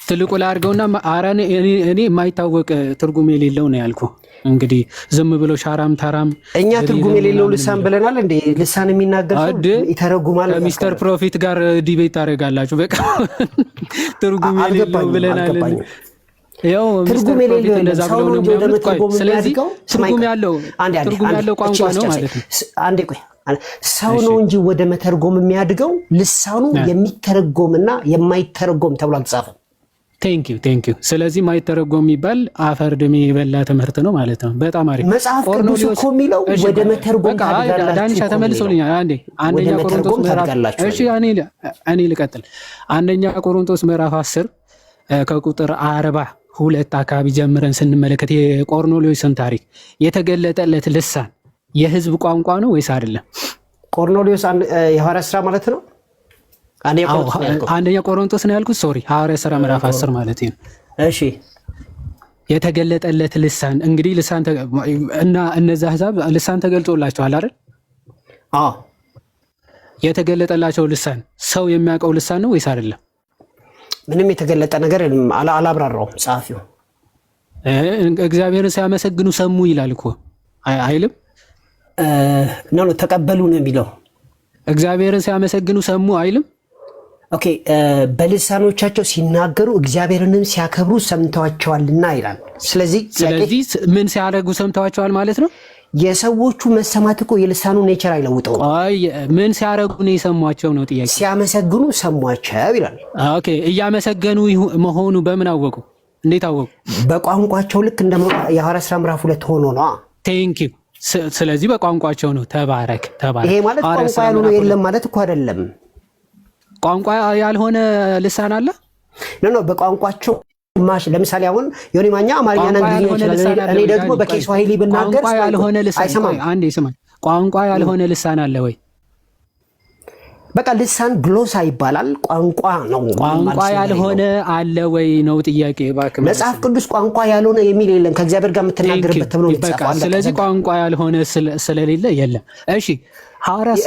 ትልቁ ላይ አድርገውና አራን እኔ የማይታወቅ ትርጉም የሌለው ነው ያልኩ። እንግዲህ ዝም ብሎ ሻራም ታራም እኛ ትርጉም የሌለው ልሳን ብለናል እንዴ? ልሳን የሚናገር ይተረጉማል። ሚስተር ፕሮፊት ጋር ዲቤት ታደርጋላችሁ። በቃ ትርጉም የሌለው ብለናል። ያው ትርጉም የሌለው እንደዛ ብለው ነው የሚያምኑት። ስለዚህ ትርጉም ያለው ቋንቋ ነው ማለት ነው። አንዴ ቆይ፣ ሰው ነው እንጂ ወደ መተርጎም የሚያድገው ልሳኑ የሚተረጎምና የማይተረጎም ተብሎ አልተጻፈም። ቴንክ ዩ። ስለዚህ ማይተረጎም የሚባል አፈር ድሜ የበላ ትምህርት ነው ማለት ነው። በጣም አሪፍ። መጽሐፍ ቅዱስ እኮ የሚለው ወደ መተርጎም ታድጋላችሁ። ዳንሻ ተመልሶልኛል። አንደኛ ቆሮንቶስ ምዕራፍ እኔ ልቀጥል። አንደኛ ቆሮንቶስ ምዕራፍ 10 ከቁጥር 42 አካባቢ ጀምረን ስንመለከት የቆርኔሌዎስን ታሪክ የተገለጠለት ልሳን የህዝብ ቋንቋ ነው ወይስ አይደለም? ቆርኔሌዎስ የሐዋርያት ሥራ ማለት ነው። አንደኛ ቆሮንቶስ ነው ያልኩት። ሶሪ ሐዋርያት ሥራ ምዕራፍ 10 ማለት ነው። እሺ የተገለጠለት ልሳን እንግዲህ ልሳን እና እነዛ አሕዛብ ልሳን ተገልጦላቸዋል አይደል? አዎ። የተገለጠላቸው ልሳን ሰው የሚያውቀው ልሳን ነው ወይስ አይደለም? ምንም የተገለጠ ነገር አላብራራውም ጸሐፊው። እግዚአብሔርን ሲያመሰግኑ ሰሙ ይላል እኮ አይልም? ነው ተቀበሉ ነው የሚለው። እግዚአብሔርን ሲያመሰግኑ ሰሙ አይልም? ኦኬ በልሳኖቻቸው ሲናገሩ እግዚአብሔርንም ሲያከብሩ ሰምተዋቸዋልና ይላል። ስለዚህ ምን ሲያደርጉ ሰምተዋቸዋል ማለት ነው? የሰዎቹ መሰማት እኮ የልሳኑ ኔቸር አይለውጠውም። ምን ሲያደርጉ ነው የሰሟቸው ነው ጥያቄ። ሲያመሰግኑ ሰሟቸው ይላል። ኦኬ እያመሰገኑ መሆኑ በምን አወቁ? እንዴት አወቁ? በቋንቋቸው ልክ እንደ የሐዋርያት ሥራ ምዕራፍ 2 ሆኖ ነው። ቴንክ ዩ። ስለዚህ በቋንቋቸው ነው። ተባረክ። ይሄ ማለት ቋንቋ ያልሆነ የለም ማለት እኮ አይደለም። ቋንቋ ያልሆነ ልሳን አለ? ኖ በቋንቋቸው ለምሳሌ አሁን ዮኒ ማኛ አማርኛና እንግሊዝኛ ይችላል። እኔ ደግሞ በኬስዋሂሊ ብናገር ቋንቋ ያልሆነ ልሳን አንዴ ስማኝ። ቋንቋ ያልሆነ ልሳን አለ ወይ? በቃ ልሳን ግሎሳ ይባላል። ቋንቋ ነው። ቋንቋ ያልሆነ አለ ወይ ነው ጥያቄ። እባክህ መጽሐፍ ቅዱስ ቋንቋ ያልሆነ የሚል የለም። ከእግዚአብሔር ጋር የምትናገርበት ተብሎ ይጻፋል። ስለዚህ ቋንቋ ያልሆነ ስለሌለ የለም። እሺ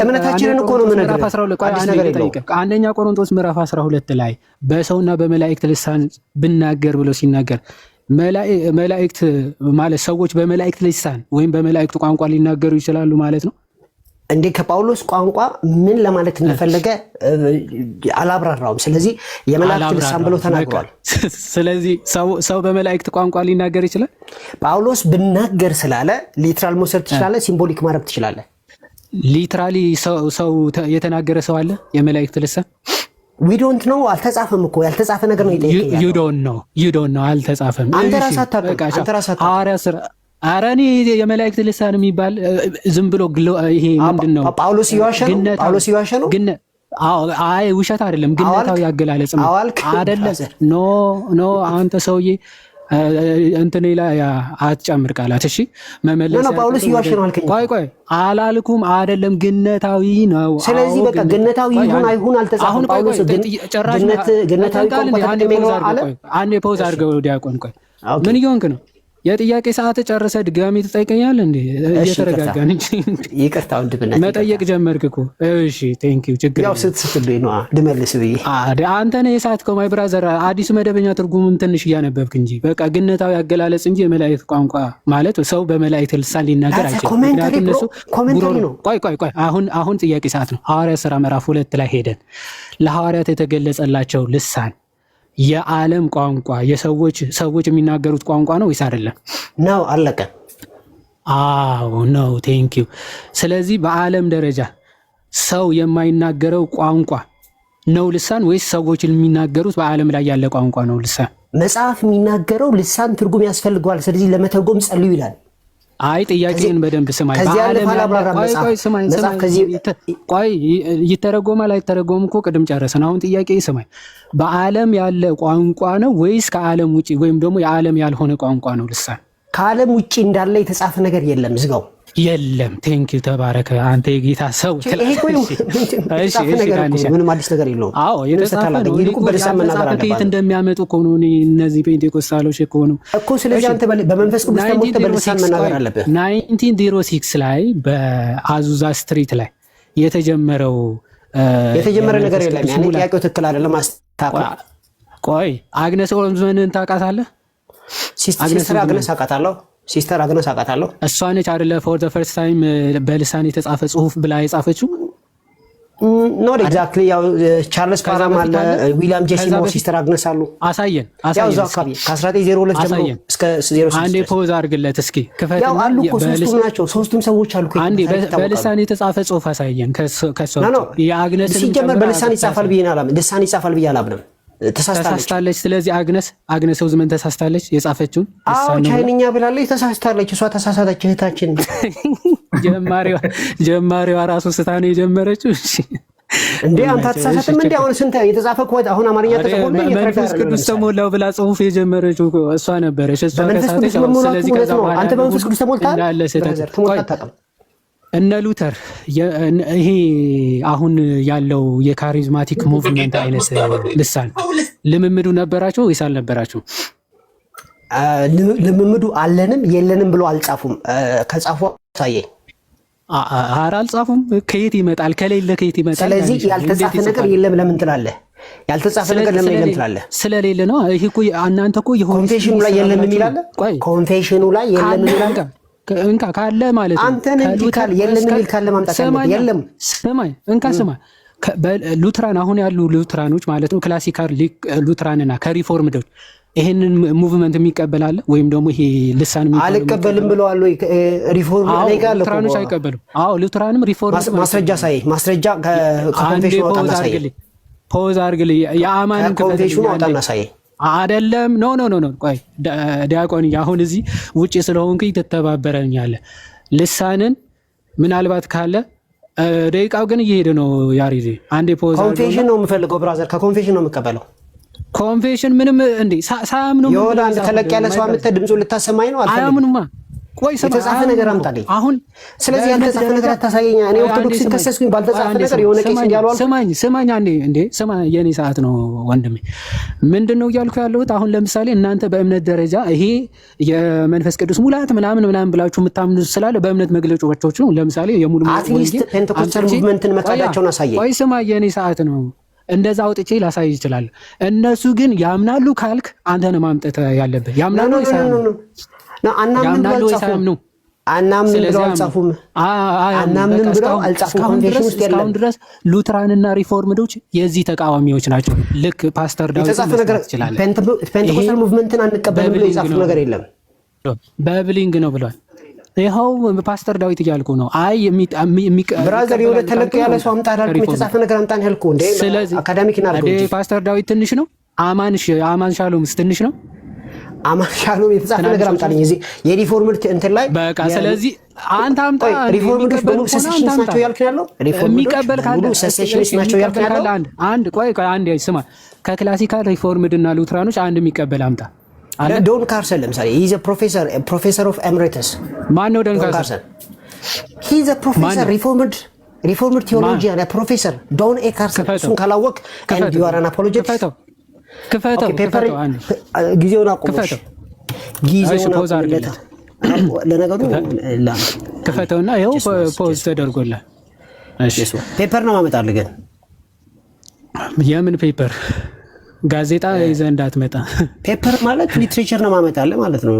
እምነታችንን እኮ ነው የምነግርህ። አንደኛ ቆሮንቶስ ምዕራፍ 12 ላይ በሰውና በመላእክት ልሳን ብናገር ብሎ ሲናገር መላእክት ማለት ሰዎች በመላእክት ልሳን ወይም በመላእክት ቋንቋ ሊናገሩ ይችላሉ ማለት ነው እንዴ? ከጳውሎስ ቋንቋ ምን ለማለት እንደፈለገ አላብራራውም። ስለዚህ የመላእክት ልሳን ብሎ ተናግሯል። ስለዚህ ሰው በመላእክት ቋንቋ ሊናገር ይችላል። ጳውሎስ ብናገር ስላለ ሊትራል መውሰድ ትችላለህ፣ ሲምቦሊክ ማድረግ ትችላለህ። ሊትራሊ ሰው የተናገረ ሰው አለ የመላእክት ልሳን? ዊ ዶንት ኖ። አልተጻፈም እኮ ያልተጻፈ ነገር ነው የጠየቀኝ። ዩ ዶንት ኖ አልተጻፈም። አንተ ራስህ አታውቅም። ሐዋርያ ሥራ አረኒ የመላእክት ልሳን የሚባል ዝም ብሎ ይሄ ምንድነው? ጳውሎስ ይዋሸ ነው። ግን አይ ውሸት አይደለም፣ ግነታዊ አገላለጽ ነው አይደለም። ኖ አንተ ሰውዬ እንትን ላይ አትጨምር ቃላት። እሺ መመለስ ነው። ጳውሎስ ይዋሸ ነው አልከኝ። ቆይ አላልኩም አይደለም፣ ግነታዊ ነው። ስለዚህ በቃ ግነታዊ ይሁን አይሁን አልተጻፈም። ጳውሎስ ግነታዊ ቋንቋ ተጠቅሜ አለ። አንዴ ፖዝ አድርገው ዲያቆን። ቆይ ምን እየሆንክ ነው? የጥያቄ ሰዓት ጨርሰ ድጋሚ ትጠይቀኛለህ እንዴ? እየተረጋጋን እንጂ ይቅርታ ወንድምና መጠየቅ ጀመርክ እኮ። እሺ ቴንክ ዩ። ችግር ያው ስትልኝ ነው ልመልስ ብዬ አንተ ነህ የሳትከው። ማይ ብራዘር አዲሱ መደበኛ ትርጉሙን ትንሽ እያነበብክ እንጂ በቃ ግነታዊ አገላለጽ እንጂ የመላእክት ቋንቋ ማለት ሰው በመላእክት ልሳን ሊናገር አይችልም። ምክንያቱም እነሱ ኮሜንታሪ ነው። ቆይ አሁን ጥያቄ ሰዓት ነው። ሐዋርያት ሥራ ምዕራፍ 2 ላይ ሄደን ለሐዋርያት የተገለጸላቸው ልሳን የዓለም ቋንቋ ሰዎች የሚናገሩት ቋንቋ ነው ወይስ አይደለም? ነው። አለቀ። አዎ ነው። ቴንክ ዩ። ስለዚህ በዓለም ደረጃ ሰው የማይናገረው ቋንቋ ነው ልሳን ወይስ ሰዎች የሚናገሩት በዓለም ላይ ያለ ቋንቋ ነው ልሳን? መጽሐፍ የሚናገረው ልሳን ትርጉም ያስፈልገዋል። ስለዚህ ለመተርጎም ጸልዩ ይላል። አይ ጥያቄን በደንብ ስማኝ። ቆይ ይተረጎማል አይተረጎም እኮ ቅድም ጨረስን። አሁን ጥያቄ ስማኝ። በዓለም ያለ ቋንቋ ነው ወይስ ከዓለም ውጪ ወይም ደግሞ የዓለም ያልሆነ ቋንቋ ነው ልሳን? ከዓለም ውጪ እንዳለ የተጻፈ ነገር የለም። ዝጋው። የለም። ቴንክ ዩ ተባረከ። አንተ የጌታ ሰው። ምንም አዲስ ነገር የለውም። አዎ የተጻፈ ነው። ከየት እንደሚያመጡ እኮ ነው እነዚህ ፔንቴኮስታሎች እኮ ነው እኮ። ስለዚህ አንተ በመንፈስ ቅዱስ ተሞልተህ በልሳን መናገር አለብህ። 1906 ላይ በአዙዛ ስትሪት ላይ የተጀመረ ነገር የለም። ያኔ ጥያቄው ትክክል አይደለም። ቆይ አግነስ ኦዝመንን ታውቃታለህ? ሲስተር አግነስ አውቃታለሁ። እሷ ነች አይደለ ፎር ዘ ፈርስት ታይም በልሳን የተጻፈ ጽሁፍ ብላ የጻፈችው? ኖት ኤግዛክትሊ። ያው ቻርልስ ፓራም አለ፣ ዊሊያም ጄሲ ሞር፣ ሲስተር አግነስ አሉ። አሳየን። ያው እዛው አካባቢ ከ1902 ጀምሮ እስከ 06 አንዴ ፖዝ አድርግለት እስኪ። ክፈት። ያው አሉ እኮ ሶስቱም ሰዎች አሉ። አንዴ በልሳን የተጻፈ ጽሁፍ አሳየን። ከሷ የአግነስ ሲጀመር በልሳን ይጻፋል ብዬ አላምንም። ልሳን ይጻፋል ብዬ አላምንም። ተሳስታለች። ስለዚህ አግነስ ኦዝመን ተሳስታለች የጻፈችውን። አዎ ቻይንኛ ብላለች፣ ተሳስታለች። እሷ ተሳሳተች እህታችን። ጀማሪዋ ራሱ ስታ ነው የጀመረችው። እሺ እንዴ አንተ ተሳሳተም እንዴ? አሁን ስንት የተጻፈ ኮድ አሁን አማርኛ ተጽፎ ነው መንፈስ ቅዱስ ተሞላው ብላ ጽሁፍ የጀመረችው እሷ ነበረች። እሷ ከሳተች። ስለዚህ ከዛ በኋላ አንተ በመንፈስ ቅዱስ ተሞልታል እንዳለ ስህተት እነ ሉተር ይሄ አሁን ያለው የካሪዝማቲክ ሙቭመንት አይነት ልሳን ልምምዱ ነበራቸው ወይስ አልነበራቸው? ልምምዱ አለንም የለንም ብሎ አልጻፉም። ከጻፉ አሳየኝ። ኧረ አልጻፉም። ከየት ይመጣል? ከሌለ ከየት ይመጣል? ስለዚህ ያልተጻፈ ነገር የለም ለምን ትላለህ? ያልተጻፈ ነገር ለምን የለም ትላለህ? ስለሌለ ነው። ይሄ እኮ እናንተ እኮ ኮንፌሽኑ ላይ የለም የሚላለ ኮንፌሽኑ ላይ የለም የሚላለ እንካ ካለ ማለት ነው። አንተ ነህ ካለ የለም የሚል ካለ ማምጣት አለበት። የለም ስማኝ፣ እንካ ስማ። ሉትራን አሁን ያሉ ሉትራኖች ማለት ነው ክላሲካል ሉትራንና ከሪፎርምዶች ይሄንን ሙቭመንት የሚቀበላል ወይም ደግሞ ይሄ ልሳን አልቀበልም ብለዋል ወይ? ሪፎርም ላይ ጋር ሉትራኖች አይቀበሉም። አዎ ሉትራንም ሪፎርም ማስረጃ ሳይ ማስረጃ ከኮንፌሽኑ አውጣና ሳይ ፖዝ አድርግልኝ። የአማንን ኮንፌሽኑ አውጣና ሳይ አይደለም ኖ ቆይ ዲያቆን፣ አሁን እዚህ ውጪ ስለሆንኩኝ ትተባበረኛለህ። ልሳንን ምናልባት ካለ ደቂቃው ግን እየሄደ ነው። ያሪዜ አንዴ ፖዝ ኮንፌሽን ነው የምፈልገው ብራዘር፣ ከኮንፌሽን ነው የምቀበለው። ኮንፌሽን ምንም እንዴ ሳያምኑ የሆነ አንድ ተለቅ ያለ ሰው አምጥተህ ድምፁን ልታሰማኝ ነው? አያምኑማ። ቆይ የተጻፈ ነገር አምጣልኝ አሁን። ስለዚህ ያልተጻፈ ነገር አታሳየኝ። እኔ ኦርቶዶክስን ከሰስኩኝ ባልተጻፈ ነገር የሆነ ቄስ እንዲያሉ አልኩ። ስማኝ አንዴ እንዴ ስማ፣ የኔ ሰዓት ነው ወንድሜ። ምንድነው እያልኩ ያለሁት አሁን ለምሳሌ እናንተ በእምነት ደረጃ ይሄ የመንፈስ ቅዱስ ሙላት ምናምን ብላችሁ የምታምኑ ስላለ በእምነት መግለጫዎቻችሁ ነው። ለምሳሌ የሙሉ አትሊስት ፔንቴኮስታል ሙቭመንትን መካዳቸውን አሳየኝ። ቆይ ስማ፣ የኔ ሰዓት ነው። እንደዛ አውጥቼ ላሳይ ይችላል። እነሱ ግን ያምናሉ ካልክ አንተ ነው ማምጣት ያለብህ። ያምናሉ ወይስ አያምኑ? አናምንም ብለው አልጻፉም። አናምንም ብለው አልጻፉም። ኮንቬንሽን ውስጥ የለም። እስካሁን ድረስ ሉትራንና ሪፎርምዶች የዚህ ተቃዋሚዎች ናቸው። ልክ ፓስተር ዳዊት የተጻፈ ነገር ፔንቴኮስታል ሙቭመንትን አንቀበልም ብሎ የጻፉት ነገር የለም። በብሊንግ ነው ብሏል። ይኸው ፓስተር ዳዊት እያልኩ ነው። አይ ብራዘር የሆነ ተለቅ ያለ ሰው አምጣ አላልኩም። የተጻፈ ነገር አምጣን ያልኩ እንዴ አካዳሚክ እናድርገው እንጂ ፓስተር ዳዊት ትንሽ ነው። አማን ሻሎምስ ትንሽ ነው። አማን ሻሎም የተጻፈ ነገር አምጣልኝ። እዚህ የሪፎርምድ እንትን ላይ በቃ ስለዚህ አንተ አምጣ። ሪፎርምዶች በሙሉ ሴሴሽንስ ናቸው ያልክ ያለው የሚቀበል ካለ ሴሴሽንስ ናቸው ያልክ ያለው አንድ ቆይ አንድ ስማ፣ ከክላሲካል ሪፎርምድ እና ሉትራኖች አንድ የሚቀበል አምጣ። ዶን ካርሰን ለምሳሌ ሂዝ ፕሮፌሰር ኦፍ ኤምሬተስ። ማን ነው ዶን ካርሰን? ሂዝ ፕሮፌሰር ሪፎርምድ ቴዎሎጂያን ፕሮፌሰር ዶን ኤ ካርሰን። እሱን ካላወቅ ኤንድ ዩ አር አን አፖሎጂስት። ክፈተው ጊዜውን አቁመሽ ጊዜውን አቁመለታ። ለነገሩ ክፈተውና ይኸው ፖዝ ተደርጎላል። እሺ ፔፐር ነው ማመጣልህ። ግን የምን ፔፐር? ጋዜጣ ይዘህ እንዳትመጣ። ፔፐር ማለት ሊትሬቸር ነው ማመጣልህ ማለት ነው።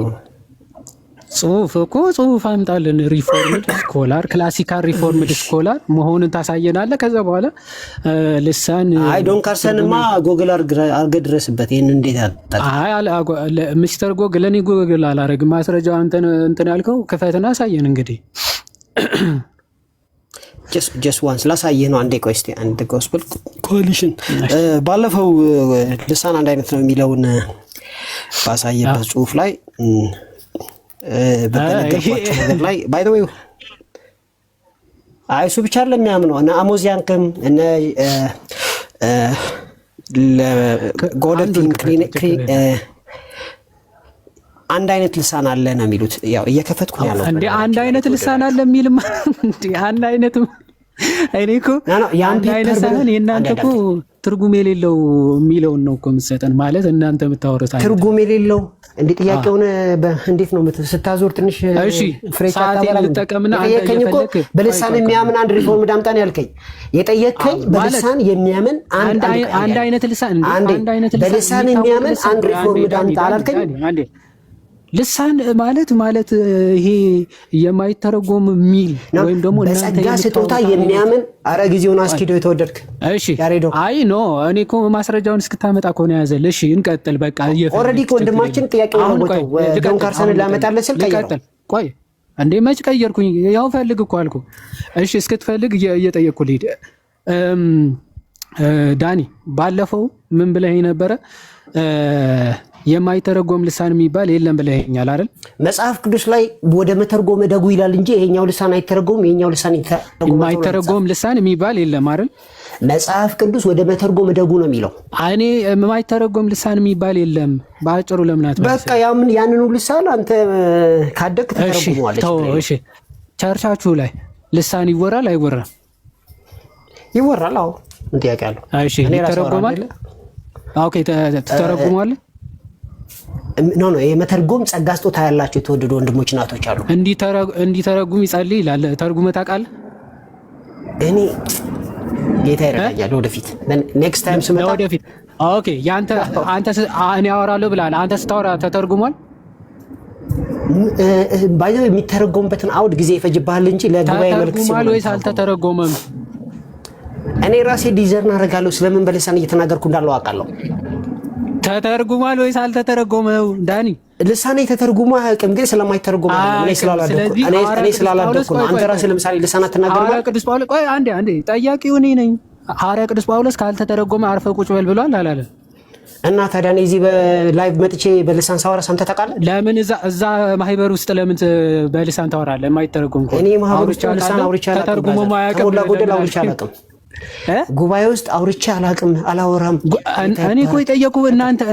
ጽሁፍ እኮ ጽሁፍ አምጣልን። ሪፎርምድ ስኮላር ክላሲካል ሪፎርምድ ስኮላር መሆኑን ታሳየናለህ። ከዛ በኋላ ልሳን አይ ዶን ካርሰንማ ጎግል አድርገህ ድረስበት። ይሄን እንዴት ያጣጣ? አይ ሚስተር ጎግል እኔ ጎግል አላረግም። ማስረጃው እንትን ያልከው ክፈትና አሳየን እንግዲህ ጀስት ዋንስ ላሳየህ ነው። አንዴ ቆይ እስቲ አንድ ጎስፔል ኮሊሽን ባለፈው ልሳን አንድ አይነት ነው የሚለውን ባሳየበት ጽሁፍ ላይ በተነገርኳቸው ነገር ላይ ባይ ዘ ዌይ እሱ ብቻ አይደለም የሚያምነው እነ አሞዚያንክም እነ ጎደፊን አንድ አይነት ልሳን አለ ነው የሚሉት። ያው እየከፈትኩ ያለው እንዴ አንድ አይነት ልሳን አለ የሚልም እንዴ አንድ አይነት እኔ እኮ አንድ አይነት ሳይሆን የእናንተ እኮ ትርጉም የሌለው የሚለውን ነው እኮ የምትሰጠን። ማለት እናንተ የምታወሩት ትርጉም የሌለው እንዴ ጥያቄውን እንዴት ነው ስታዞር ትንሽ ፍሬቻ ተጠቀምና አንተ በልሳን የሚያምን አንድ ሪፎርም ዳምጣን ያልከኝ የጠየከኝ በልሳን የሚያምን አንድ አይነት ልሳን በልሳን የሚያምን አንድ ሪፎርም ዳምጣ አላልከኝ? ልሳን ማለት ይሄ የማይተረጎም ሚል ወይም ደግሞ በጸጋ ስጦታ የሚያምን አረ ጊዜውን አስኪዶ የተወደድክ። እሺ አይ ኖ እኔ እኮ ማስረጃውን እስክታመጣ ከሆነ ያዘል። እሺ እንቀጥል በቃ። ኦልሬዲ ወንድማችን ጥያቄው ነው ወጣው ዶን ካርሰን ላመጣለህ ስል ቀይረው። ቆይ እንዴ መች ቀየርኩኝ? ያው ፈልግ እኮ አልኩ። እሺ እስክትፈልግ እየጠየቅኩ ልሂድ። ዳኒ ባለፈው ምን ብለኸኝ ነበረ? የማይተረጎም ልሳን የሚባል የለም ብለኸኛል አይደል? መጽሐፍ ቅዱስ ላይ ወደ መተርጎም እደጉ ይላል እንጂ ይሄኛው ልሳን አይተረጎም፣ ይሄኛው ልሳን ይተረጎም። የማይተረጎም ልሳን የሚባል የለም አይደል? መጽሐፍ ቅዱስ ወደ መተርጎም እደጉ ነው የሚለው። እኔ የማይተረጎም ልሳን የሚባል የለም። በአጭሩ ለምናት በቃ ያንኑ ልሳን አንተ ካደክ ተተረጉመዋለች። እሺ ቸርቻችሁ ላይ ልሳን ይወራል አይወራም? ይወራል። አዎ ምን ጥያቄ አለው? እሺ ይተረጎማል። ኦኬ ተተረጉሟል። ኖ የመተርጎም ጸጋ ስጦታ ያላቸው የተወደዱ ወንድሞች እናቶች አሉ። እንዲተረጉም ይጸልይ ይላል። ተርጉመህ ታውቃለህ? እኔ ጌታ ይረዳኛል። ወደፊት ኔክስት ታይም ስመጣ ወደፊት ኦኬ። አንተ እኔ አወራለሁ ብለሃል። አንተ ስታወራ ተተርጉሟል? ባይዘው የሚተረጎምበትን አውድ ጊዜ ይፈጅብሃል እንጂ ለጉባኤ መልክ ተተርጉሟል ወይስ አልተተረጎመም? እኔ ራሴ ዲዘርን አደርጋለሁ። ስለምን በልሳን እየተናገርኩ እንዳለው አውቃለሁ። ተተርጉሟል ወይስ አልተተረጎመው? ዳኒ ልሳኔ ተተርጉሞ አያውቅም፣ ግን ስለማይተረጎም እኔ ስላላደኩ ነው። አንተ ራስህ ለምሳሌ ልሳን አትናገርም? ሐዋርያ ቅዱስ ጳውሎስ ቆይ አንዴ ጠያቂው እኔ ነኝ። ሐዋርያ ቅዱስ ጳውሎስ ካልተተረጎመ አርፈህ ቁጭ በል ብሏል አላለም? እና ታዲያ እኔ እዚህ በላይቭ መጥቼ በልሳን ሳወራ ሰምተህ ታውቃለህ? ለምን እዛ ማህበር ውስጥ ለምን በልሳን ታወራለህ? የማይተረጎም እኔ ማህበር ውስጥ ልሳን አውርቼ አላውቅም። ከሞላ ጎደል አውርቼ አላውቅም። ጉባኤ ውስጥ አውርቼ አላቅም አላወራም። እኔ እኮ የጠየቁህ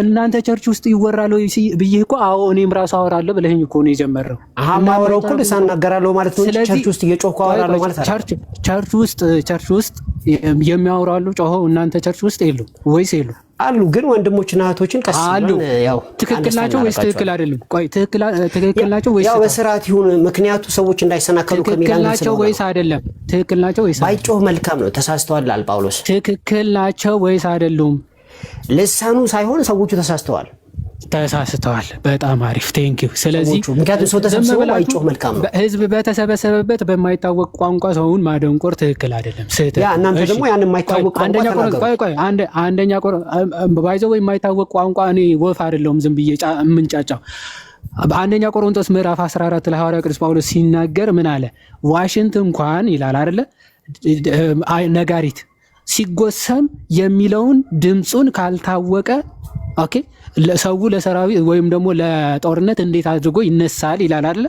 እናንተ ቸርች ውስጥ ይወራል ወይ ብዬ እኮ አዎ እኔም ራሱ አወራለሁ ብለኸኝ እኮ ነው የጀመረው። ማወራው እኮ ልሳን እናገራለሁ ማለት ነው። ቸርች ውስጥ እየጮኩ አወራለሁ ማለት አይደል? ቸርች ውስጥ የሚያወራሉ ጮኸው እናንተ ቸርች ውስጥ የሉ ወይስ የሉ? አሉ ግን ወንድሞችና እህቶችን ቀስ አሉ። ያው ትክክል ናቸው ወይስ ትክክል አይደለም? ቆይ ትክክል ናቸው ወይስ ያው በስርዓት ይሁን። ምክንያቱ ሰዎች እንዳይሰናከሉ ትክክል ናቸው ወይስ አይደለም? ትክክል ናቸው ወይስ ባይጮህ መልካም ነው። ተሳስተዋል አል ጳውሎስ። ትክክል ናቸው ወይስ አይደሉም? ልሳኑ ሳይሆን ሰዎቹ ተሳስተዋል። በጣም አሪፍ ቴንኪው። ስለዚህ ምክንያቱም ሰው ተሰብስቦ ባይጮህ መልካም ነው። ህዝብ በተሰበሰበበት በማይታወቅ ቋንቋ ሰውን ማደንቆር ትክክል አይደለም፣ ስህተት። ያ እናንተ ደግሞ ያን የማይታወቅ ቋንቋ አንደኛ ባይዘው የማይታወቅ ቋንቋ እኔ ወፍ አይደለሁም ዝም ብዬ የምንጫጫው። በአንደኛ ቆሮንቶስ ምዕራፍ 14 ላይ ሐዋርያው ቅዱስ ጳውሎስ ሲናገር ምን አለ? ዋሽንት እንኳን ይላል አይደለ? ነጋሪት ሲጎሰም የሚለውን ድምፁን ካልታወቀ ኦኬ ለሰው ለሰራዊት ወይም ደግሞ ለጦርነት እንዴት አድርጎ ይነሳል ይላል አይደለ?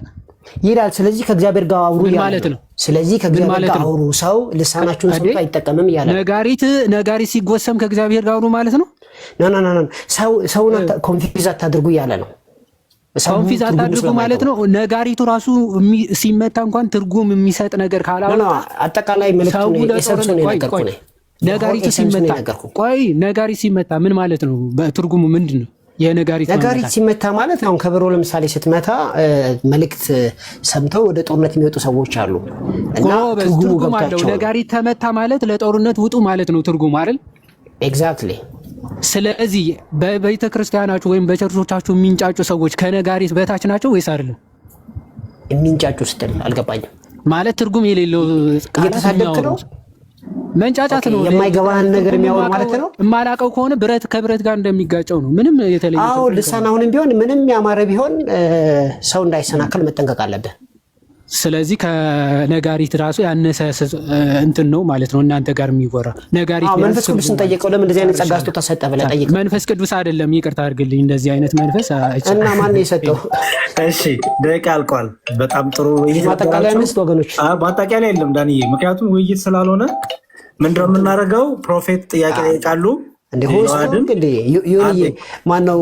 ይላል። ስለዚህ ከእግዚአብሔር ጋር አውሩ ማለት ነው። ስለዚህ ከእግዚአብሔር ጋር አውሩ። ሰው ልሳናችሁን ሰምቶ አይጠቀምም ይላል። ነጋሪት ሲጎሰም ከእግዚአብሔር ጋር አውሩ ማለት ነው። ና ሰውን ኮንፊውዝ አታድርጉ እያለ ነው። ኮንፊውዝ አታድርጉ ማለት ነው። ነጋሪቱ ራሱ ሲመታ እንኳን ትርጉም የሚሰጥ ነገር ካላወጣ አጠቃላይ መልእክቱ ነው የሰብሱ ነው የነገርኩህ ነው። ነጋሪት ሲመታ ምን ማለት ነው? በትርጉሙ ምንድን ነው? የነጋሪት ሲመታ ማለት አሁን ከበሮ ለምሳሌ ስትመታ መልእክት ሰምተው ወደ ጦርነት የሚወጡ ሰዎች አሉ እና ትርጉም አለው። ነጋሪት ተመታ ማለት ለጦርነት ውጡ ማለት ነው ትርጉሙ አይደል? ኤግዛክትሊ። ስለዚህ በቤተ ክርስቲያናችሁ ወይም በቸርቾቻችሁ የሚንጫጩ ሰዎች ከነጋሪት በታች ናቸው ወይስ አይደለም? የሚንጫጩ ስትል አልገባኝም። ማለት ትርጉም የሌለው እየተሳደብክ ነው? መንጫጫት ነው። የማይገባህን ነገር የሚያወሩ ማለት ነው። የማላውቀው ከሆነ ብረት ከብረት ጋር እንደሚጋጨው ነው። ምንም የተለየ አዎ፣ ልሳን አሁንም ቢሆን ምንም ያማረ ቢሆን ሰው እንዳይሰናከል መጠንቀቅ አለብህ። ስለዚህ ከነጋሪት ራሱ ያነሰ እንትን ነው ማለት ነው እናንተ ጋር የሚወራ ነጋሪት። መንፈስ ቅዱስን ጠየቀው። ለምን እንደዚህ አይነት ጸጋ ስጦታ ሰጠ ብለህ ጠይቅ። መንፈስ ቅዱስ አይደለም፣ ይቅርታ አድርግልኝ። እንደዚህ አይነት መንፈስ እና ማን ነው የሰጠው? እሺ ደቂቃ አልቋል። በጣም ጥሩ ውይይት። ማጠቃለያ አንስት ወገኖች። ማጠቃለያ የለም ዳንዬ፣ ምክንያቱም ውይይት ስላልሆነ ምንድነው የምናደርገው? ፕሮፌት ጥያቄ ጠይቃሉ። እንደ ሆስት እንደ ዮኒ ማነው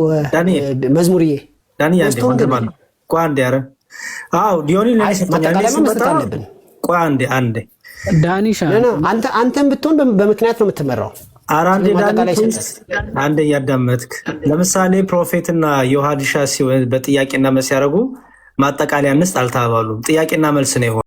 መዝሙርዬ ዳንዬ አንዴ ወንድማን ቋንዴ ያረ አው ዲዮኒ አንዴ ዳኒሻ አንተም ብትሆን በምክንያት ነው የምትመራው። አንዴ ዳኒ አንዴ ያዳመጥክ። ለምሳሌ ፕሮፌትና ዮሐድሻ በጥያቄና መልስ ያደርጉ ማጠቃለያ አንስት አልተባሉም። ጥያቄና መልስ ነው።